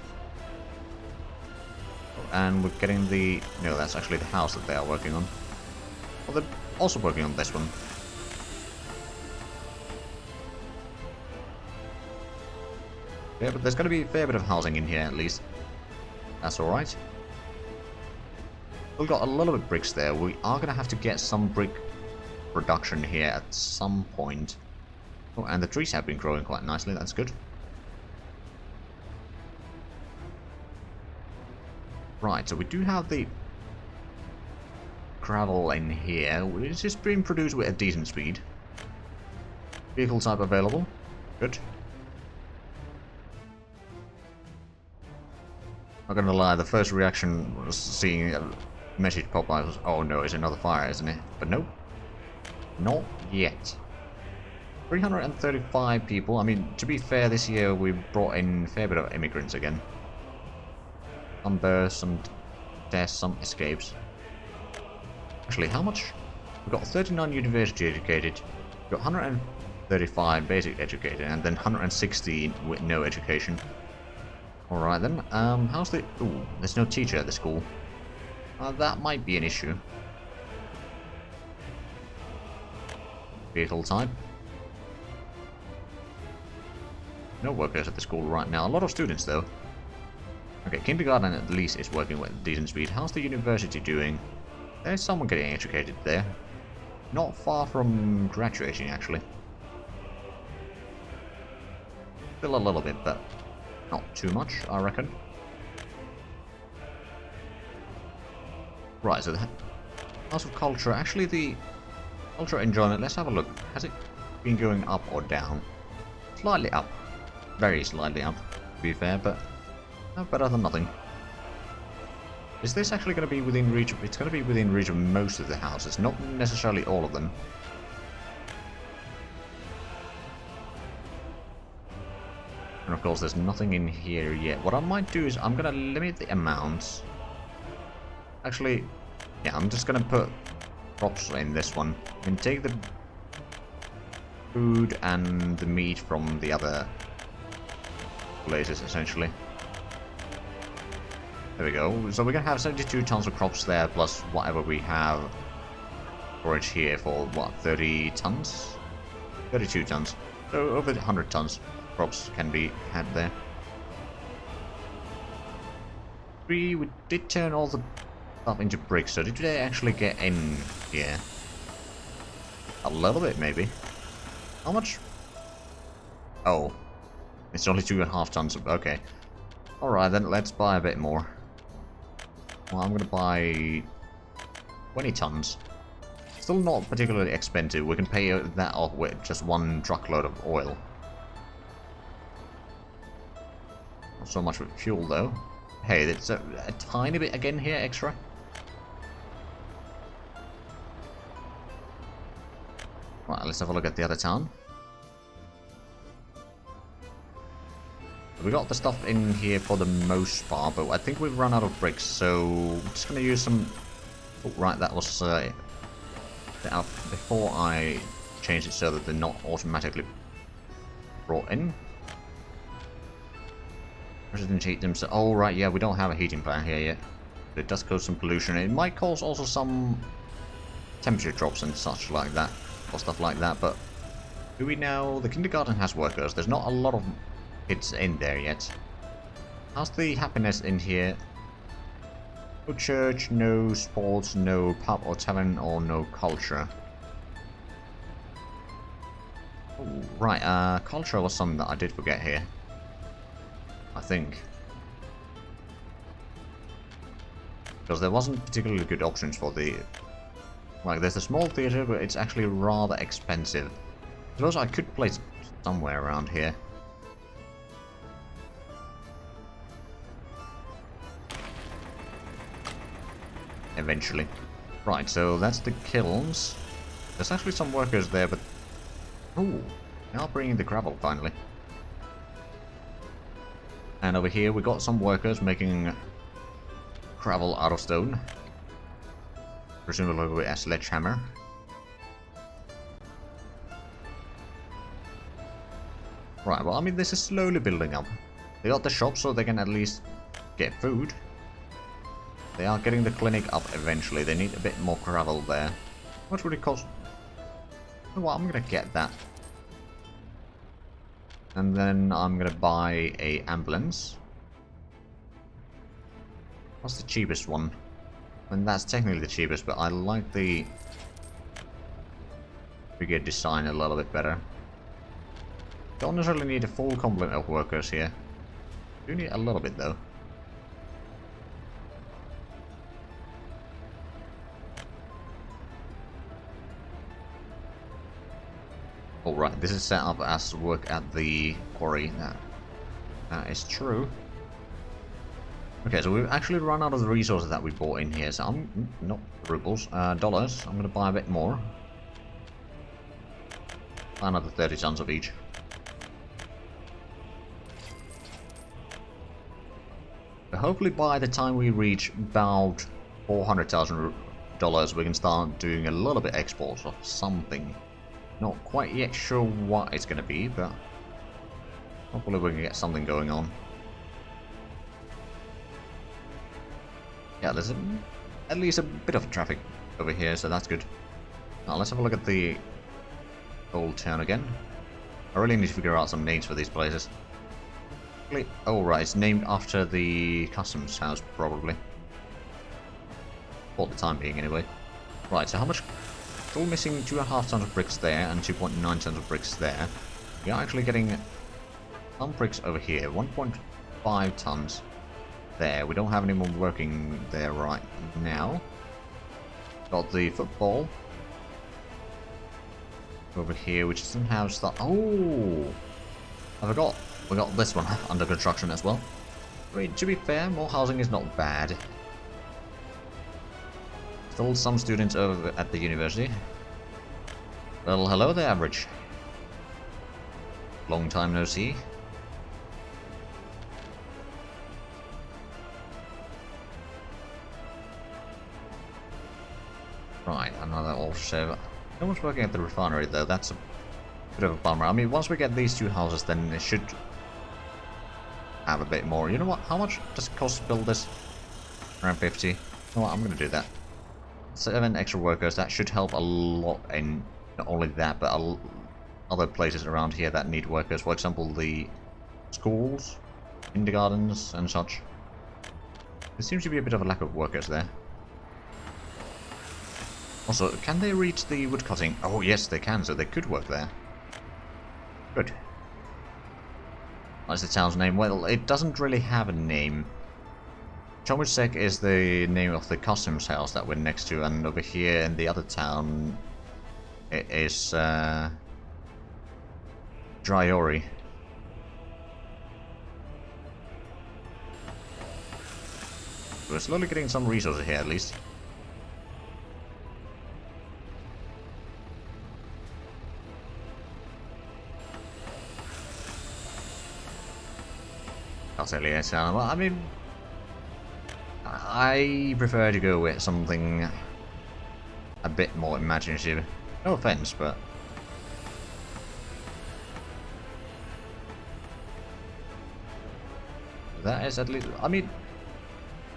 And we're getting the... No, that's actually the house that they are working on. Well, they're also working on this one. Yeah, but there's going to be a fair bit of housing in here at least. That's alright. We've got a lot of bricks there. We are going to have to get some brick production here at some point. Oh, and the trees have been growing quite nicely. That's good. Right, so we do have the gravel in here. It's just being produced with a decent speed. Vehicle type available. Good. Not gonna lie, the first reaction was seeing a message pop up was, oh no, it's another fire, isn't it? But nope. Not yet. 335 people. I mean, to be fair, this year we brought in a fair bit of immigrants again. Some births, some deaths, some escapes. Actually, how much? We've got 39 university educated, we've got 135 basic educated, and then 160 with no education. Alright then, how's the... Ooh, there's no teacher at the school. That might be an issue. Vehicle type. No workers at the school right now. A lot of students though. Okay, kindergarten at least is working with decent speed. How's the university doing? There's someone getting educated there. Not far from graduating actually. Still a little bit, but not too much, I reckon. Right, so the House of Culture, actually the Culture Enjoyment, let's have a look. Has it been going up or down? Slightly up. Very slightly up, to be fair, but better than nothing. Is this actually going to be within reach of... It's going to be within reach of most of the houses, not necessarily all of them. And of course there's nothing in here yet. What I might do is I'm going to limit the amounts. Actually, yeah, I'm just going to put crops in this one. I can take the food and the meat from the other places, essentially. There we go. So we're going to have 72 tons of crops there, plus whatever we have storage here for, what, 30 tons? 32 tons. So over 100 tons crops can be had there. We did turn all the stuff into bricks, so did they actually get in here? A little bit, maybe. How much? Oh. It's only 2.5 tons. Okay. Alright, then let's buy a bit more. Well, I'm going to buy 20 tons. Still not particularly expensive. We can pay that off with just one truckload of oil. Not so much with fuel, though. Hey, it's a tiny bit again here extra. Right, let's have a look at the other town. We got the stuff in here for the most part, but I think we've run out of bricks, so I'm just going to use some... Oh, right, that was before I changed it so that they're not automatically brought in. Residents heat themselves. Oh, right, yeah, we don't have a heating plant here yet. But it does cause some pollution. It might cause also some temperature drops and such like that. Or stuff like that, but do we know? The kindergarten has workers. There's not a lot of kids in there yet. How's the happiness in here? No church, no sports, no pub or tavern, or no culture. Ooh, right, culture was something that I did forget here. I think. Because there wasn't particularly good options for the... Like, there's a small theatre, but it's actually rather expensive. I suppose I could place it somewhere around here. Eventually. Right, so that's the kilns. There's actually some workers there, but... Ooh, now bringing the gravel, finally. And over here we got some workers making gravel out of stone. Presumably with a sledgehammer. Right, well, I mean, this is slowly building up. They got the shop so they can at least get food. They are getting the clinic up eventually. They need a bit more gravel there. How much would it cost? You know what, I'm gonna get that. And then I'm gonna buy a ambulance. What's the cheapest one? I mean, that's technically the cheapest, but I like the brigade design a little bit better. Don't necessarily need a full complement of workers here. Do need a little bit though. Alright, this is set up as work at the quarry. That is true. Okay, so we've actually run out of the resources that we bought in here, so I'm... not rubles, dollars. I'm gonna buy a bit more. Buy another 30 tons of each. But hopefully by the time we reach about $400,000, we can start doing a little bit exports of something. Not quite yet sure what it's gonna be, but hopefully we can get something going on. Yeah, there's at least a bit of traffic over here, so that's good. Now let's have a look at the old town again. I really need to figure out some names for these places. Oh right, it's named after the customs house, probably. For the time being, anyway. Right, so how much... Still missing 2.5 tons of bricks there, and 2.9 tons of bricks there. We are actually getting some bricks over here, 1.5 tons. There, we don't have any more working there right now. Got the football over here, which doesn't have stuff. Oh, I forgot. We got this one under construction as well. I mean, to be fair, more housing is not bad. Still some students over at the university. Well, hello there, Average. Long time no see. Right, another also. No one's working at the refinery though, that's a bit of a bummer. I mean, once we get these two houses, then it should have a bit more. You know what, how much does it cost to build this? Around 50. You know what, I'm gonna do that. 7 extra workers, that should help a lot in not only that, but other places around here that need workers. For example, the schools, kindergartens, and such. There seems to be a bit of a lack of workers there. Also, can they reach the woodcutting? Oh yes, they can, so they could work there. Good. What's the town's name? Well, it doesn't really have a name. Chomirsek is the name of the customs house that we're next to, and over here in the other town, it is Dryori. We're slowly getting some resources here, at least. Well, I mean, I prefer to go with something a bit more imaginative. No offense, but That is at least... I mean,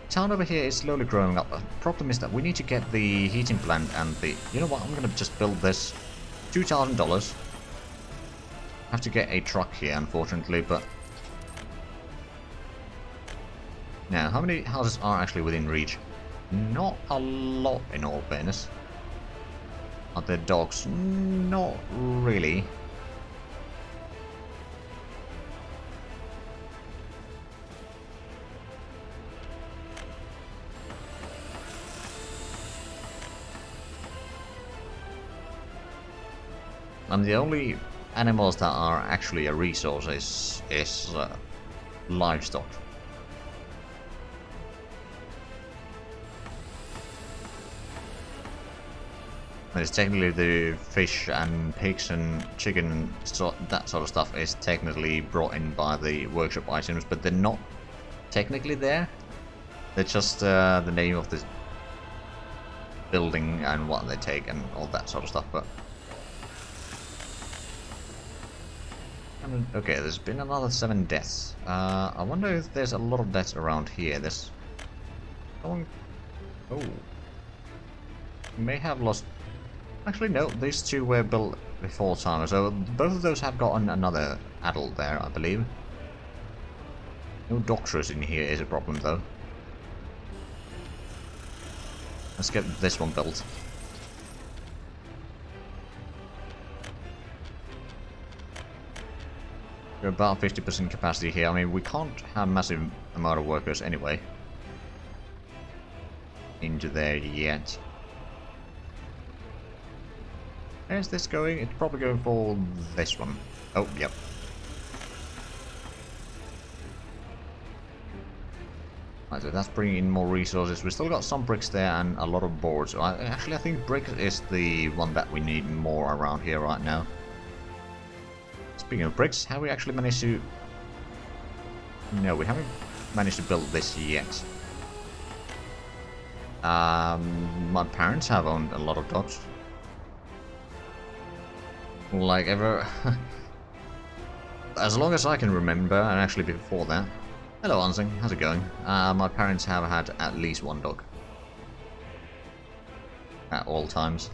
town over here is slowly growing up. The problem is that we need to get the heating plant and the... You know what, I'm gonna just build this. $2,000. Have to get a truck here, unfortunately, but... Now, how many houses are actually within reach? Not a lot, in all fairness. Are there dogs? Not really. And the only animals that are actually a resource is livestock. It's technically the fish and pigs and chicken and that sort of stuff is technically brought in by the workshop items, but they're not technically there. They're just the name of the building and what they take and all that sort of stuff. But okay, there's been another 7 deaths. I wonder if there's a lot of deaths around here. There's someone. Oh, may have lost. Actually, no, these two were built before time, so both of those have gotten another adult there, I believe. No doctors in here is a problem, though. Let's get this one built. We're about 50% capacity here. I mean, we can't have massive amount of workers anyway into there yet. Where's this going? It's probably going for this one. Oh, yep. Right, so that's bringing in more resources. We've still got some bricks there and a lot of boards. So actually, I think bricks is the one that we need more around here right now. Speaking of bricks, have we actually managed to... No, we haven't managed to build this yet. My parents have owned a lot of dogs. Like ever... as long as I can remember, and actually before that. Hello Ansing, how's it going? My parents have had at least one dog. At all times.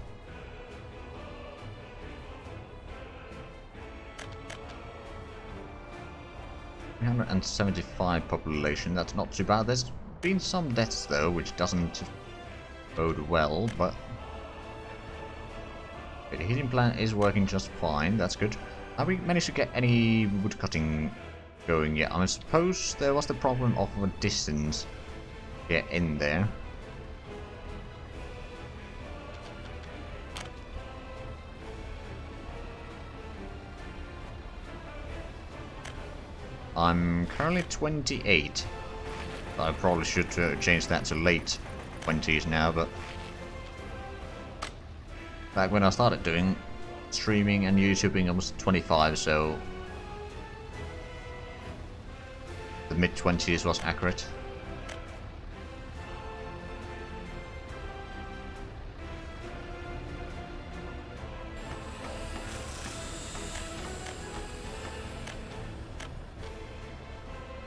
And 75 population, that's not too bad. There's been some deaths though, which doesn't bode well, but the heating plant is working just fine, that's good. Have we managed to get any wood cutting going yet? I suppose there was the problem of a distance to get in there. I'm currently 28. I probably should change that to late 20s now, but back when I started doing streaming and YouTubing I was 25, so the mid-20s was accurate.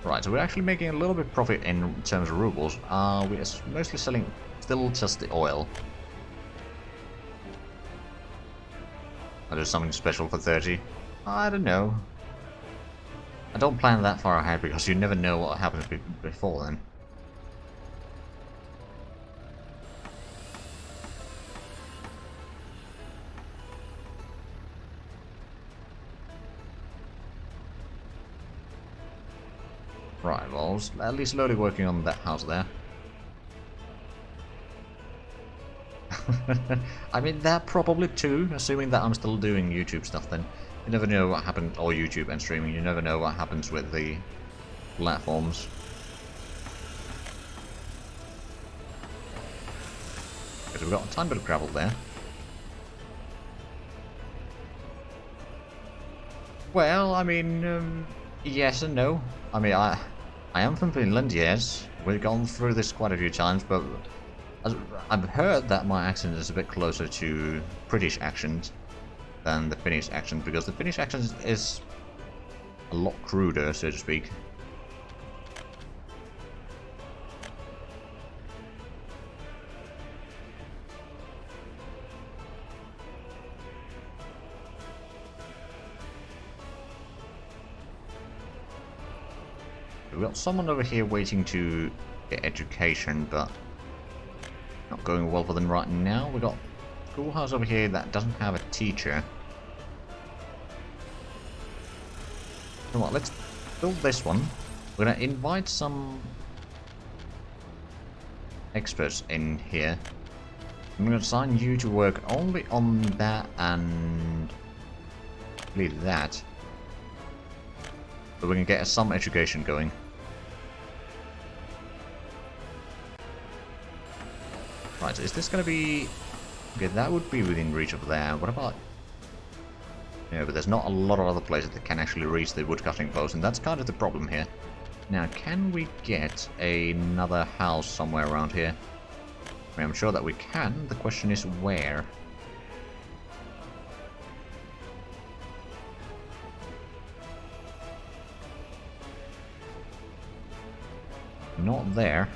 Right, so we're actually making a little bit of profit in terms of rubles. We're mostly selling still just the oil. Or there's something special for 30? I don't know. I don't plan that far ahead because you never know what happens before then. Right, well, at least slowly working on that house there. I mean, that probably too, assuming that I'm still doing YouTube stuff then. You never know what happens, or YouTube and streaming, you never know what happens with the platforms. Because we've got a tiny bit of gravel there. Well, I mean, yes and no. I mean, I am from Finland, yes. We've gone through this quite a few times, but I've heard that my accent is a bit closer to British accent than the Finnish accent, because the Finnish accent is a lot cruder, so to speak. We've got someone over here waiting to get education, but not going well for them right now. We've got a schoolhouse over here that doesn't have a teacher. You know what, let's build this one. We're gonna invite some experts in here. I'm gonna assign you to work only on that and leave that. So we can get some education going. Right, so is this gonna be... Okay, that would be within reach of there. What about... Yeah, but there's not a lot of other places that can actually reach the woodcutting post, and that's kind of the problem here. Now, can we get another house somewhere around here? I mean, I'm sure that we can. The question is where. Not there.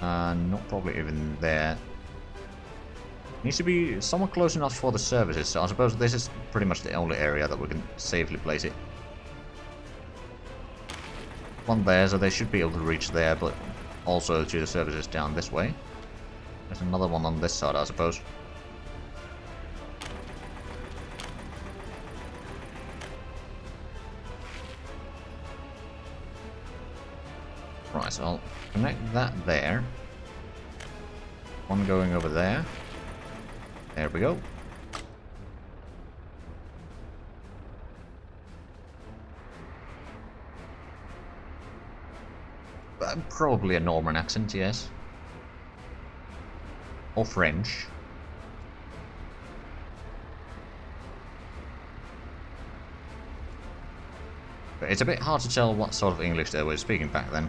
Not probably even there. Needs to be somewhat close enough for the services, so I suppose this is pretty much the only area that we can safely place it. One there, so they should be able to reach there, but also to the services down this way. There's another one on this side, I suppose. Right, so I'll connect that there. One going over there. There we go. Probably a Norman accent, yes. Or French. But it's a bit hard to tell what sort of English they were speaking back then.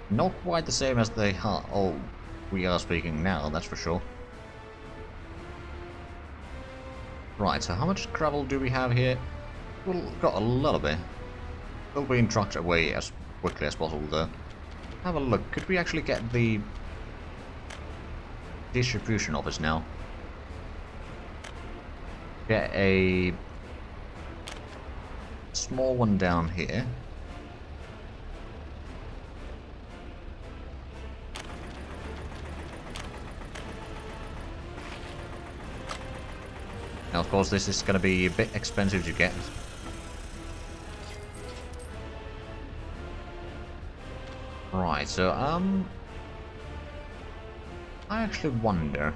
Not quite the same as we are speaking now, that's for sure. Right, so how much gravel do we have here? We've got a lot of it. Still being trucked away as quickly as possible though. Have a look, could we actually get the distribution office now? Get a small one down here. Now, of course, this is going to be a bit expensive to get. Right, so, I actually wonder...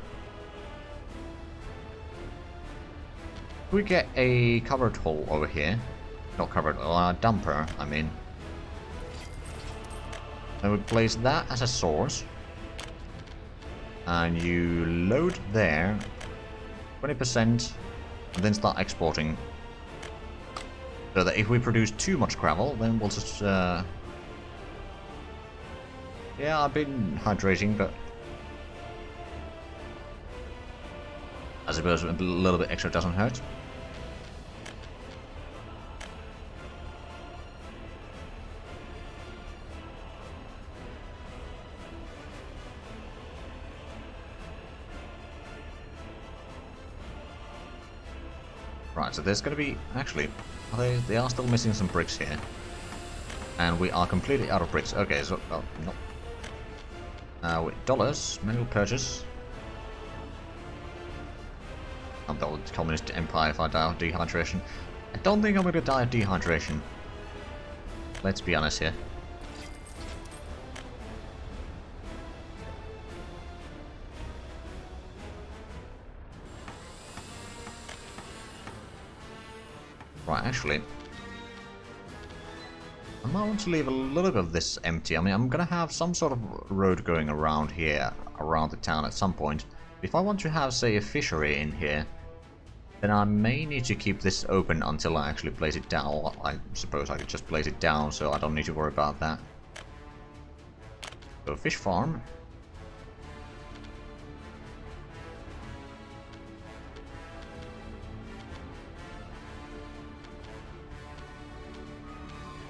Could we get a covered hole over here? Not covered, dumper, I mean. I would place that as a source. And you load there. 20%. And then start exporting. So that if we produce too much gravel, then we'll just... Yeah, I've been hydrating, but... I suppose a little bit extra doesn't hurt. Right, so there's going to be... Actually, they are still missing some bricks here. And we are completely out of bricks. Okay, so... Oh, no. Wait, dollars, manual purchase. I'll build the Communist Empire if I die of dehydration. I don't think I'm going to die of dehydration. Let's be honest here. Right, actually, I might want to leave a little bit of this empty. I mean, I'm going to have some sort of road going around here, around the town at some point. If I want to have, say, a fishery in here, then I may need to keep this open until I actually place it down. Or I suppose I could just place it down, so I don't need to worry about that. So, fish farm.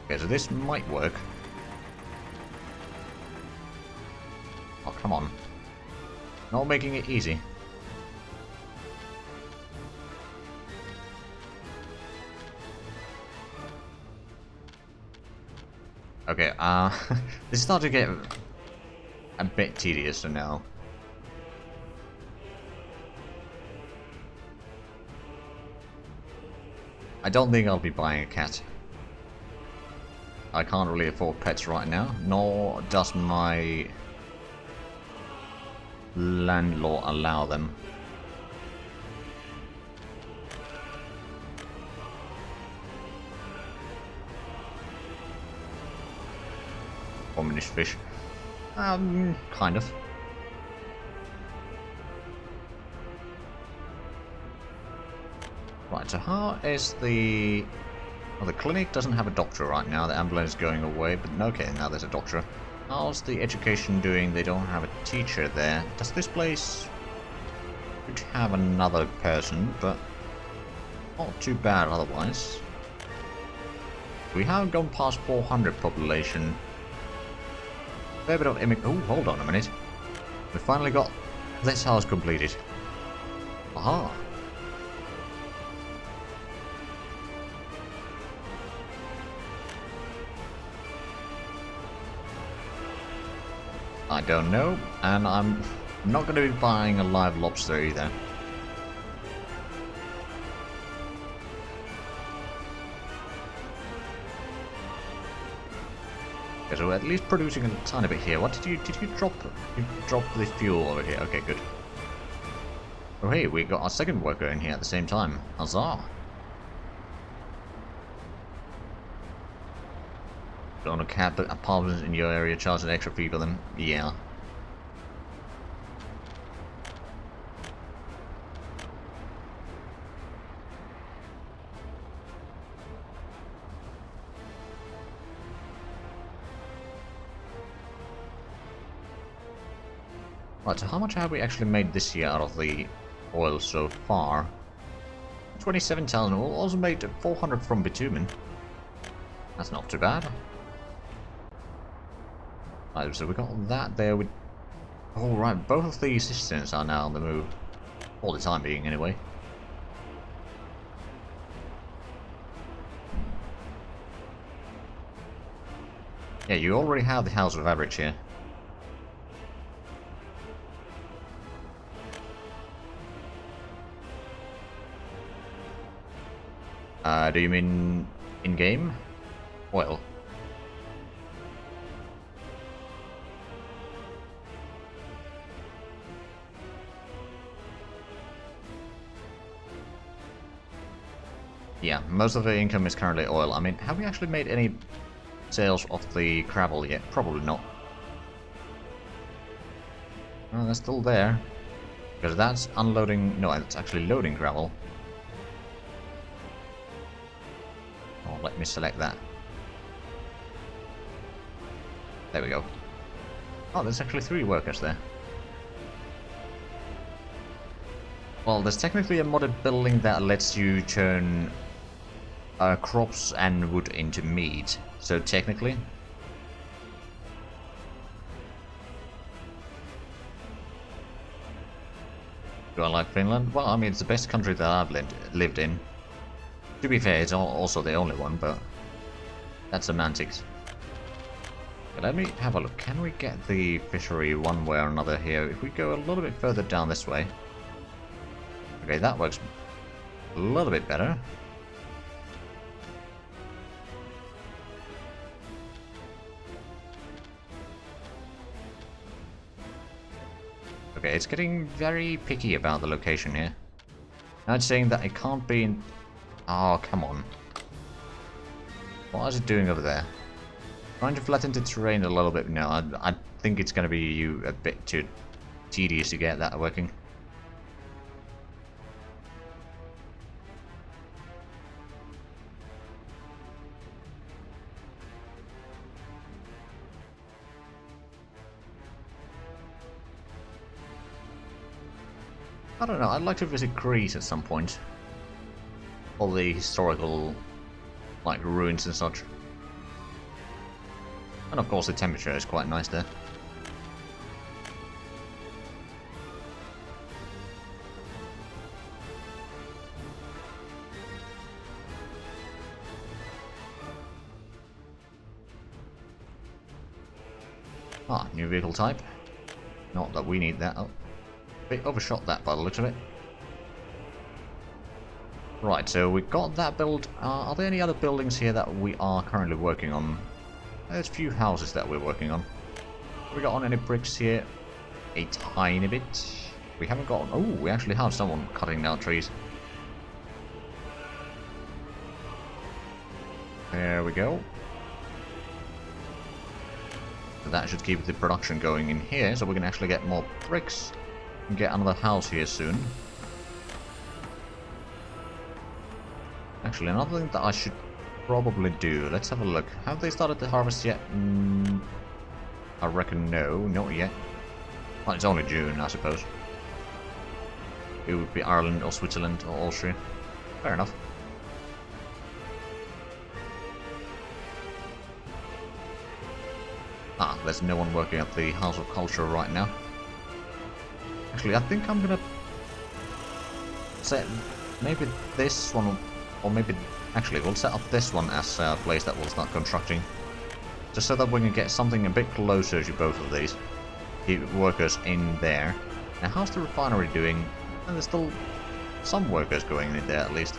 Okay, so this might work. Oh, come on. Not making it easy. Okay, this is starting to get a bit tedious to know. I don't think I'll be buying a cat. I can't really afford pets right now, nor does my landlord allow them. Communist fish. Kind of. Right, so how is the... Well, the clinic doesn't have a doctor right now, the ambulance is going away, but okay, now there's a doctor. How's the education doing? They don't have a teacher there. Does this place... could have another person, but... not too bad otherwise. We haven't gone past 400 population. Fair bit of oh, hold on a minute. We finally got this house completed. Aha! I don't know, and I'm not going to be buying a live lobster either. Okay, so we're at least producing a tiny bit here. What did you drop? You dropped the fuel over here. Okay, good. Oh hey, we got our second worker in here at the same time. Huzzah! Don't want to cap the apartments in your area, charge an extra fee for them. Yeah. Right, so how much have we actually made this year out of the oil so far? 27,000. We'll also made 400 from bitumen. That's not too bad. Right, so we got that there with... Oh right, both of these systems are now on the move. For the time being, anyway. Yeah, you already have the House of Average here. Do you mean in-game? Well... yeah, most of the income is currently oil. I mean, have we actually made any sales of the gravel yet? Probably not. Well, that's still there. Because that's unloading... no, it's actually loading gravel. Oh, let me select that. There we go. Oh, there's actually 3 workers there. Well, there's technically a modded building that lets you turn crops and wood into meat. So technically... do I like Finland? Well, I mean, it's the best country that I've lived in. To be fair, it's also the only one, but that's semantics. Okay, let me have a look. Can we get the fishery one way or another here? If we go a little bit further down this way. Okay, that works a little bit better. Okay, it's getting very picky about the location here. Now it's saying that it can't be in... oh, come on. What is it doing over there? Trying to flatten the terrain a little bit. No, I think it's going to be a bit too tedious to get that working. I don't know, I'd like to visit Greece at some point. All the historical, like, ruins and such. And of course the temperature is quite nice there. Ah, new vehicle type. Not that we need that. Oh, bit overshot that by the looks of it. Right, so we got that build. Are there any other buildings here that we are currently working on? There's a few houses that we're working on. Have we got on any bricks here? A tiny bit. We haven't got... Oh, we actually have someone cutting down trees. There we go. So that should keep the production going in here, so we can actually get more bricks and get another house here soon. Actually, another thing that I should probably do. Let's have a look. Have they started to harvest yet? I reckon no, not yet. Well, it's only June, I suppose. It would be Ireland or Switzerland or Austria. Fair enough. Ah, there's no one working at the House of Culture right now. Actually, I think I'm gonna set maybe this one, or maybe... Actually, we'll set up this one as a place that we'll start constructing. Just so that we can get something a bit closer to both of these. Keep workers in there. Now, how's the refinery doing? And there's still some workers going in there, at least.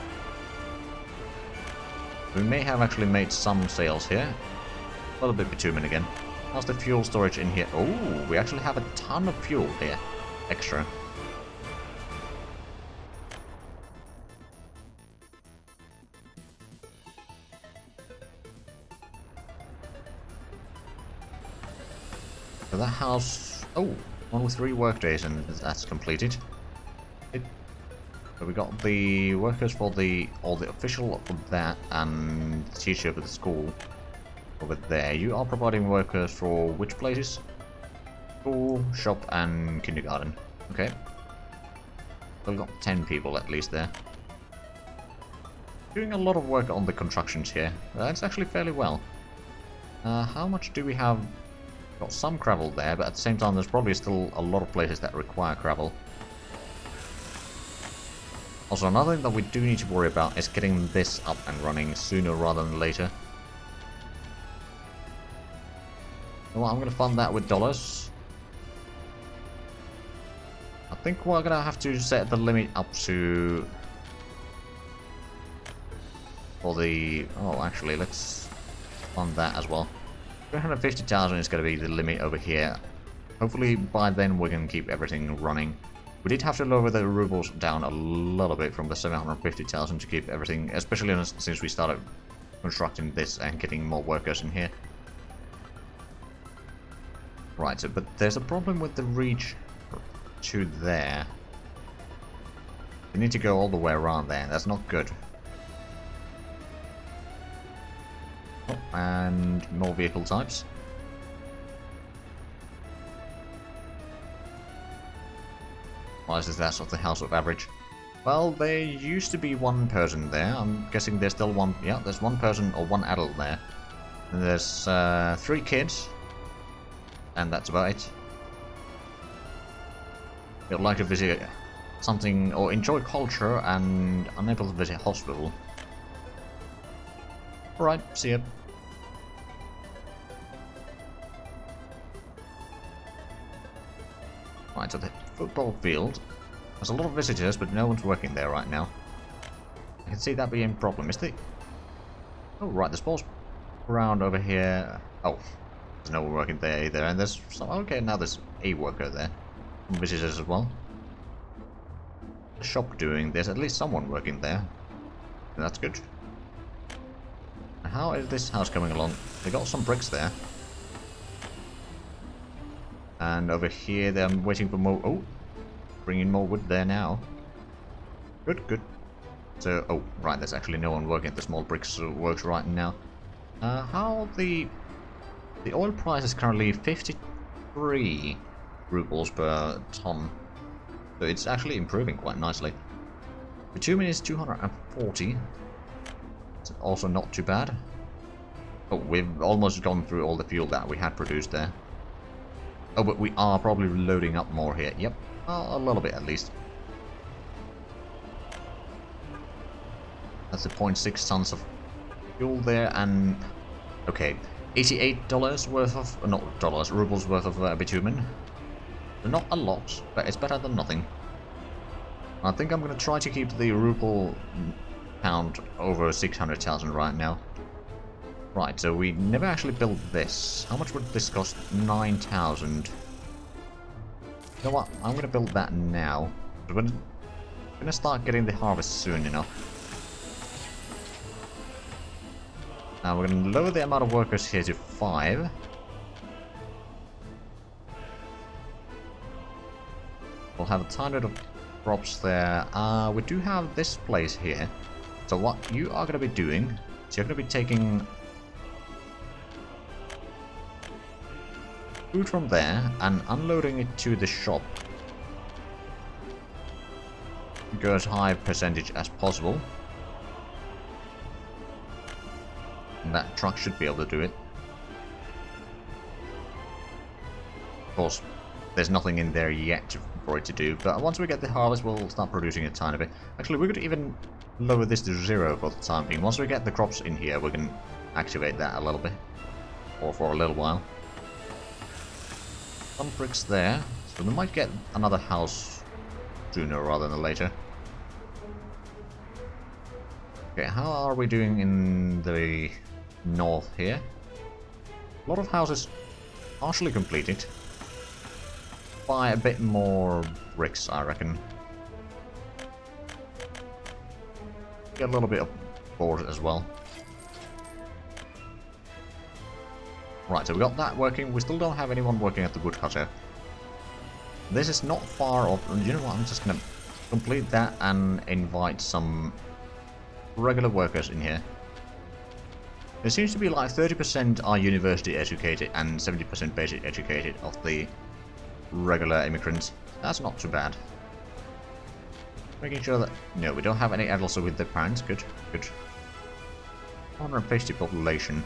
We may have actually made some sales here. A little bit bitumen again. How's the fuel storage in here? Oh, we actually have a ton of fuel here. Extra. So that house... Oh, one with 3 workdays and that's completed. So we got the workers for the... or the official for that and the teacher for the school. Over there. You are providing workers for which places? School, shop, and kindergarten. Okay. So we've got 10 people at least there. Doing a lot of work on the constructions here. That's actually fairly well. How much do we have? Got some gravel there, but at the same time there's probably still a lot of places that require gravel. Also, another thing that we do need to worry about is getting this up and running sooner rather than later. Well, I'm going to fund that with dollars. I think we're going to have to set the limit up to... for the... Oh, actually, let's fund that as well. 350,000 is going to be the limit over here. Hopefully by then we can keep everything running. We did have to lower the rubles down a little bit from the 750,000 to keep everything, especially since we started constructing this and getting more workers in here. Right, so, but there's a problem with the reach to there. We need to go all the way around there. That's not good. Oh, and more vehicle types. Why is that sort of the House of Average? Well, there used to be one person there. I'm guessing there's still one. Yeah, there's one person or one adult there. And there's 3 kids. And that's about it. You'd like to visit something or enjoy culture and unable to visit hospital. Alright, see ya. Right, so the football field. There's a lot of visitors, but no one's working there right now. I can see that being a problem, is it? Oh, right, the sports ground over here. Oh. There's no one working there either, and there's some, okay, now there's a worker there. Some visitors as well. The shop doing, there's at least someone working there. And that's good. Now, how is this house coming along? They got some bricks there. And over here, they're waiting for more. Oh, bringing more wood there now. Good, good. So, oh, right, there's actually no one working at the small bricks works right now. How the oil price is currently 53 rubles per ton, so it's actually improving quite nicely. Bitumen is 240. It's also not too bad. Oh, we've almost gone through all the fuel that we had produced there. Oh, but we are probably loading up more here. Yep, a little bit at least. That's the 0.6 tons of fuel there, and okay. $88 worth of, not dollars, rubles worth of bitumen. Not a lot, but it's better than nothing. I think I'm going to try to keep the ruble count over 600,000 right now. Right, so we never actually built this. How much would this cost? 9,000. You know what? I'm going to build that now. We're going to start getting the harvest soon enough. Now we're going to lower the amount of workers here to 5. We'll have a tiny bit of crops there. We do have this place here. So what you are going to be doing is you're going to be taking food from there and unloading it to the shop. Go as high percentage as possible. And that truck should be able to do it. Of course, there's nothing in there yet for it to do, but once we get the harvest, we'll start producing a tiny bit. Actually, we could even lower this to 0 for the time being. Once we get the crops in here, we can activate that a little bit. Or for a little while. Some bricks there, so we might get another house sooner rather than later. Okay, how are we doing in the north here? A lot of houses partially completed. Buy a bit more bricks, I reckon. Get a little bit of board as well. Right, so we got that working. We still don't have anyone working at the woodcutter. This is not far off. You know what? I'm just gonna complete that and invite some regular workers in here. There seems to be like 30% are university educated and 70% basic educated of the regular immigrants. That's not too bad. Making sure that... No, we don't have any adults with their parents. Good, good. 150 population.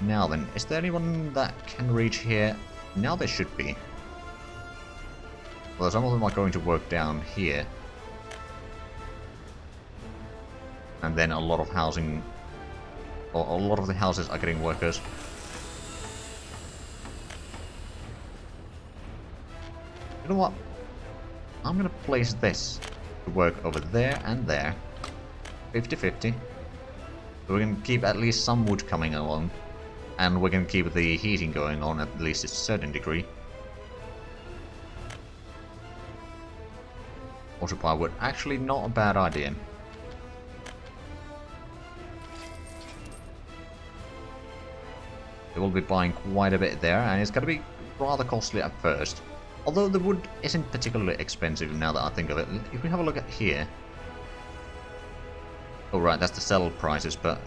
Now then, is there anyone that can reach here? Now there should be. Well, some of them are going to work down here. And then a lot of housing... Or a lot of the houses are getting workers. You know what? I'm gonna place this to work over there and there. 50-50. So we can keep at least some wood coming along. And we can keep the heating going on at least a certain degree. Autopilot wood. Actually not a bad idea. They will be buying quite a bit there, and it's going to be rather costly at first. Although the wood isn't particularly expensive now that I think of it. If we have a look at here... Oh right, that's the sell prices, but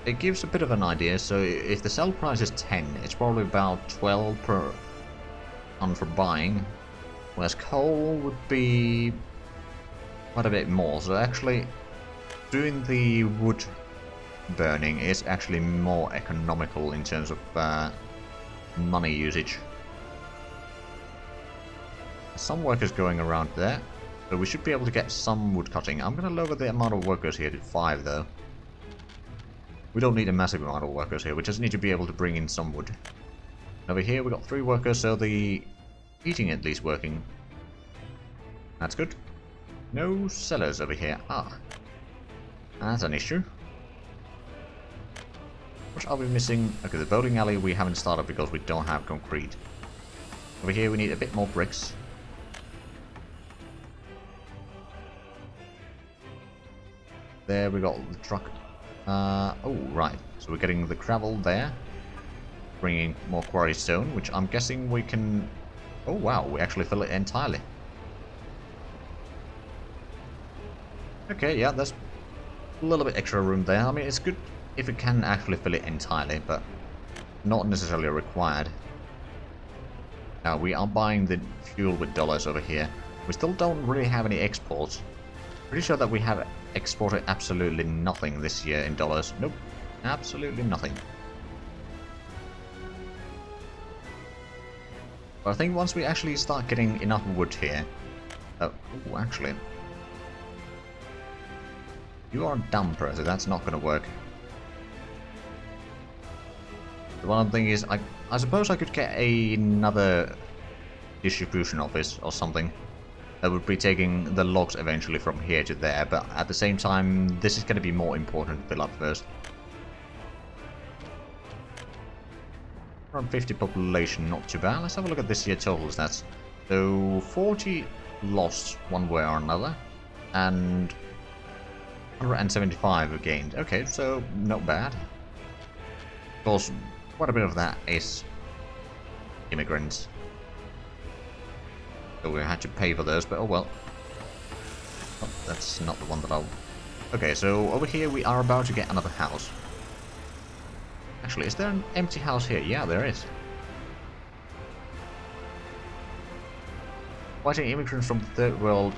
it gives a bit of an idea. So if the sell price is 10, it's probably about 12 per ton for buying. Whereas coal would be quite a bit more. So actually, doing the wood burning is actually more economical in terms of money usage. Some workers going around there, so we should be able to get some wood cutting. I'm going to lower the amount of workers here to 5 though. We don't need a massive amount of workers here, we just need to be able to bring in some wood. Over here we got 3 workers, so the heating at least working. That's good. No sellers over here. Ah, that's an issue. What are we missing? Okay, the bowling alley we haven't started because we don't have concrete. Over here we need a bit more bricks. There we got the truck. Oh, right. So we're getting the gravel there. Bringing more quarry stone, which I'm guessing we can... Oh, wow. We actually fill it entirely. Okay, yeah, there's a little bit extra room there. I mean, it's good if it can actually fill it entirely, but not necessarily required. Now, we are buying the fuel with dollars over here. We still don't really have any exports. Pretty sure that we have exported absolutely nothing this year in dollars. Nope, absolutely nothing. But I think once we actually start getting enough wood here... Oh, actually... You are a dumb person, that's not gonna work. The one thing is, I suppose I could get another distribution office or something that would be taking the logs eventually from here to there, but at the same time, this is going to be more important to fill up first. Around 50 population, not too bad. Let's have a look at this year total stats. So 40 lost one way or another, and 175 gained. Okay, so not bad. Of course, quite a bit of that is immigrants. So we had to pay for those, but oh well. Oh, that's not the one that I'll... Okay, so over here we are about to get another house. Actually, is there an empty house here? Yeah, there is. Fighting immigrants from the third world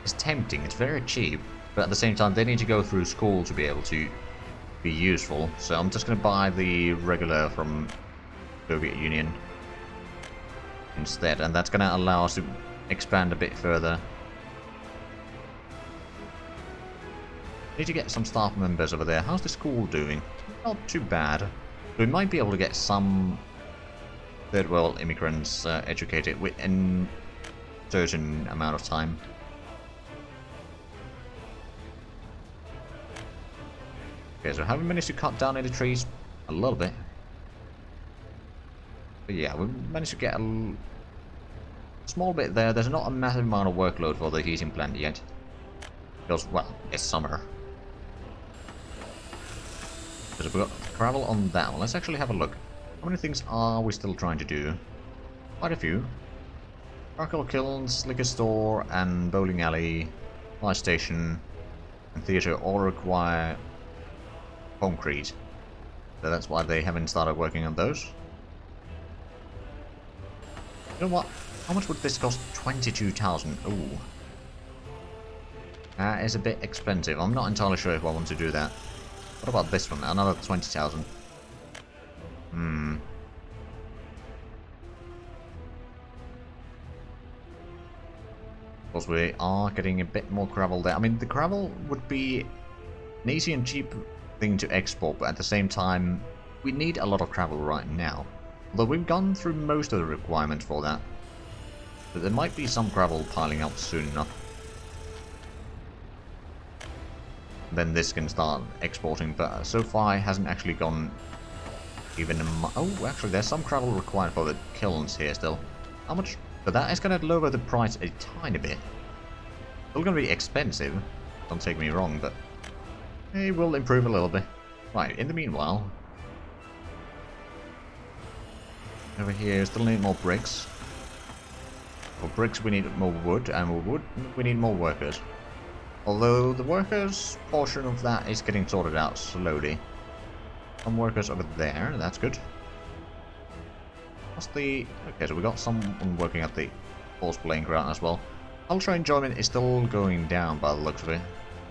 is tempting. It's very cheap, but at the same time they need to go through school to be able to be useful. So I'm just going to buy the regular from Soviet Union instead, and that's going to allow us to expand a bit further. Need to get some staff members over there. How's the school doing? Not too bad. We might be able to get some third world immigrants educated within a certain amount of time. Okay, so have we managed to cut down any trees? A little bit. But yeah, we managed to get a small bit there. There's not a massive amount of workload for the heating plant yet. Because, well, it's summer. So we've got gravel on that one. Let's actually have a look. How many things are we still trying to do? Quite a few. Charcoal kilns, liquor store, and bowling alley, fire station, and theatre all require concrete. So that's why they haven't started working on those. You know what? How much would this cost? 22,000. Ooh. That is a bit expensive. I'm not entirely sure if I want to do that. What about this one? Another 20,000. Of course, we are getting a bit more gravel there. I mean, the gravel would be an easy and cheap thing to export, but at the same time, we need a lot of gravel right now. Although we've gone through most of the requirements for that. But there might be some gravel piling up soon enough. Then this can start exporting, but so far it hasn't actually gone even oh, actually there's some gravel required for the kilns here still. How much? But that is going to lower the price a tiny bit. Still going to be expensive, don't take me wrong, but it will improve a little bit. Right, in the meanwhile, over here still need more bricks. For bricks we need more wood, and for wood we need more workers. Although the workers portion of that is getting sorted out slowly. Some workers over there, that's good. What's the... Okay, so we got someone working at the horse playing ground as well. Ultra enjoyment is still going down by the looks of it.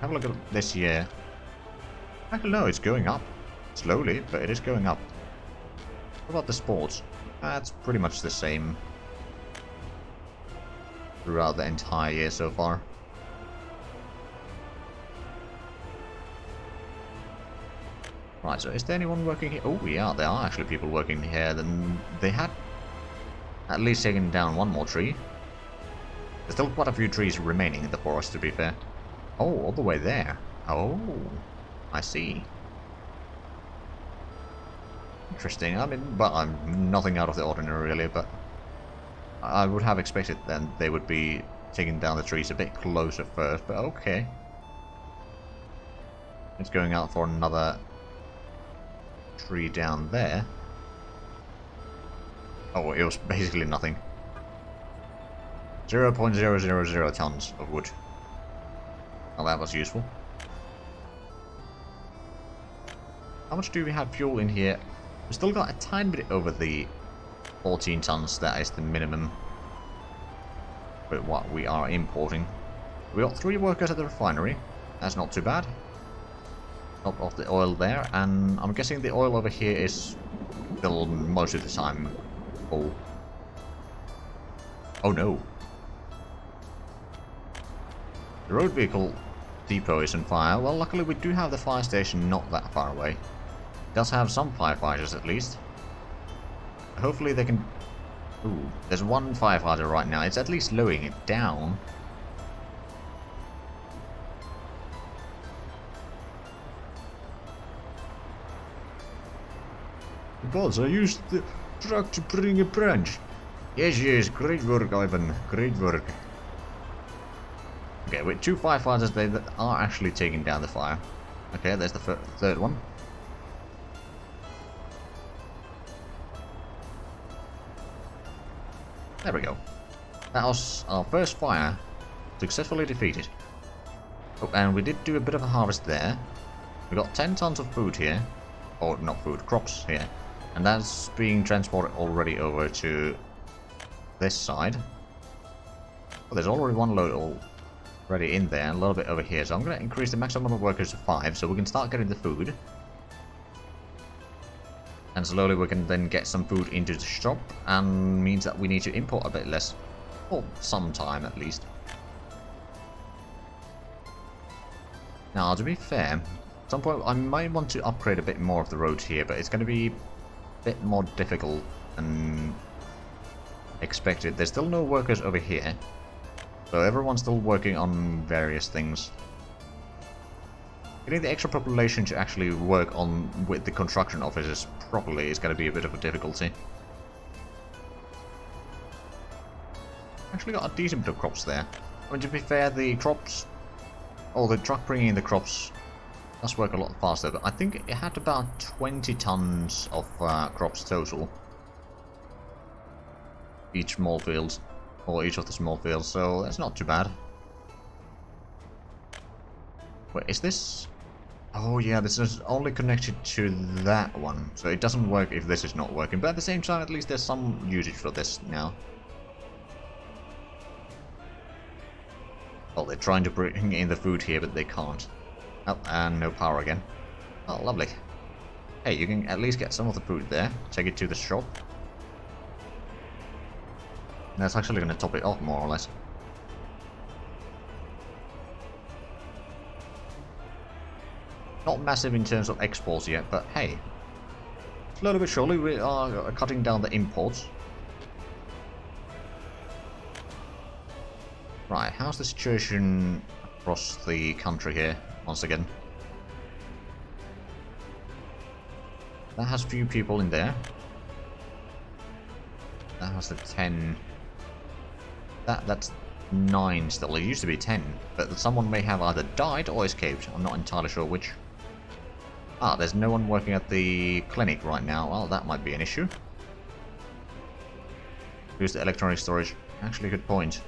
Have a look at this year. I don't know, it's going up. Slowly, but it is going up. What about the sports? That's pretty much the same throughout the entire year so far. Right, so is there anyone working here? Oh yeah, there are actually people working here. Then they had at least taken down one more tree. There's still quite a few trees remaining in the forest, to be fair. Oh, all the way there. Oh, I see. Interesting. I mean, well, I'm nothing out of the ordinary really, but I would have expected then they would be taking down the trees a bit closer first, but okay. It's going out for another tree down there. Oh, it was basically nothing. 0.000 tons of wood. Well, that was useful. How much do we have fuel in here? We've still got a tiny bit over the 14 tons. That is the minimum with what we are importing. We got 3 workers at the refinery. That's not too bad. Top of the oil there, and I'm guessing the oil over here is still most of the time full. Oh no. The road vehicle depot is on fire. Well, luckily we do have the fire station not that far away. does have some firefighters at least. Hopefully they can... Ooh, there's one firefighter right now. It's at least slowing it down. Because I used the truck to bring a branch. Yes, yes, great work, Ivan. Great work. Okay, with 2 firefighters, they are actually taking down the fire. Okay, there's the third one. There we go. That was our first fire. Successfully defeated. Oh, and we did do a bit of a harvest there. We got 10 tons of food here. Or not food, crops here. And that's being transported already over to this side. Oh, there's already one load already in there, and a little bit over here. So I'm going to increase the maximum of workers to 5 so we can start getting the food. And slowly we can then get some food into the shop, and means that we need to import a bit less. For some time at least. Now, to be fair, at some point I might want to upgrade a bit more of the roads here, but it's going to be a bit more difficult than expected. There's still no workers over here, so everyone's still working on various things. Getting the extra population to actually work on with the construction offices properly is going to be a bit of a difficulty. Actually got a decent bit of crops there. I mean, to be fair, the crops, or the truck bringing in the crops, does work a lot faster, but I think it had about 20 tons of crops total. Each small field, or each of the small fields, so that's not too bad. Wait, is this... Oh yeah, this is only connected to that one, so it doesn't work if this is not working, but at the same time at least there's some usage for this now. Well, they're trying to bring in the food here, but they can't. Oh, and no power again. Oh, lovely. Hey, you can at least get some of the food there, take it to the shop. That's actually going to top it off, more or less. Not massive in terms of exports yet, but hey. Slowly but surely we are cutting down the imports. Right, how's the situation across the country here, once again? That has few people in there. That has the 10... That's 9 still. It used to be 10, but someone may have either died or escaped. I'm not entirely sure which. Ah, there's no one working at the clinic right now. Well, that might be an issue. Use the electronic storage. Actually, good point.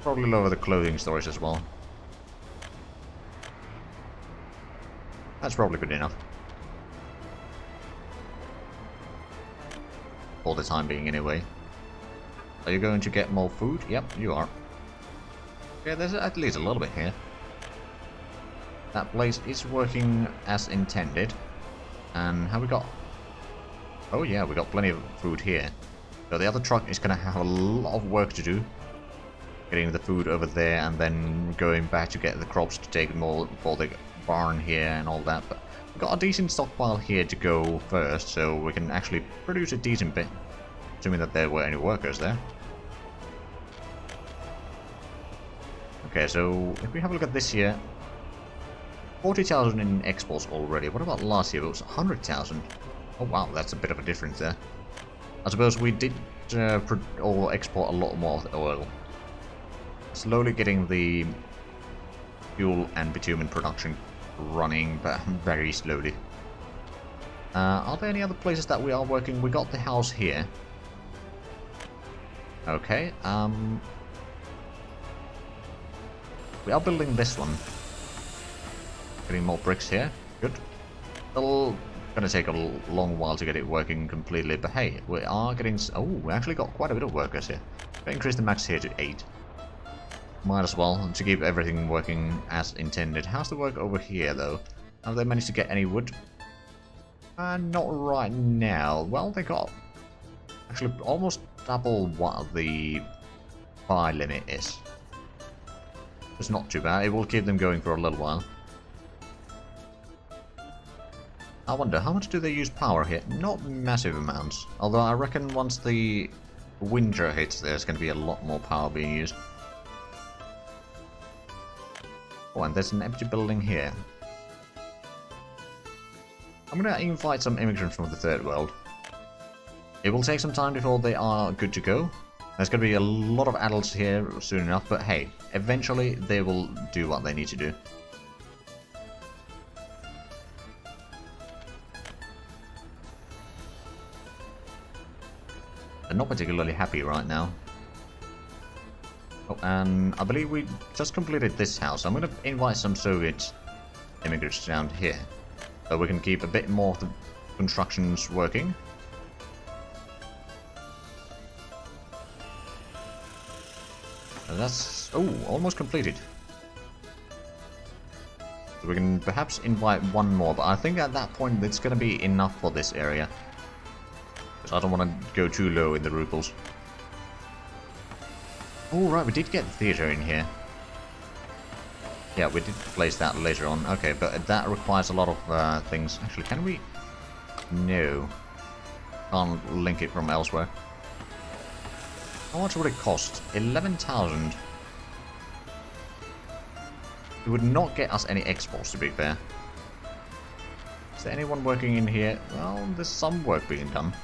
Probably lower the clothing storage as well. That's probably good enough. For the time being, anyway. Are you going to get more food? Yep, you are. Yeah, there's at least a little bit here. That place is working as intended. And have we got... Oh yeah, we got plenty of food here. So the other truck is going to have a lot of work to do. Getting the food over there and then going back to get the crops to take more for the barn here and all that. But we've got a decent stockpile here to go first, so we can actually produce a decent bit. Assuming that there were any workers there. Okay, so if we have a look at this year, 40,000 in exports already. What about last year? It was 100,000. Oh wow, that's a bit of a difference there. I suppose we did or export a lot more of the oil. Slowly getting the fuel and bitumen production running, but very slowly. Are there any other places that we are working? We got the house here. Okay, we are building this one. Getting more bricks here. Good. Still gonna take a long while to get it working completely, but hey, we are getting... Oh, we actually got quite a bit of workers here. Gonna increase the max here to 8. Might as well, to keep everything working as intended. How's the work over here, though? Have they managed to get any wood? Not right now. Well, they got... Actually, almost double what the buy limit is. It's not too bad. It will keep them going for a little while. I wonder, how much do they use power here? Not massive amounts. Although I reckon once the winter hits, there's going to be a lot more power being used. Oh, and there's an empty building here. I'm going to invite some immigrants from the third world. It will take some time before they are good to go. There's going to be a lot of adults here soon enough, but hey, eventually they will do what they need to do. They're not particularly happy right now. Oh, and I believe we just completed this house. I'm going to invite some Soviet immigrants down here, so we can keep a bit more of the constructions working. And that's, oh, almost completed. So we can perhaps invite one more, but I think at that point it's going to be enough for this area. Because I don't want to go too low in the rubles. Oh, right, we did get the theatre in here. Yeah, we did place that later on. Okay, but that requires a lot of things. Actually, can we? No. Can't link it from elsewhere. How much would it cost? 11,000. It would not get us any exports, to be fair. Is there anyone working in here? Well, there's some work being done.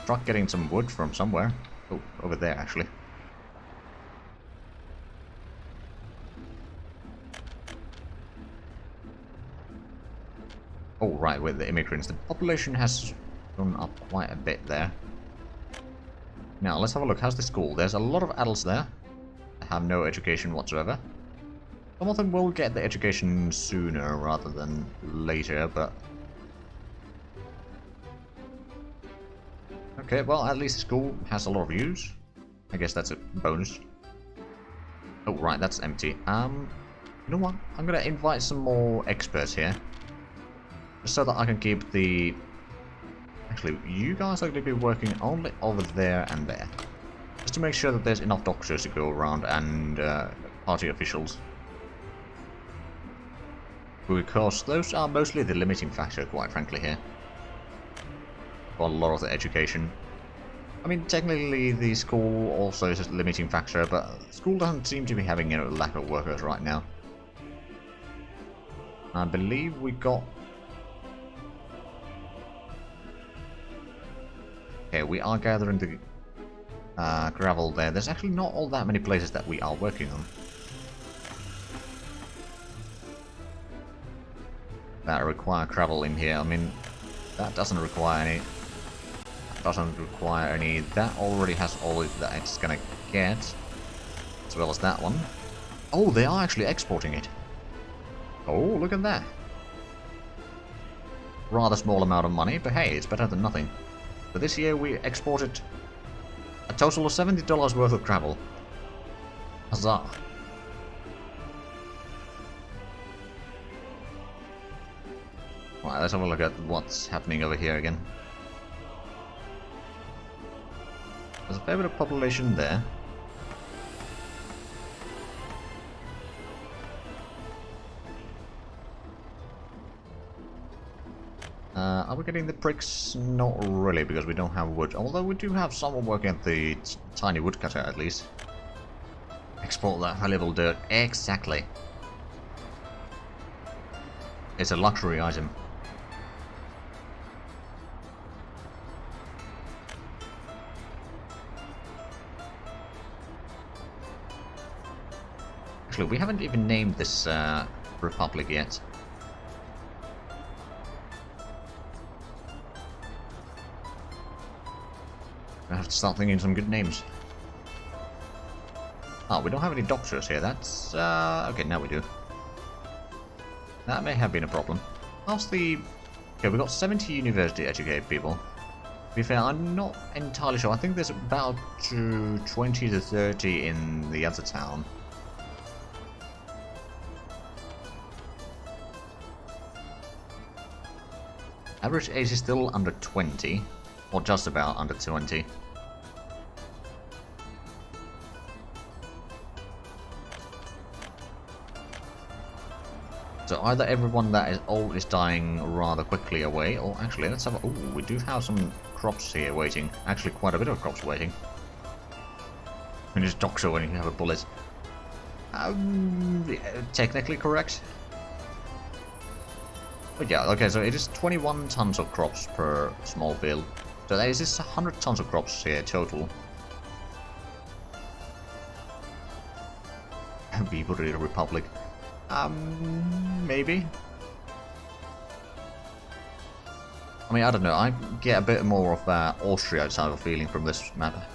Truck getting some wood from somewhere. Oh, over there, actually. Oh, right, with the immigrants. The population has gone up quite a bit there. Now, let's have a look. How's the school? There's a lot of adults there. They have no education whatsoever. Some of them will get the education sooner rather than later, but... Okay, well, at least the school has a lot of use. I guess that's a bonus. Oh, right, that's empty. You know what? I'm gonna invite some more experts here. Just so that I can keep the... Actually, you guys are going to be working only over there and there. Just to make sure that there's enough doctors to go around and party officials. Because those are mostly the limiting factor, quite frankly, here. For a lot of the education. I mean, technically the school also is a limiting factor, but school doesn't seem to be having a lack of workers right now. I believe we got... Okay, we are gathering the gravel there. There's actually not all that many places that we are working on. That require gravel in here. I mean, that doesn't require any. That doesn't require any. That already has all that it's gonna get. As well as that one. Oh, they are actually exporting it. Oh, look at that. Rather small amount of money, but hey, it's better than nothing. So this year we exported a total of $70 worth of gravel. Huzzah! Right, let's have a look at what's happening over here again. There's a fair bit of population there. Are we getting the bricks? Not really, because we don't have wood. Although we do have someone working at the tiny woodcutter, at least. Export that valuable dirt. Exactly. It's a luxury item. Actually, we haven't even named this republic yet. I have to start thinking some good names. Oh, we don't have any doctors here. That's okay. Now we do. That may have been a problem. How's the? Okay, we got 70 university-educated people. To be fair, I'm not entirely sure. I think there's about 20 to 30 in the other town. Average age is still under 20, or just about under 20. So either everyone that is old is dying rather quickly away, or actually, let's have a... Ooh, we do have some crops here waiting. Actually, quite a bit of crops waiting. And just doctor when you have a bullet. Yeah, technically correct. But yeah, okay, so it is 21 tons of crops per small field. So that is just 100 tons of crops here total. People in the Republic. Maybe. I mean, I don't know. I get a bit more of Austria type of feeling from this map.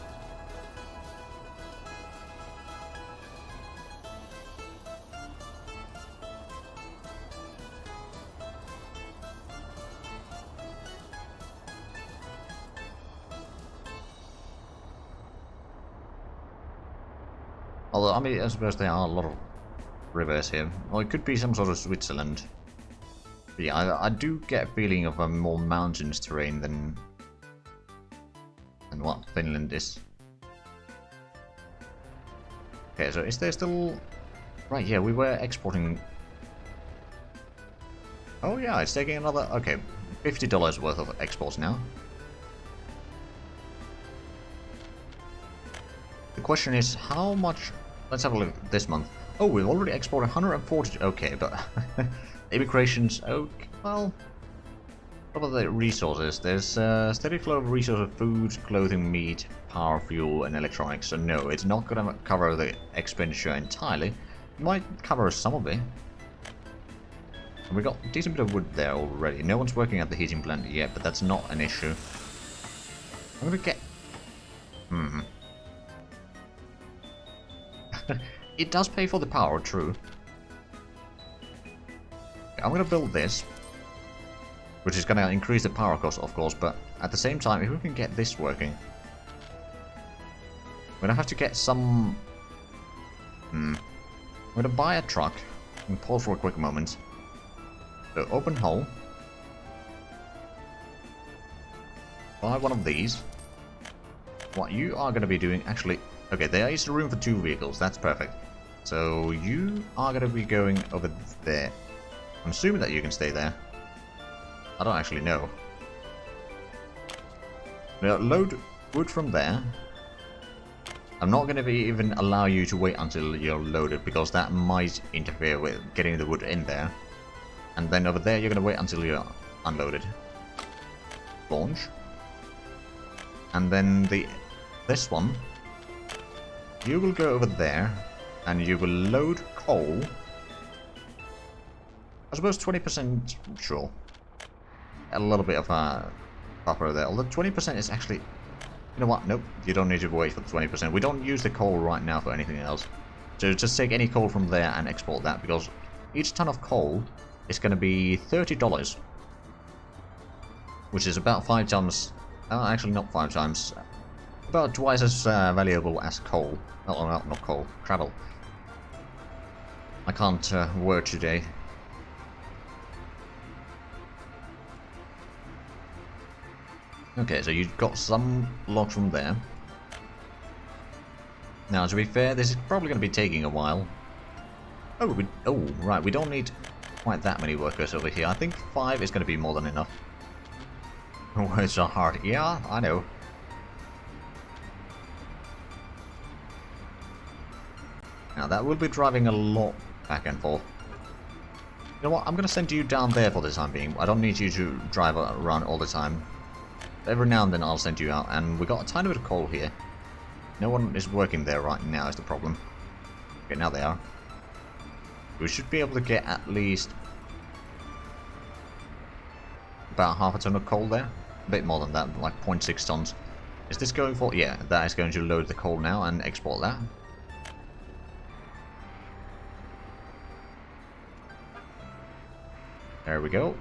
Although, I mean, I suppose there are a lot of rivers here. Well, it could be some sort of Switzerland. But yeah, I do get a feeling of a more mountainous terrain than what Finland is. Okay, so is there still... Right, yeah, we were exporting... Oh yeah, it's taking another... Okay, $50 worth of exports now. The question is, how much... Let's have a look this month. Oh, we've already exported 140... Okay, but... immigrations... Okay, well... What about the resources? There's a steady flow of resources, food, clothing, meat, power, fuel, and electronics. So no, it's not going to cover the expenditure entirely. It might cover some of it. And we got a decent bit of wood there already. No one's working at the heating plant yet, but that's not an issue. I'm going to get... It does pay for the power, true. I'm going to build this, which is going to increase the power cost, of course, but at the same time, if we can get this working, we're going to have to get some... I'm going to buy a truck and pause for a quick moment. So, open hull. Buy one of these. What you are going to be doing, actually... Okay, there is room for 2 vehicles, that's perfect. So, you are going to be going over there. I'm assuming that you can stay there. I don't actually know. Now, load wood from there. I'm not going to even allow you to wait until you're loaded, because that might interfere with getting the wood in there. And then over there, you're going to wait until you're unloaded. Launch. And then this one, you will go over there, and you will load coal. I suppose 20%, sure. A little bit of a buffer there. Although 20% is actually... You know what? Nope. You don't need to wait for the 20%. We don't use the coal right now for anything else. So just take any coal from there and export that, because each ton of coal is going to be $30. Which is about 5 times... actually not 5 times. About twice as valuable as coal. Not coal. Travel. I can't word today. Okay, so you've got some logs from there. Now, to be fair, this is probably going to be taking a while. Oh, right, we don't need quite that many workers over here. I think 5 is going to be more than enough. Words are hard. Yeah, I know. Now, that will be driving a lot back and forth. You know what, I'm going to send you down there for the time being. I don't need you to drive around all the time. Every now and then I'll send you out, and we got a tiny bit of coal here. No one is working there right now is the problem. Okay, now they are. We should be able to get at least about half a ton of coal there. A bit more than that, like 0.6 tons. Is this going for... Yeah, that is going to load the coal now and export that. There we go.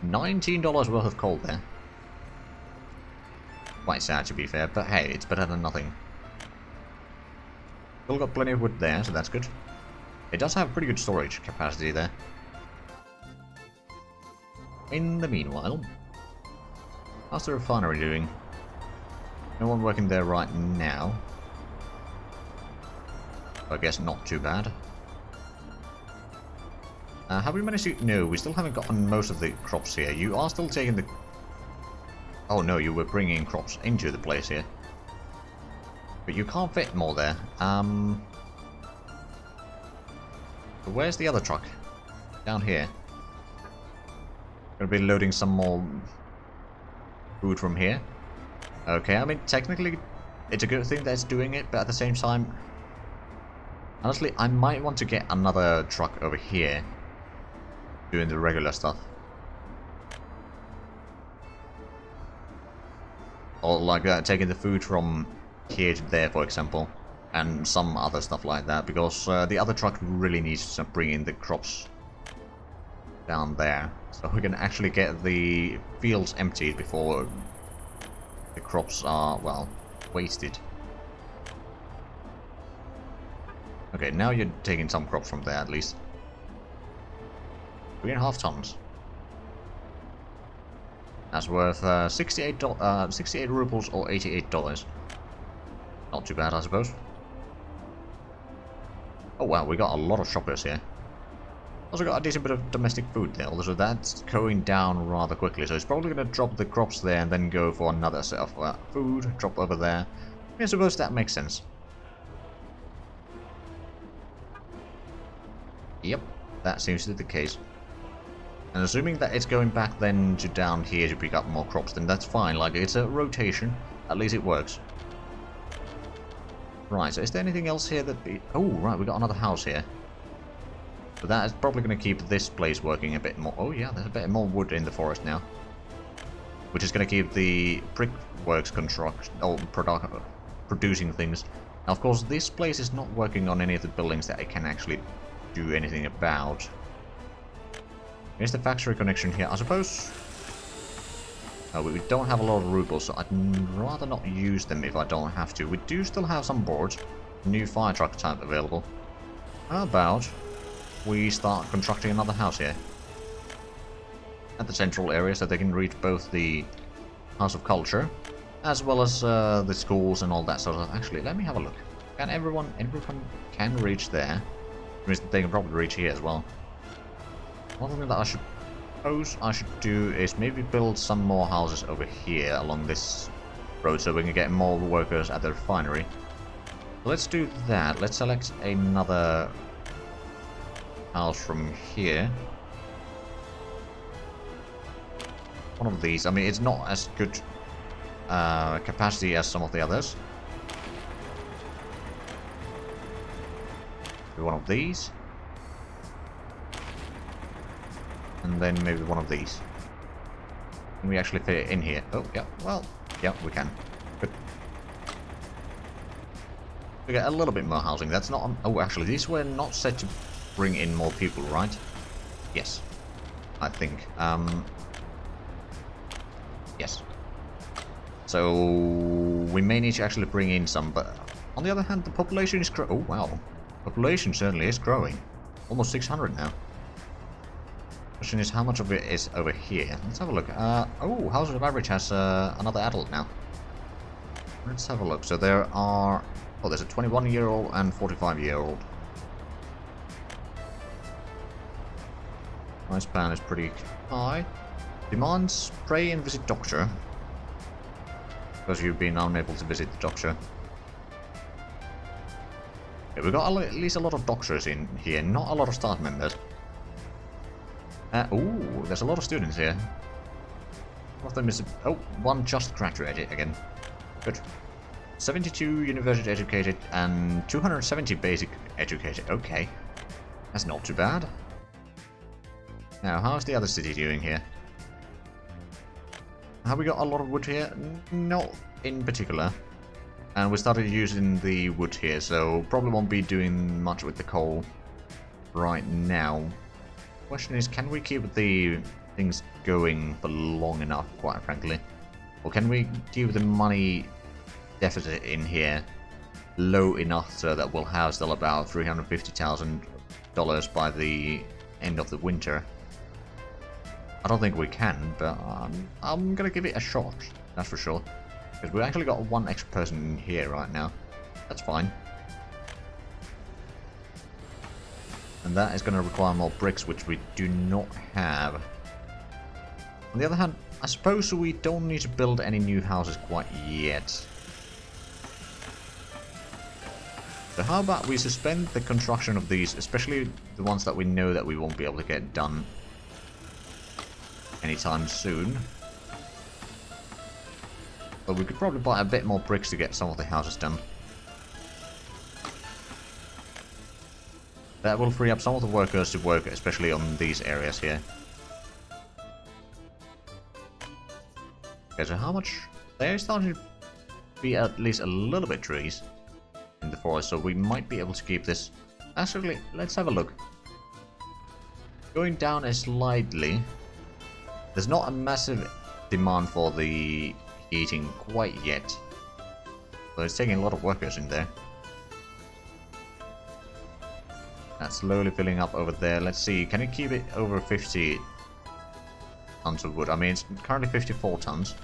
$19 worth of coal there. Quite sad to be fair, but hey, it's better than nothing. Still got plenty of wood there, so that's good. It does have pretty good storage capacity there. In the meanwhile, how's the refinery doing? No one working there right now. I guess not too bad. Have we managed to... No, we still haven't gotten most of the crops here. You are still taking the... Oh no, you were bringing crops into the place here. But you can't fit more there. Where's the other truck? Down here. Gonna be loading some more food from here. Okay, I mean, technically, it's a good thing that it's doing it, but at the same time... Honestly, I might want to get another truck over here. Doing the regular stuff. Or like taking the food from here to there, for example. And some other stuff like that, because the other truck really needs to bring in the crops down there. So we can actually get the fields emptied before the crops are, well, wasted. Okay, now you're taking some crops from there at least. 3.5 tons. That's worth 68 rubles or $88. Not too bad, I suppose. Oh wow, we got a lot of shoppers here. Also got a decent bit of domestic food there, although that's going down rather quickly, so it's probably going to drop the crops there and then go for another set of food, drop over there. I suppose that makes sense. Yep, that seems to be the case. And assuming that it's going back then to down here to pick up more crops, then that's fine, like it's a rotation, at least it works. Right, so is there anything else here that... Oh, right, we got another house here. So that is probably going to keep this place working a bit more. Oh yeah, there's a bit more wood in the forest now. Which is going to keep the brickworks producing things. Now, of course, this place is not working on any of the buildings that it can actually do anything about. Here's the factory connection here, I suppose. We don't have a lot of rubles, so I'd rather not use them if I don't have to. We do still have some boards. New fire truck type available. How about we start constructing another house here? At the central area, so they can reach both the House of Culture, as well as the schools and all that sort of... Actually, let me have a look. Can everyone can reach there? Which means that they can probably reach here as well. One thing that I should do is maybe build some more houses over here along this road so we can get more workers at the refinery. Let's do that. Let's select another house from here. One of these. I mean, it's not as good capacity as some of the others. Do one of these. And then maybe one of these. Can we actually fit it in here? Oh, yeah, well, yeah, we can. Good. We get a little bit more housing. That's not... Oh, actually, these were not set to bring in more people, right? Yes. I think. Yes. So, we may need to actually bring in some, but on the other hand, the population is growing. Oh, wow. Population certainly is growing. Almost 600 now. Question is, how much of it is over here? Let's have a look. Oh, House of Average has another adult now. Let's have a look. So there are... Oh, there's a 21-year-old and 45-year-old. Lifespan is pretty high. Demands pray and visit doctor. Because you've been unable to visit the doctor. Okay, we've got at least a lot of doctors in here, not a lot of staff members. Ooh, there's a lot of students here. One of them is... Oh, one just graduated again. Good. 72 university educated and 270 basic educated. Okay. That's not too bad. Now, how's the other city doing here? Have we got a lot of wood here? Not in particular. And we started using the wood here, so probably won't be doing much with the coal right now. Question is, can we keep the things going for long enough, quite frankly? Or can we keep the money deficit in here low enough so that we'll have still about $350,000 by the end of the winter? I don't think we can, but I'm gonna give it a shot, that's for sure. Because we've actually got one extra person in here right now. That's fine. And that is going to require more bricks, which we do not have. On the other hand, I suppose we don't need to build any new houses quite yet. So how about we suspend the construction of these, especially the ones that we know that we won't be able to get done anytime soon. But we could probably buy a bit more bricks to get some of the houses done. That will free up some of the workers to work, especially on these areas here. Okay, so how much? They're starting to be at least a little bit trees in the forest, so we might be able to keep this. Actually, let's have a look. Going down slightly. There's not a massive demand for the heating quite yet. So it's taking a lot of workers in there. That's slowly filling up over there. Let's see, can it keep it over 50 tons of wood? I mean, it's currently 54 tons.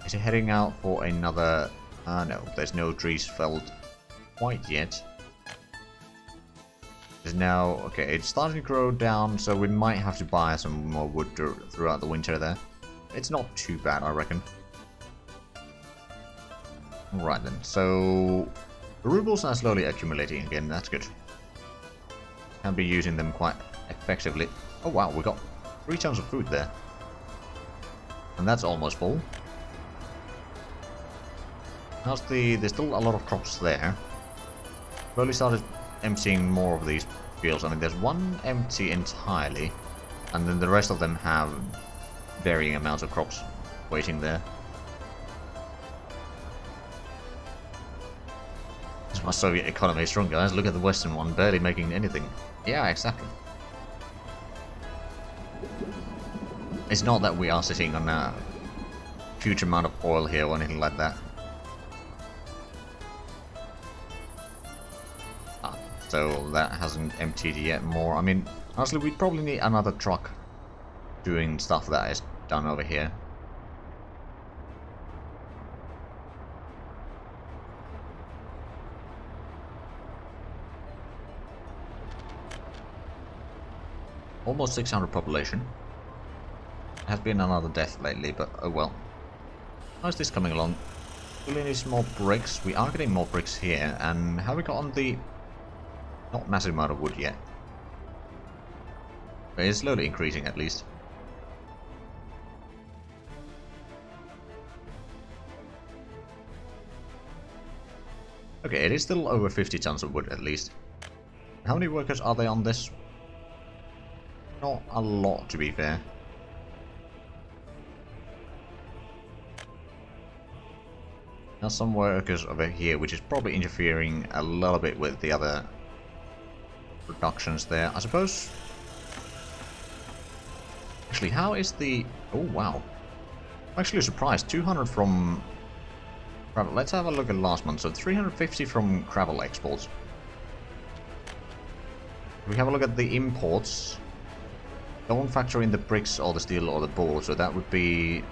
Is it heading out for another... no, there's no trees felled quite yet. There's now... Okay, it's starting to grow down, so we might have to buy some more wood throughout the winter there. It's not too bad, I reckon. Alright then, so... The rubles are slowly accumulating again, that's good. Can be using them quite effectively. Oh wow, we got 3 tons of food there. And that's almost full. How's there's still a lot of crops there. Slowly started emptying more of these fields. I mean, there's one empty entirely, and then the rest of them have varying amounts of crops waiting there. This is my Soviet economy is strong, guys. Look at the Western one, barely making anything. Yeah, exactly. It's not that we are sitting on a huge amount of oil here or anything like that. So that hasn't emptied yet more. I mean, honestly, we'd probably need another truck doing stuff that is done over here. Almost 600 population. Has been another death lately, but oh well. How's this coming along? We need some more bricks. We are getting more bricks here, and have we got on the... Not massive amount of wood yet. But it's slowly increasing at least. Okay, it is still over 50 tons of wood at least. How many workers are they on this? Not a lot, to be fair. Now some workers over here, which is probably interfering a little bit with the other productions there, I suppose. Actually, how is the... Oh, wow. I'm actually surprised. 200 from... Travel. Let's have a look at last month. So 350 from travel exports. If we have a look at the imports, don't factor in the bricks or the steel or the board, so that would be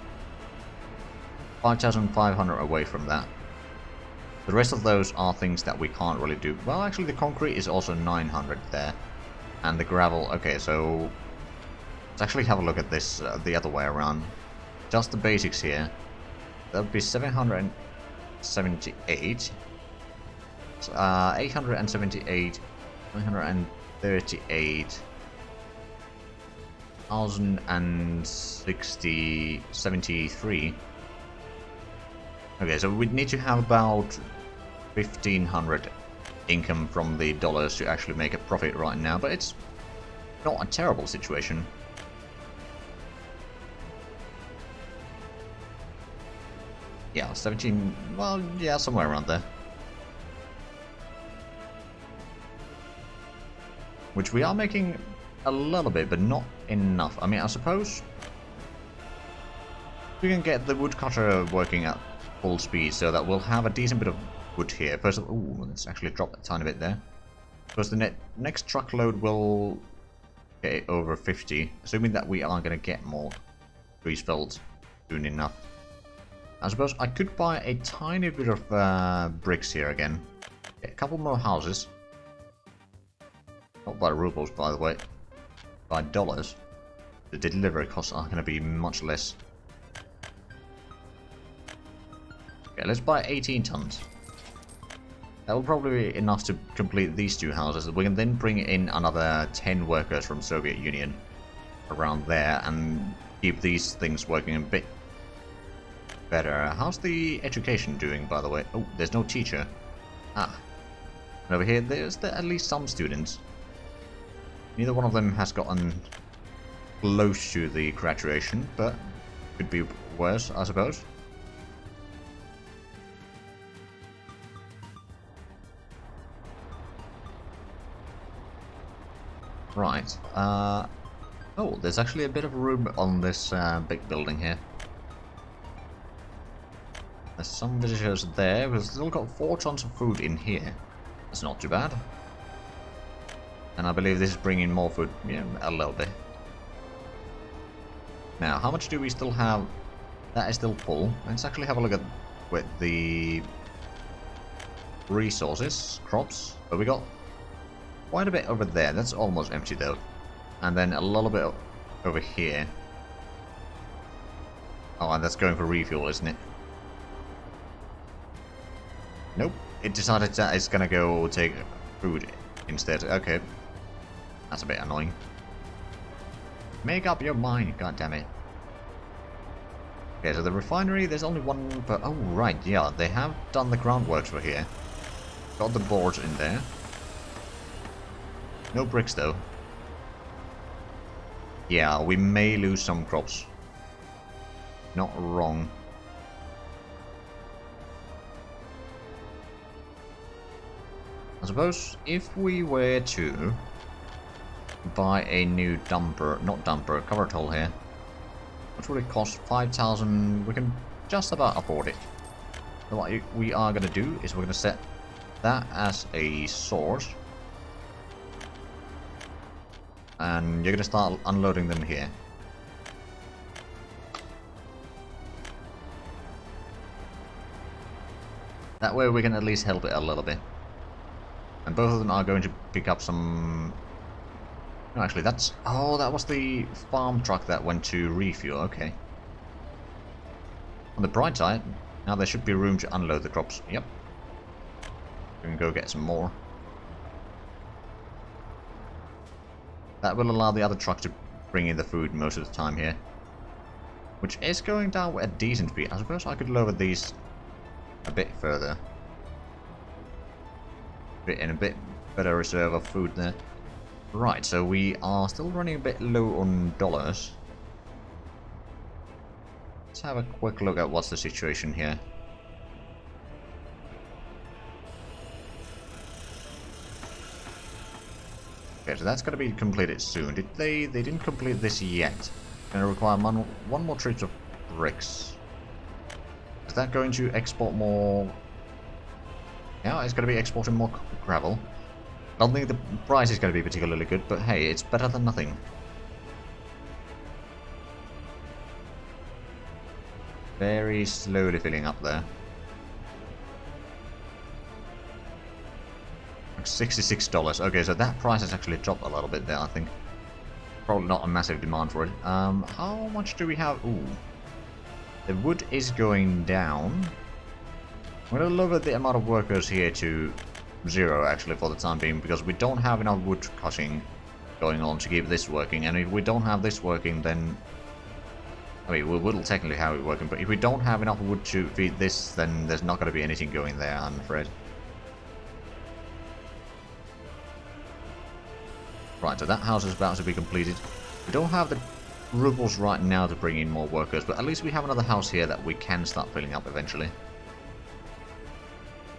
5,500 away from that. The rest of those are things that we can't really do. Well, actually, the concrete is also 900 there. And the gravel... Okay, so... Let's actually have a look at this the other way around. Just the basics here. That would be 778. 878. 938. 1,060... 73. Okay, so we'd need to have about 1,500 income from the dollars to actually make a profit right now, but it's not a terrible situation. Yeah, 17, well, yeah, somewhere around there. Which we are making a little bit, but not enough. I mean, I suppose we can get the woodcutter working at full speed so that we'll have a decent bit of wood here. First of all, ooh, let's actually drop a tiny bit there. Because the next truckload will get over 50, assuming that we are going to get more trees felled soon enough. I suppose I could buy a tiny bit of bricks here again. Get a couple more houses. Not by rubles, by the way. By dollars. The delivery costs are going to be much less. Okay, let's buy 18 tons. That will probably be enough to complete these two houses. We can then bring in another 10 workers from Soviet Union around there and keep these things working a bit better. How's the education doing, by the way? Oh, there's no teacher. Ah. And over here, there's at least some students. Neither one of them has gotten close to the graduation, but could be worse, I suppose. Right. Oh, there's actually a bit of room on this big building here. There's some visitors there. We've still got 4 tons of food in here. That's not too bad. And I believe this is bringing more food. Yeah, a little bit. Now, how much do we still have? That is still full. Let's actually have a look at with the resources, crops. But we got quite a bit over there. That's almost empty though. And then a little bit over here. Oh, and that's going for refuel, isn't it? Nope. It decided that it's gonna go take food instead. Okay. That's a bit annoying. Make up your mind, goddammit. Okay, so the refinery, there's only one, but oh right, yeah, they have done the groundworks for here. Got the boards in there. No bricks though. Yeah, we may lose some crops. Not wrong. I suppose if we were to buy a new dumper, not dumper, covered hole here, which would it cost? 5,000. We can just about afford it. So what we are going to do is we're going to set that as a source. And you're going to start unloading them here. That way we can at least help it a little bit. And both of them are going to pick up some... No, actually, that's... Oh, that was the farm truck that went to refuel. Okay. On the bright side, now there should be room to unload the crops. Yep. We can go get some more. That will allow the other truck to bring in the food most of the time here. Which is going down at a decent speed. I suppose I could lower these a bit further. In a bit better reserve of food there. Right, so we are still running a bit low on dollars. Let's have a quick look at what's the situation here. Okay, so that's going to be completed soon. Did they didn't complete this yet. Going to require one more trip of bricks. Is that going to export more? Yeah, it's going to be exporting more gravel. I don't think the price is going to be particularly good, but hey, it's better than nothing. Very slowly filling up there. $66. Okay, so that price has actually dropped a little bit there, I think. Probably not a massive demand for it. How much do we have? Ooh. The wood is going down. I'm going to lower the amount of workers here to 0 actually for the time being, because we don't have enough wood cutting going on to keep this working, and if we don't have this working, then I mean we will technically have it working, but if we don't have enough wood to feed this, then there's not going to be anything going there, I'm afraid. Right, so that house is about to be completed. We don't have the rubles right now to bring in more workers, but at least we have another house here that we can start filling up eventually.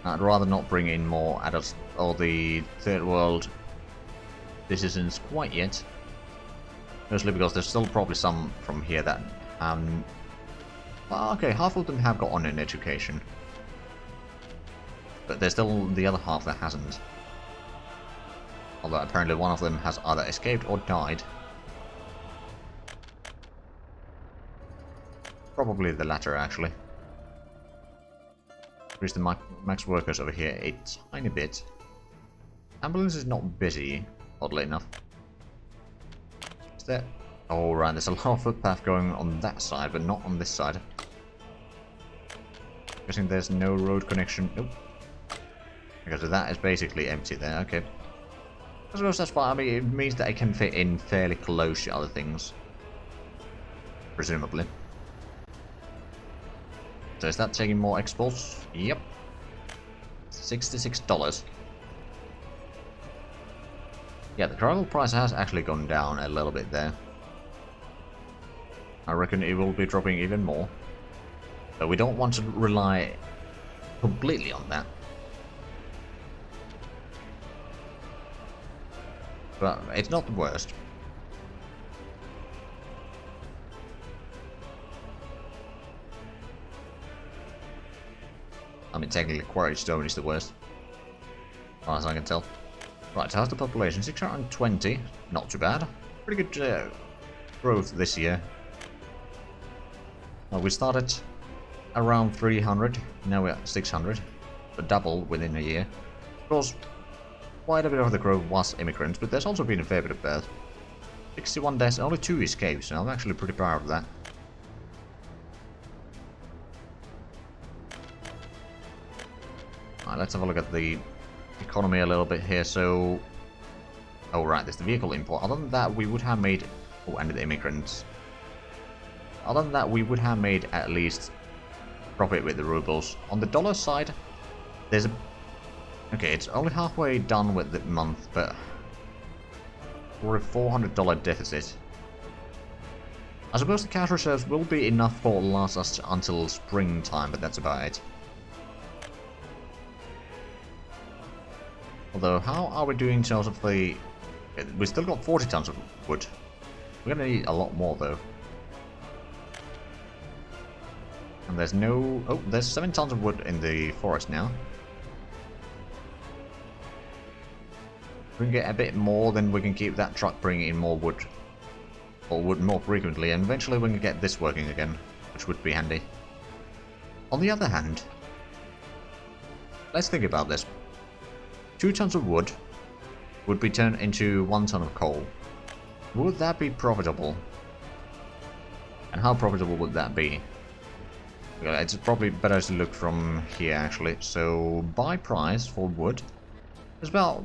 I'd rather not bring in more adults or the third world citizens quite yet. Mostly because there's still probably some from here that okay, half of them have gotten an education. But there's still the other half that hasn't. Although apparently one of them has either escaped or died. Probably the latter, actually. Increase the max workers over here a tiny bit. Ambulance is not busy. oddly enough. Is there... Oh, right, there's a lot of footpath going on that side, but not on this side. Guessing there's no road connection. Nope. Because that is basically empty there, okay. I suppose that's fine. I mean, it means that I can fit in fairly close to other things. Presumably. So is that taking more exports? Yep. $66. Yeah, the travel price has actually gone down a little bit there. I reckon it will be dropping even more. But we don't want to rely completely on that. But it's not the worst. I mean, technically, quarry stone is the worst, as far as I can tell. Right, how's the population? 620. Not too bad. Pretty good growth this year. Well, we started around 300. Now we're at 600. So double within a year. Of course, quite a bit of the growth was immigrants, but there's also been a fair bit of birth. 61 deaths, only 2 escapes, so I'm actually pretty proud of that. Alright, let's have a look at the economy a little bit here. So, oh right, there's the vehicle import. Other than that, we would have made... Oh, and the immigrants. Other than that, we would have made at least profit with the rubles. On the dollar side, there's a... Okay, it's only halfway done with the month, but... We're a $400 deficit. I suppose the cash reserves will be enough for last us until springtime, but that's about it. Although, how are we doing in terms of the... We still got 40 tons of wood. We're gonna need a lot more, though. And there's no... Oh, there's 7 tons of wood in the forest now. If we can get a bit more, then we can keep that truck bringing in more wood. Or wood more frequently, and eventually we can get this working again, which would be handy. On the other hand, let's think about this. 2 tons of wood would be turned into 1 ton of coal. Would that be profitable? And how profitable would that be? Well, it's probably better to look from here, actually. So, buy price for wood is about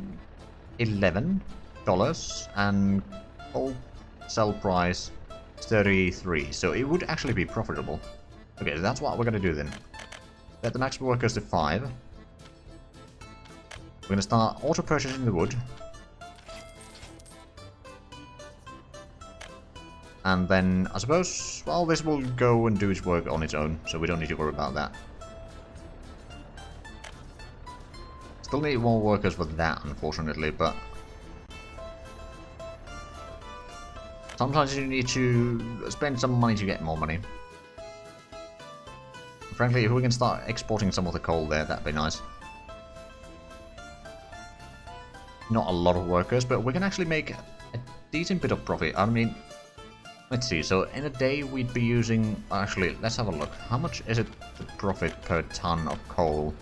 $11, and coal sell price is 33. So it would actually be profitable. Okay, so that's what we're gonna do then. Set the maximum workers to 5. We're going to start auto-purchasing the wood. And then, I suppose, well, this will go and do its work on its own, so we don't need to worry about that. Still need more workers for that, unfortunately, but... Sometimes you need to spend some money to get more money. Frankly, if we can start exporting some of the coal there, that'd be nice. Not a lot of workers, but we can actually make a decent bit of profit. I mean, let's see, so in a day we'd be using... Actually, let's have a look. How much is it the profit per ton of coal?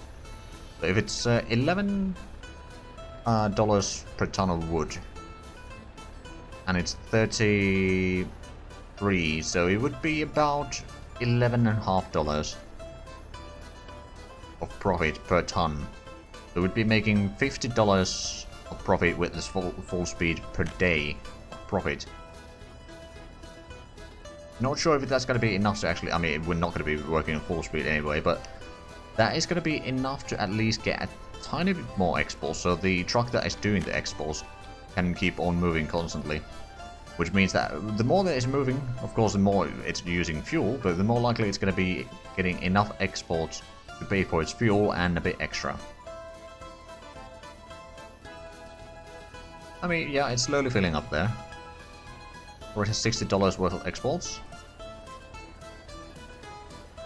So if it's $11 per ton of wood, and it's 33, so it would be about $11.50 of profit per ton. So we'd be making $50 of profit with this full speed per day of profit. Not sure if that's going to be enough to actually... I mean, we're not going to be working at full speed anyway, but that is going to be enough to at least get a tiny bit more exports, so the truck that is doing the exports can keep on moving constantly. Which means that the more that it's moving, of course, the more it's using fuel, but the more likely it's going to be getting enough exports to pay for its fuel and a bit extra. I mean, yeah, it's slowly filling up there. We're at $60 worth of exports.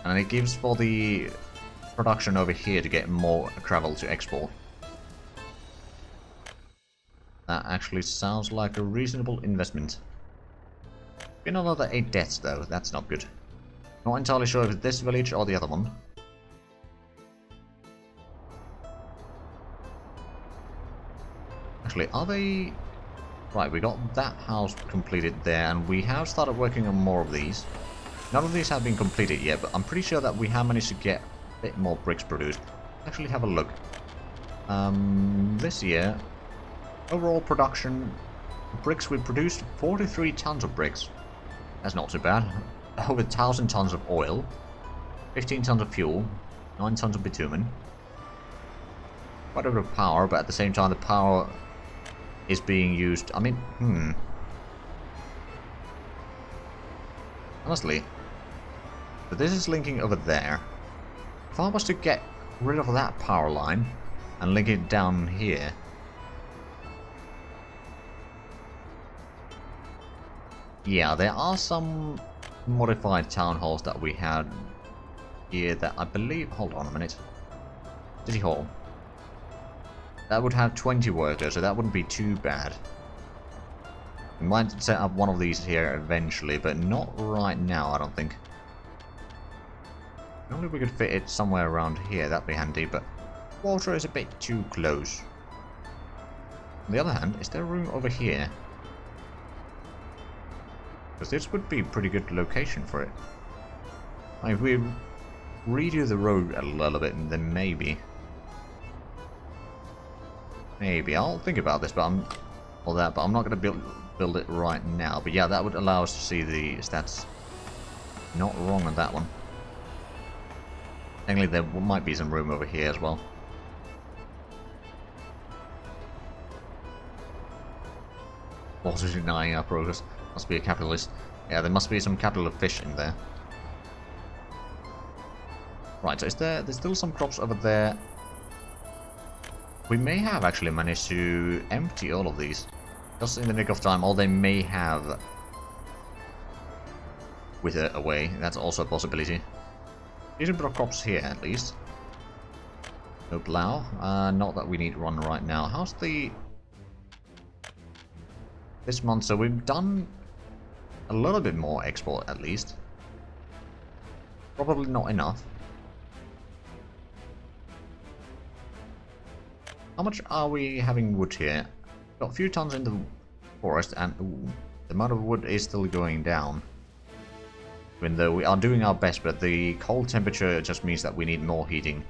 And it gives for the production over here to get more travel to export. That actually sounds like a reasonable investment. Been another 8 deaths though, that's not good. Not entirely sure if it's this village or the other one. Actually, are they... Right, we got that house completed there, and we have started working on more of these. None of these have been completed yet, but I'm pretty sure that we have managed to get a bit more bricks produced. Actually, have a look. This year, overall production bricks, we produced 43 tons of bricks. That's not too bad. Over 1,000 tons of oil, 15 tons of fuel, 9 tons of bitumen. Quite a bit of power, but at the same time, the power is being used. I mean, honestly, but this is linking over there. If I was to get rid of that power line and link it down here, yeah, there are some modified town halls that we had here that I believe. Hold on a minute. City Hall. That would have 20 workers, so that wouldn't be too bad. We might set up one of these here eventually, but not right now, I don't think. Only we could fit it somewhere around here, that'd be handy, but water is a bit too close. On the other hand, is there room over here? Because this would be a pretty good location for it. If we redo the road a little bit, then maybe. Maybe. I'll think about this, but I'm not going to build it right now. But yeah, that would allow us to see the stats. Not wrong on that one. Technically, there might be some room over here as well. Also denying our progress. Must be a capitalist. Yeah, there must be some capital of fish in there. Right, so there's still some crops over there. We may have actually managed to empty all of these. Just in the nick of time, or they may have withered away. That's also a possibility. Decent bit of crops here, at least. No plow. Not that we need to run right now. How's the... this month? So we've done a little bit more export, at least. Probably not enough. How much are we having wood here? Got a few tons in the forest, and ooh, the amount of wood is still going down. Even though we are doing our best, but the cold temperature just means that we need more heating.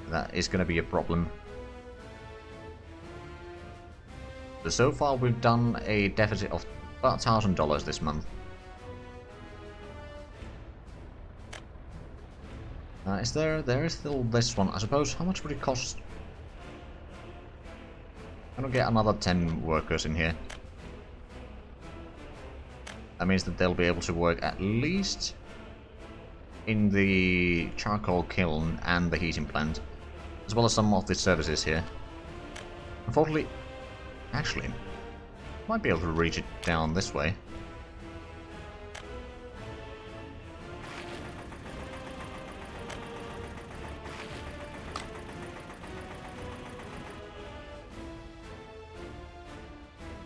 That is going to be a problem. So far we've done a deficit of about $1,000 this month. There is still this one. I suppose, how much would it cost? I'm gonna get another 10 workers in here. That means that they'll be able to work at least in the charcoal kiln and the heating plant, as well as some of the services here. Unfortunately, actually, might be able to reach it down this way.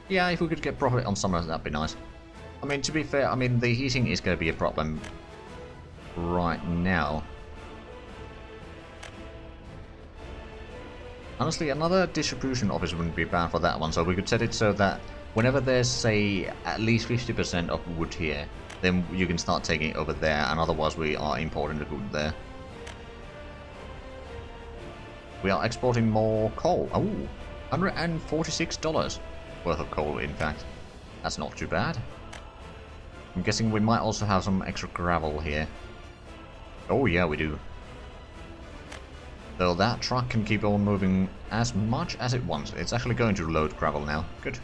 Yeah, if we could get profit on summer, that'd be nice. I mean, to be fair, I mean, the heating is going to be a problem right now. Honestly, another distribution office wouldn't be bad for that one, so we could set it so that whenever there's, say, at least 50% of wood here, then you can start taking it over there, and otherwise we are importing the wood there. We are exporting more coal. Oh, $146 worth of coal, in fact. That's not too bad. I'm guessing we might also have some extra gravel here. Oh yeah, we do. So that truck can keep on moving as much as it wants. It's actually going to load gravel now. Good.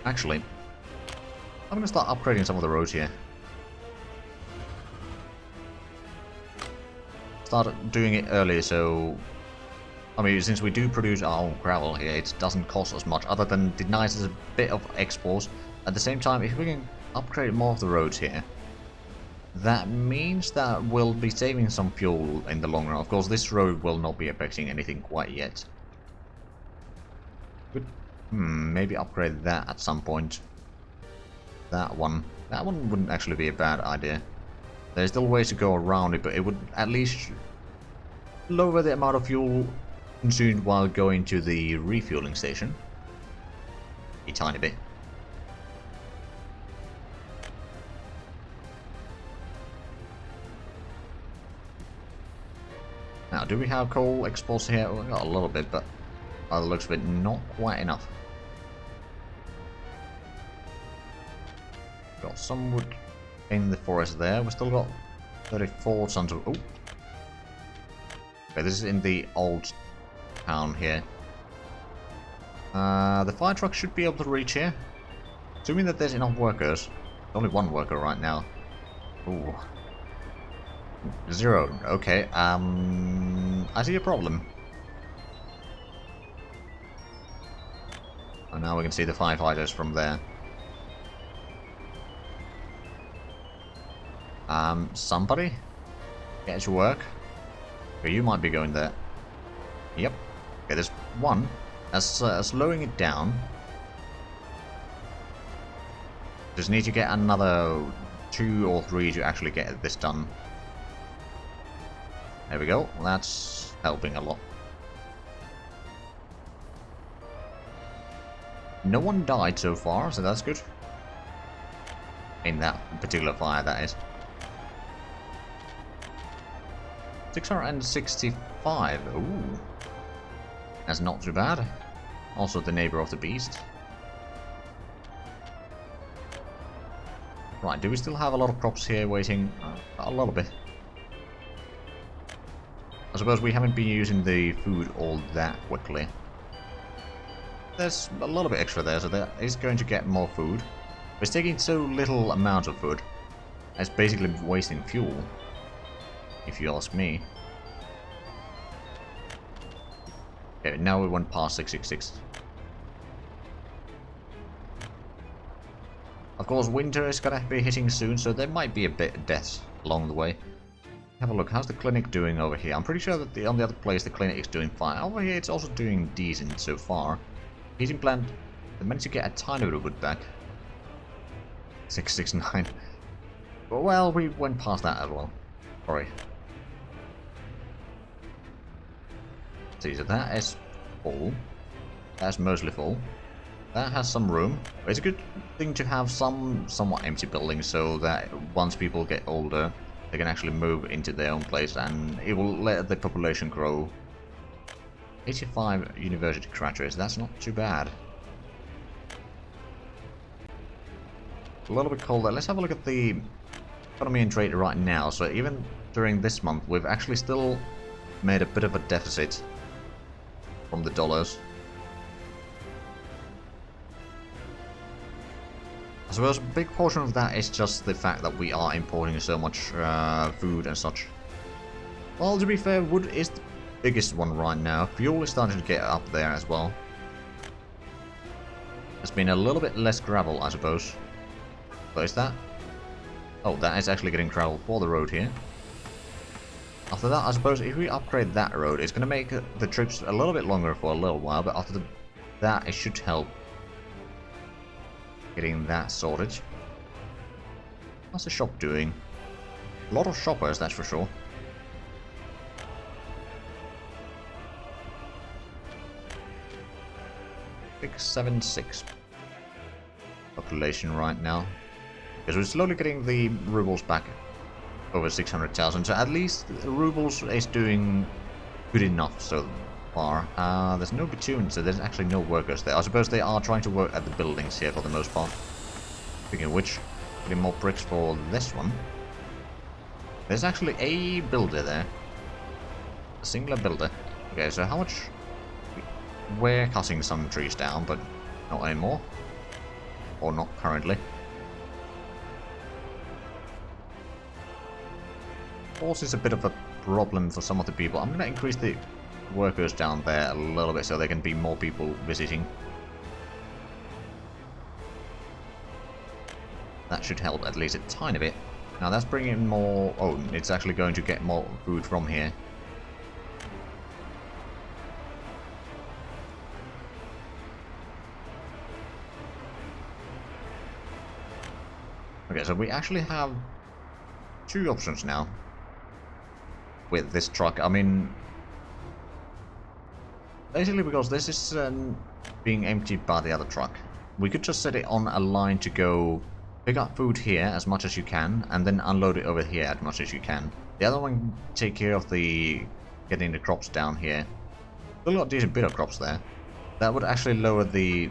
Actually, I'm going to start upgrading some of the roads here. Start doing it early, so... I mean, since we do produce our own gravel here, it doesn't cost us much, other than it denies us a bit of exports. At the same time, if we can upgrade more of the roads here, that means that we'll be saving some fuel in the long run. Of course, this road will not be affecting anything quite yet. But, maybe upgrade that at some point. That one wouldn't actually be a bad idea. There's still ways to go around it, but it would at least lower the amount of fuel consumed while going to the refueling station. A tiny bit. Now, do we have coal exports here? Well, we got a little bit, but by the looks of it, not quite enough. Got some wood in the forest there. We've still got 34 tons of... Oh! Okay, this is in the old town here. The fire truck should be able to reach here. Assuming that there's enough workers. Only one worker right now. Ooh. 0. Okay, I see a problem. And now we can see the firefighters from there. Somebody? Get to work. Okay, you might be going there. Yep. Okay, there's one. Slowing it down. Just need to get another 2 or 3 to actually get this done. There we go. That's helping a lot. No one died so far, so that's good. In that particular fire, that is. 665. Ooh. That's not too bad. Also the neighbor of the beast. Right, do we still have a lot of crops here waiting? A little bit. I suppose we haven't been using the food all that quickly. There's a little bit extra there, so that is going to get more food. It's taking so little amount of food. It's basically wasting fuel, if you ask me. Okay, now we went past 666. Of course, winter is gonna be hitting soon, so there might be a bit of deaths along the way. Have a look, how's the clinic doing over here? I'm pretty sure that on the other place the clinic is doing fine. Over here it's also doing decent so far. Heating plant, they managed to get a tiny bit of wood back. 669. Well, we went past that as well. Sorry. See, so that is full. That's mostly full. That has some room. It's a good thing to have some somewhat empty buildings so that once people get older, they can actually move into their own place and it will let the population grow. 85 university graduates, that's not too bad. A little bit colder. Let's have a look at the economy and trade right now. So even during this month, we've actually still made a bit of a deficit from the dollars. I suppose a big portion of that is just the fact that we are importing so much food and such. Well, to be fair, wood is the biggest one right now. Fuel is starting to get up there as well. There's been a little bit less gravel, I suppose. But is that? Oh, that is actually getting gravel for the road here. After that, I suppose if we upgrade that road, it's going to make the trips a little bit longer for a little while, but after that, it should help getting that sorted. How's the shop doing? A lot of shoppers, that's for sure. Big 76 population right now. Because we're slowly getting the rubles back over 600,000, so at least the rubles is doing good enough so far. There's no bitumen, so there's actually no workers there. I suppose they are trying to work at the buildings here for the most part. Speaking of which, getting more bricks for this one. There's actually a builder there. A singular builder. Okay, so how much... We're cutting some trees down, but not anymore. Or not currently. Force is a bit of a problem for some of the people. I'm going to increase the workers down there a little bit so there can be more people visiting. That should help at least a tiny bit. Now that's bringing more... Oh, it's actually going to get more food from here. Okay, so we actually have 2 options now with this truck. I mean, Basically because this is being emptied by the other truck. We could just set it on a line to go pick up food here as much as you can, and then unload it over here as much as you can. The other one take care of the getting the crops down here. Still got a decent bit of crops there. That would actually lower the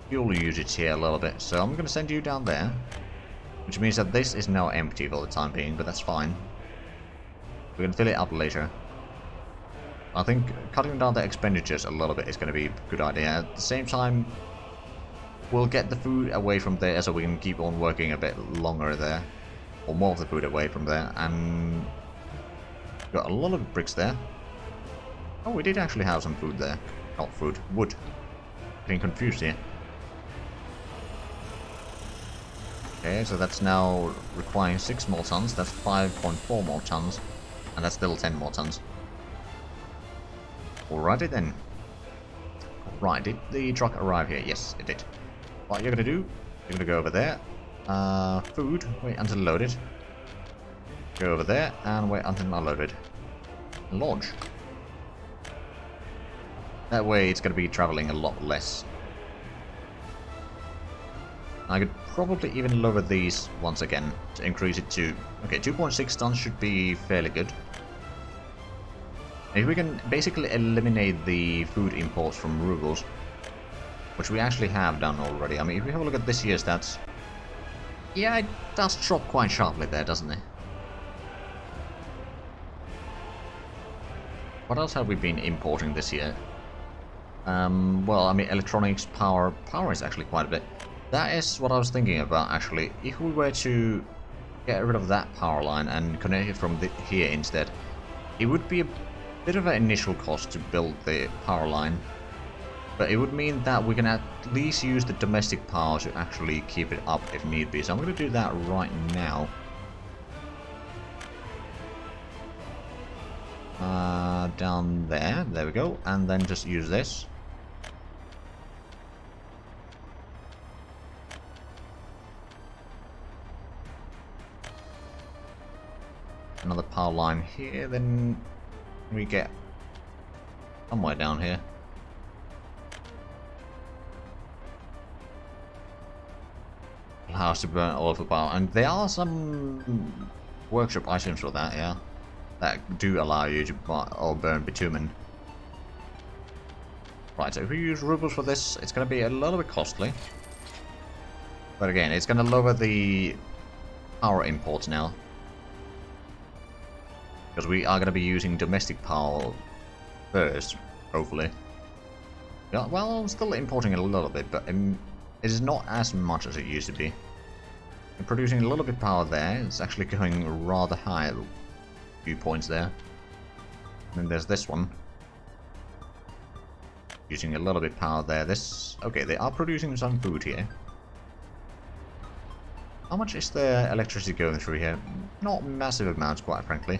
fuel usage here a little bit, so I'm going to send you down there. Which means that this is now empty for the time being, but that's fine. We can fill it up later. I think cutting down the expenditures a little bit is going to be a good idea. At the same time, we'll get the food away from there so we can keep on working a bit longer there. Or more of the food away from there. And got a lot of bricks there. Oh, we did actually have some food there. Not food, wood. Getting confused here. Okay, so that's now requiring 6 more tons. That's 5.4 more tons. And that's still 10 more tons. Alrighty then. Right, did the truck arrive here? Yes, it did. What you're gonna do, you're gonna go over there. Food, wait until loaded. Go over there and wait until unloaded. Launch. That way it's gonna be traveling a lot less. I could probably even lower these once again to increase it to... Okay, 2.6 tons should be fairly good. If we can basically eliminate the food imports from rubles, which we actually have done already. I mean, if we have a look at this year's stats, yeah, it does drop quite sharply there, doesn't it? What else have we been importing this year? Well, I mean, electronics, power is actually quite a bit. That is what I was thinking about, actually. If we were to get rid of that power line and connect it from here instead, it would be a bit of an initial cost to build the power line, but it would mean that we can at least use the domestic power to actually keep it up if need be. So I'm going to do that right now. Down there we go, and then just use this. Another power line here, then we get somewhere down here. Allow us to burn all of the power, and there are some workshop items for that, yeah, that do allow you to buy or burn bitumen. Right, so if we use rubles for this, it's going to be a little bit costly, but again, it's going to lower the power imports now. Because we are going to be using domestic power first, hopefully. Yeah, well, I'm still importing a little bit, but it is not as much as it used to be. I'm producing a little bit of power there. It's actually going rather high, a few points there. And then there's this one. Using a little bit of power there. This... Okay, they are producing some food here. How much is the electricity going through here? Not massive amounts, quite frankly.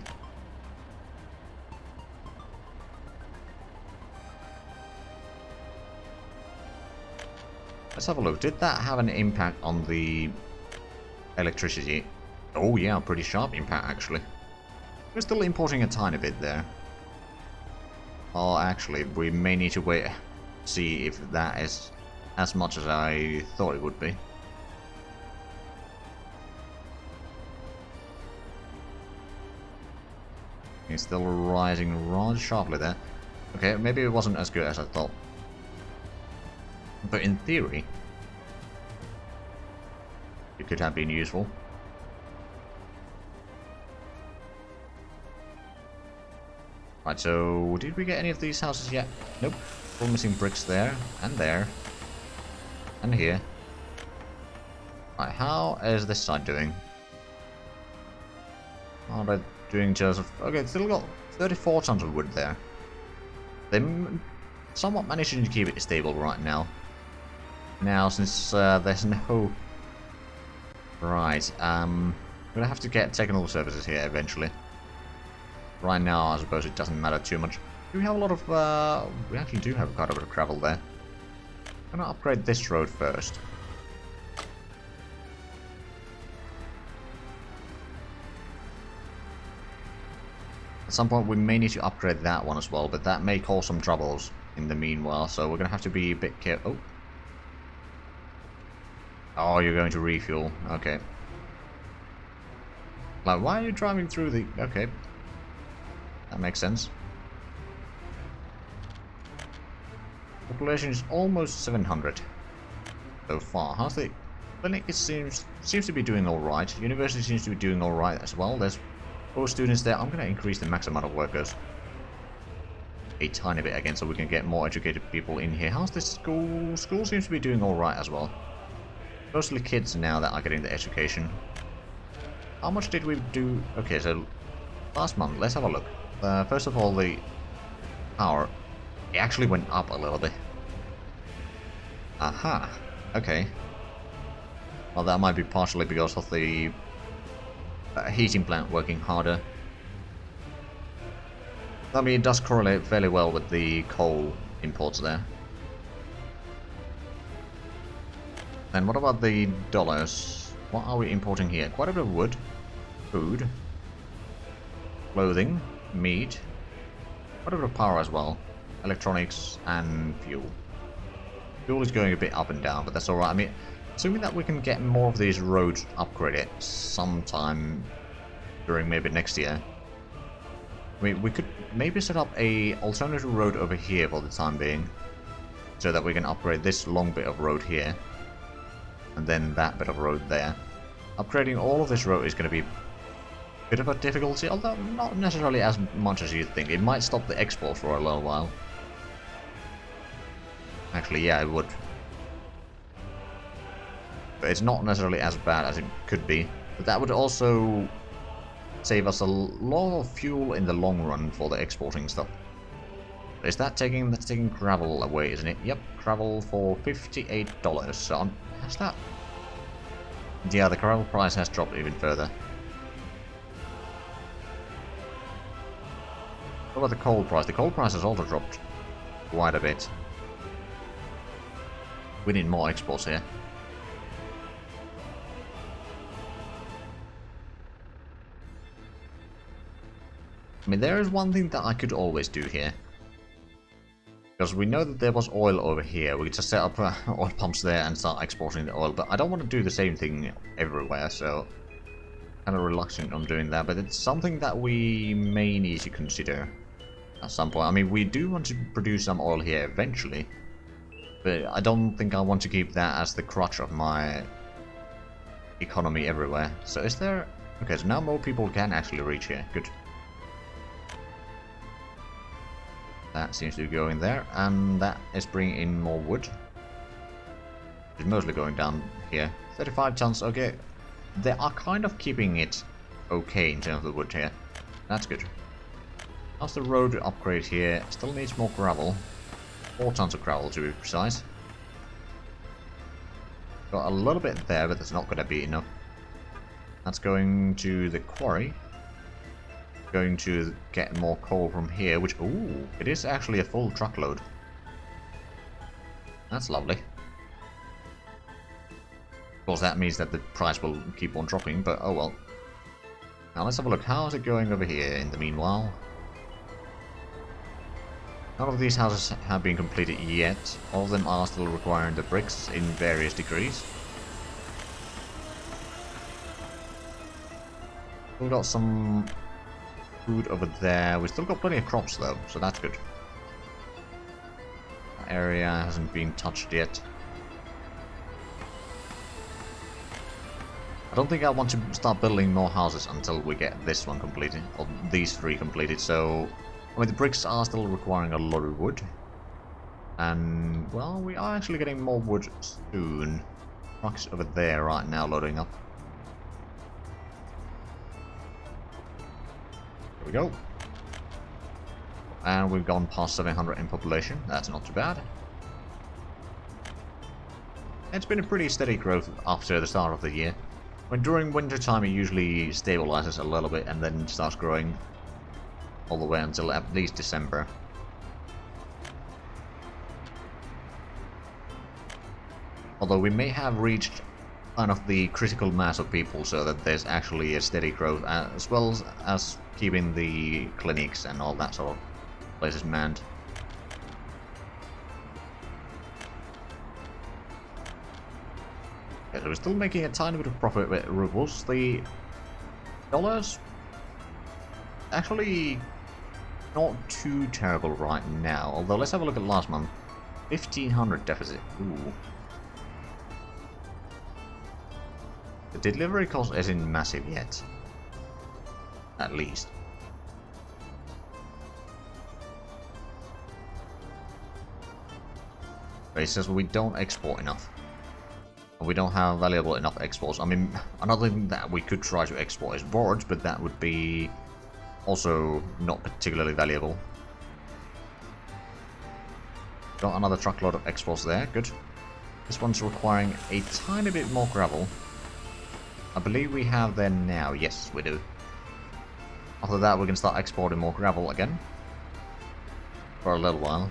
Let's have a look. Did that have an impact on the electricity? Oh yeah, pretty sharp impact actually. We're still importing a tiny bit there. Oh, actually, we may need to wait, see if that is as much as I thought it would be. It's still rising rather sharply there. Okay, maybe it wasn't as good as I thought. But in theory, it could have been useful. Right, so did we get any of these houses yet? Nope. We're missing bricks there, and there, and here. Right, how is this side doing? How are they doing, Joseph? Okay, still got 34 tons of wood there. They somewhat managing to keep it stable right now. Now, since there's no... Right, I'm gonna have to get technical services here eventually. Right now, I suppose it doesn't matter too much. Do we have a lot of... we actually do have quite a bit of travel there. I'm gonna upgrade this road first. At some point we may need to upgrade that one as well, but that may cause some troubles in the meanwhile, so we're gonna have to be a bit careful. Oh, you're going to refuel. Okay. Like, why are you driving through the... Okay. That makes sense. Population is almost 700 so far. How's the clinic? It seems to be doing alright. University seems to be doing alright as well. There's 4 students there. I'm gonna increase the max amount of workers a tiny bit again so we can get more educated people in here. How's the school? School seems to be doing alright as well. Mostly kids now that are getting the education. How much did we do? Okay, so last month, let's have a look. First of all, the power, it actually went up a little bit. Aha, okay. Well, that might be partially because of the heating plant working harder. I mean, it does correlate fairly well with the coal imports there. And what about the dollars? What are we importing here? Quite a bit of wood, food, clothing, meat, quite a bit of power as well, electronics and fuel. Fuel is going a bit up and down, but that's alright. I mean, assuming that we can get more of these roads upgraded sometime during maybe next year. I mean, we could maybe set up a alternative road over here for the time being, so that we can upgrade this long bit of road here, and then that bit of road there. Upgrading all of this road is going to be a bit of a difficulty, although not necessarily as much as you'd think. It might stop the exports for a little while. Actually, yeah, it would. But it's not necessarily as bad as it could be. But that would also save us a lot of fuel in the long run for the exporting stuff. Is that taking... that's taking gravel away, isn't it? Yep, gravel for $58. So has that... yeah, the gravel price has dropped even further. What about the coal price? The coal price has also dropped quite a bit. We need more exports here. I mean, there is one thing that I could always do here. Because we know that there was oil over here. We could just set up oil pumps there and start exporting the oil. But I don't want to do the same thing everywhere, so... kind of reluctant on doing that. But it's something that we may need to consider at some point. I mean, we do want to produce some oil here eventually. But I don't think I want to keep that as the crutch of my economy everywhere. So is there... okay, so now more people can actually reach here. Good. That seems to be going there, and that is bringing in more wood. It's mostly going down here. 35 tons, okay. They are kind of keeping it okay in terms of the wood here. That's good. How's the road upgrade here? Still needs more gravel. 4 tons of gravel to be precise. Got a little bit there, but that's not going to be enough. That's going to the quarry. Going to get more coal from here, which, ooh, it is actually a full truckload. That's lovely. Of course, that means that the price will keep on dropping, but oh well. Now let's have a look. How's it going over here in the meanwhile? None of these houses have been completed yet. All of them are still requiring the bricks in various degrees. We've got some food over there. We've still got plenty of crops though, so that's good. That area hasn't been touched yet. I don't think I want to start building more houses until we get this one completed, or these 3 completed, so... I mean, the bricks are still requiring a lot of wood. And, well, we are actually getting more wood soon. Trucks over there right now loading up. There we go. And we've gone past 700 in population. That's not too bad. It's been a pretty steady growth after the start of the year. When during winter time it usually stabilizes a little bit and then starts growing all the way until at least December. Although we may have reached kind of the critical mass of people so that there's actually a steady growth, as well as keeping the clinics and all that sort of places manned. Okay, so we're still making a tiny bit of profit with rubles. The dollars actually not too terrible right now, although let's have a look at last month. 1500 deficit. Ooh. The delivery cost isn't massive yet. At least. But it says we don't export enough. We don't have valuable enough exports. I mean, another thing that we could try to export is boards, but that would be also not particularly valuable. Got another truckload of exports there, good. This one's requiring a tiny bit more gravel. I believe we have there now, yes we do. After that we can start exporting more gravel again. For a little while.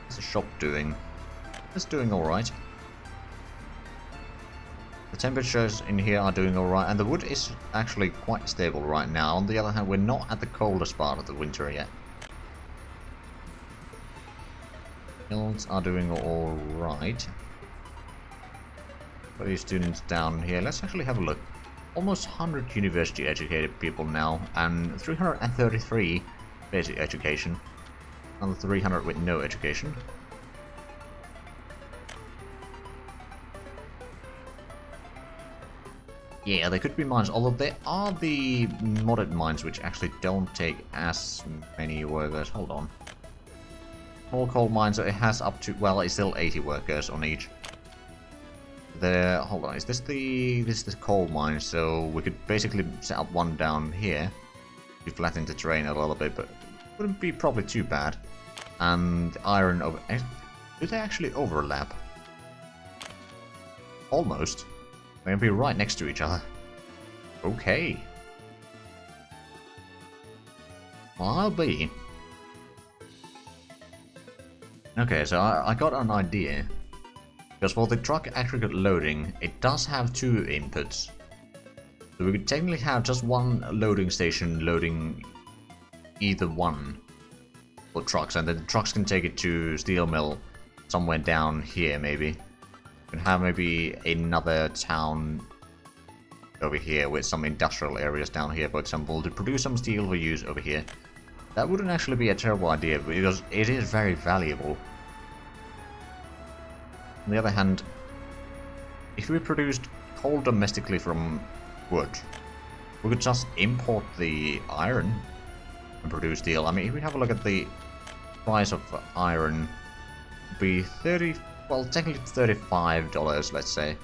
What's the shop doing? It's doing alright. The temperatures in here are doing alright, and the wood is actually quite stable right now. On the other hand, we're not at the coldest part of the winter yet. Guilds are doing alright. What are these students down here? Let's actually have a look. Almost 100 university educated people now, and 333 basic education. Another 300 with no education. Yeah, there could be mines, although there are the modded mines which actually don't take as many workers. Hold on. Small coal mines, so it has up to, well, it's still 80 workers on each. Hold on, is this the coal mine? So we could basically set up one down here to flatten the terrain a little bit, but it wouldn't be probably too bad. And iron over, do they actually overlap? Almost. They're gonna be right next to each other. Okay. Well, I'll be. Okay, so I got an idea. Because for the truck aggregate loading, it does have two inputs. So we could technically have just one loading station loading either one for trucks, and then the trucks can take it to steel mill somewhere down here maybe. We can have maybe another town over here with some industrial areas down here, for example, to produce some steel for use over here. That wouldn't actually be a terrible idea, because it is very valuable. On the other hand, if we produced coal domestically from wood, we could just import the iron and produce steel. I mean, if we have a look at the price of iron, it would be 30, well, technically $35, let's say,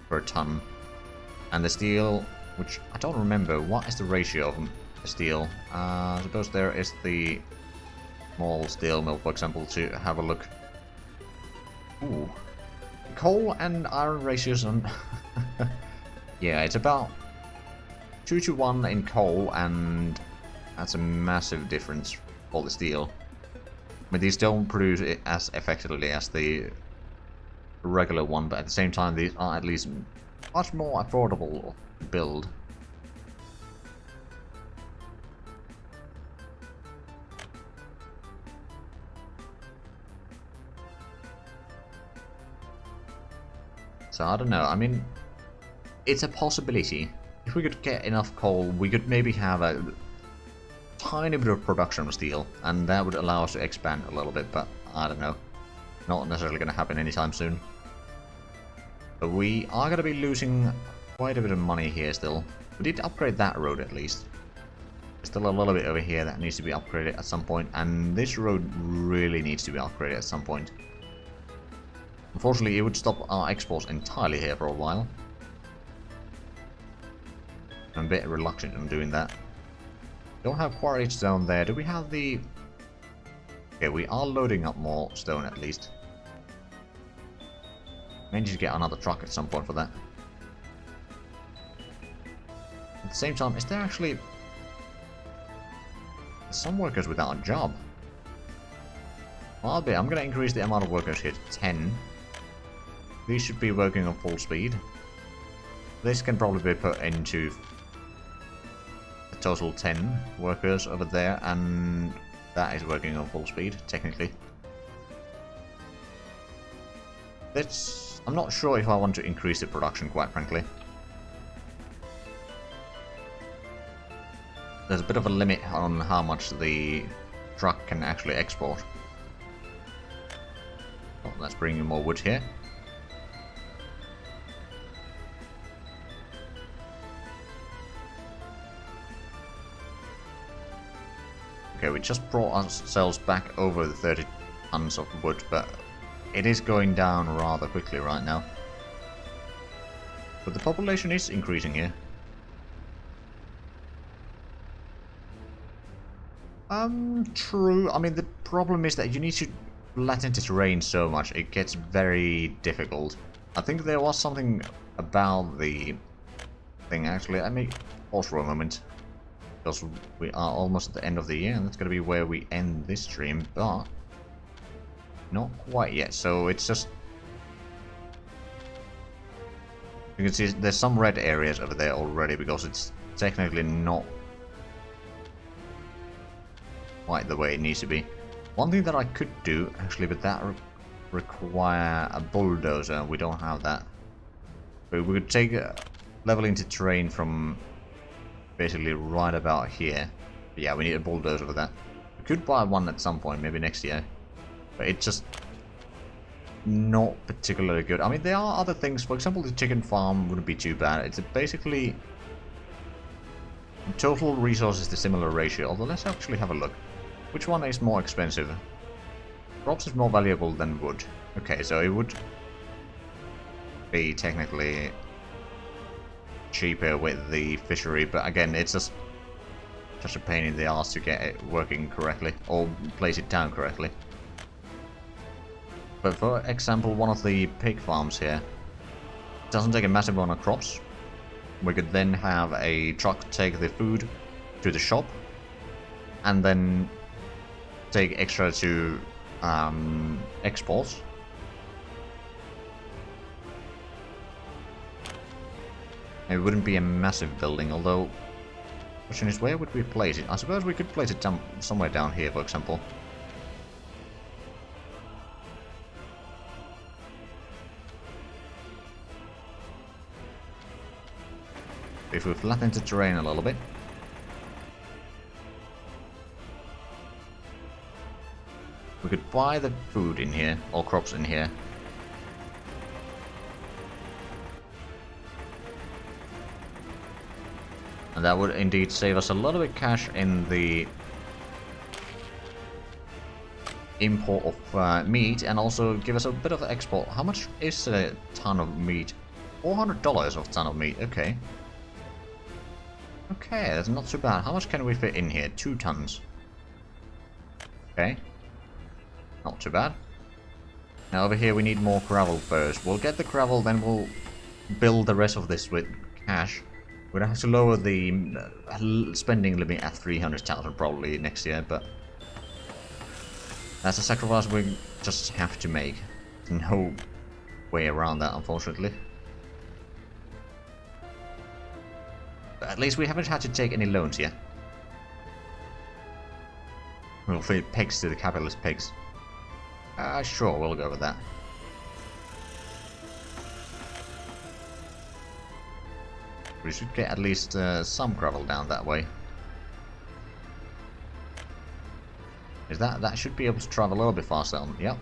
per ton. And the steel, which I don't remember, what is the ratio of the steel? I suppose there is the small steel mill, for example, to have a look. Ooh. Coal and iron ratios on... yeah, it's about 2-to-1 in coal, and that's a massive difference for the steel. I mean, these don't produce it as effectively as the regular one, but at the same time, these are at least much more affordable to build. So I don't know, I mean, it's a possibility. If we could get enough coal, we could maybe have a tiny bit of production of steel, and that would allow us to expand a little bit, but I don't know. Not necessarily going to happen anytime soon. But we are going to be losing quite a bit of money here still. We did upgrade that road at least. There's still a little bit over here that needs to be upgraded at some point, and this road really needs to be upgraded at some point. Unfortunately, it would stop our exports entirely here for a while. I'm a bit reluctant on doing that. Don't have quarries down there. Do we have the... Okay, we are loading up more stone at least. May need to get another truck at some point for that. At the same time, is there actually... some workers without a job? Well, I'm going to increase the amount of workers here to 10. These should be working on full speed. This can probably be put into a total 10 workers over there, and that is working on full speed, technically. I'm not sure if I want to increase the production, quite frankly. There's a bit of a limit on how much the truck can actually export. Oh, let's bring in more wood here. Okay, we just brought ourselves back over the 30 tons of wood, but it is going down rather quickly right now. But the population is increasing here. True. I mean, the problem is that you need to flatten the terrain so much, it gets very difficult. I think there was something about the thing, actually. Let me pause for a moment. Because we are almost at the end of the year, and that's going to be where we end this stream, but not quite yet. So it's just, you can see there's some red areas over there already, because it's technically not quite the way it needs to be. One thing that I could do, actually, but that require a bulldozer. We don't have that. But we could take leveling the terrain from basically right about here. But yeah, we need a bulldozer for that. We could buy one at some point, maybe next year. But it's just not particularly good. I mean, there are other things. For example, the chicken farm wouldn't be too bad. It's basically total resources to similar ratio. Although let's actually have a look. Which one is more expensive? Crops is more valuable than wood. Okay, so it would be technically cheaper with the fishery, but again, it's just such a pain in the ass to get it working correctly, or place it down correctly. But for example, one of the pig farms here doesn't take a massive amount of crops. We could then have a truck take the food to the shop, and then take extra to exports. It wouldn't be a massive building, although the question is, where would we place it? I suppose we could place it somewhere down here, for example. If we flatten the terrain a little bit. We could buy the food in here, or crops in here. And that would indeed save us a lot of cash in the import of meat, and also give us a bit of export. How much is a ton of meat? $400 of ton of meat, okay. Okay, that's not too bad. How much can we fit in here? 2 tons. Okay. Not too bad. Now over here we need more gravel first. We'll get the gravel, then we'll build the rest of this with cash. We'd have to lower the spending limit at 300,000 probably next year, but that's a sacrifice we just have to make. There's no way around that, unfortunately. But at least we haven't had to take any loans yet. We'll feed pigs to the capitalist pigs. Sure, we'll go with that. We should get at least some gravel down that way. Is that should be able to travel a little bit faster? Yep.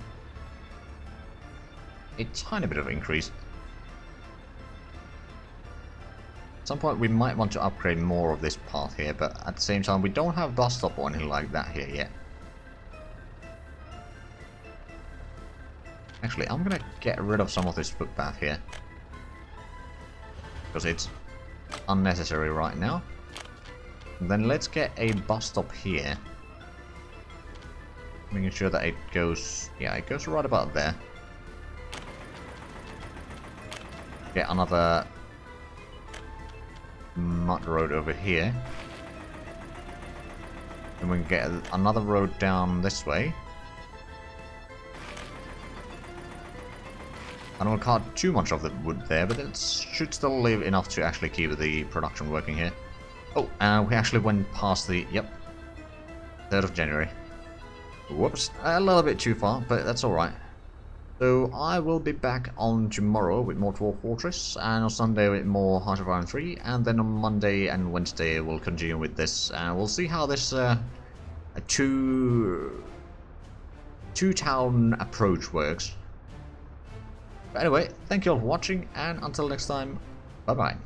A tiny bit of increase. At some point we might want to upgrade more of this path here, but at the same time we don't have bus stop or anything like that here yet. Actually, I'm gonna get rid of some of this footpath here, because it's unnecessary right now. And then let's get a bus stop here. Making sure that it goes, yeah, it goes right about there. Get another mud road over here. And we can get another road down this way. I don't want to cut too much of the wood there, but it should still leave enough to actually keep the production working here. Oh, we actually went past the, yep, 3rd of January. Whoops, a little bit too far, but that's alright. So I will be back on tomorrow with more Dwarf Fortress, and on Sunday with more Heart of Iron 3, and then on Monday and Wednesday we'll continue with this, and we'll see how this two-town approach works. But anyway, thank you all for watching, and until next time, bye bye.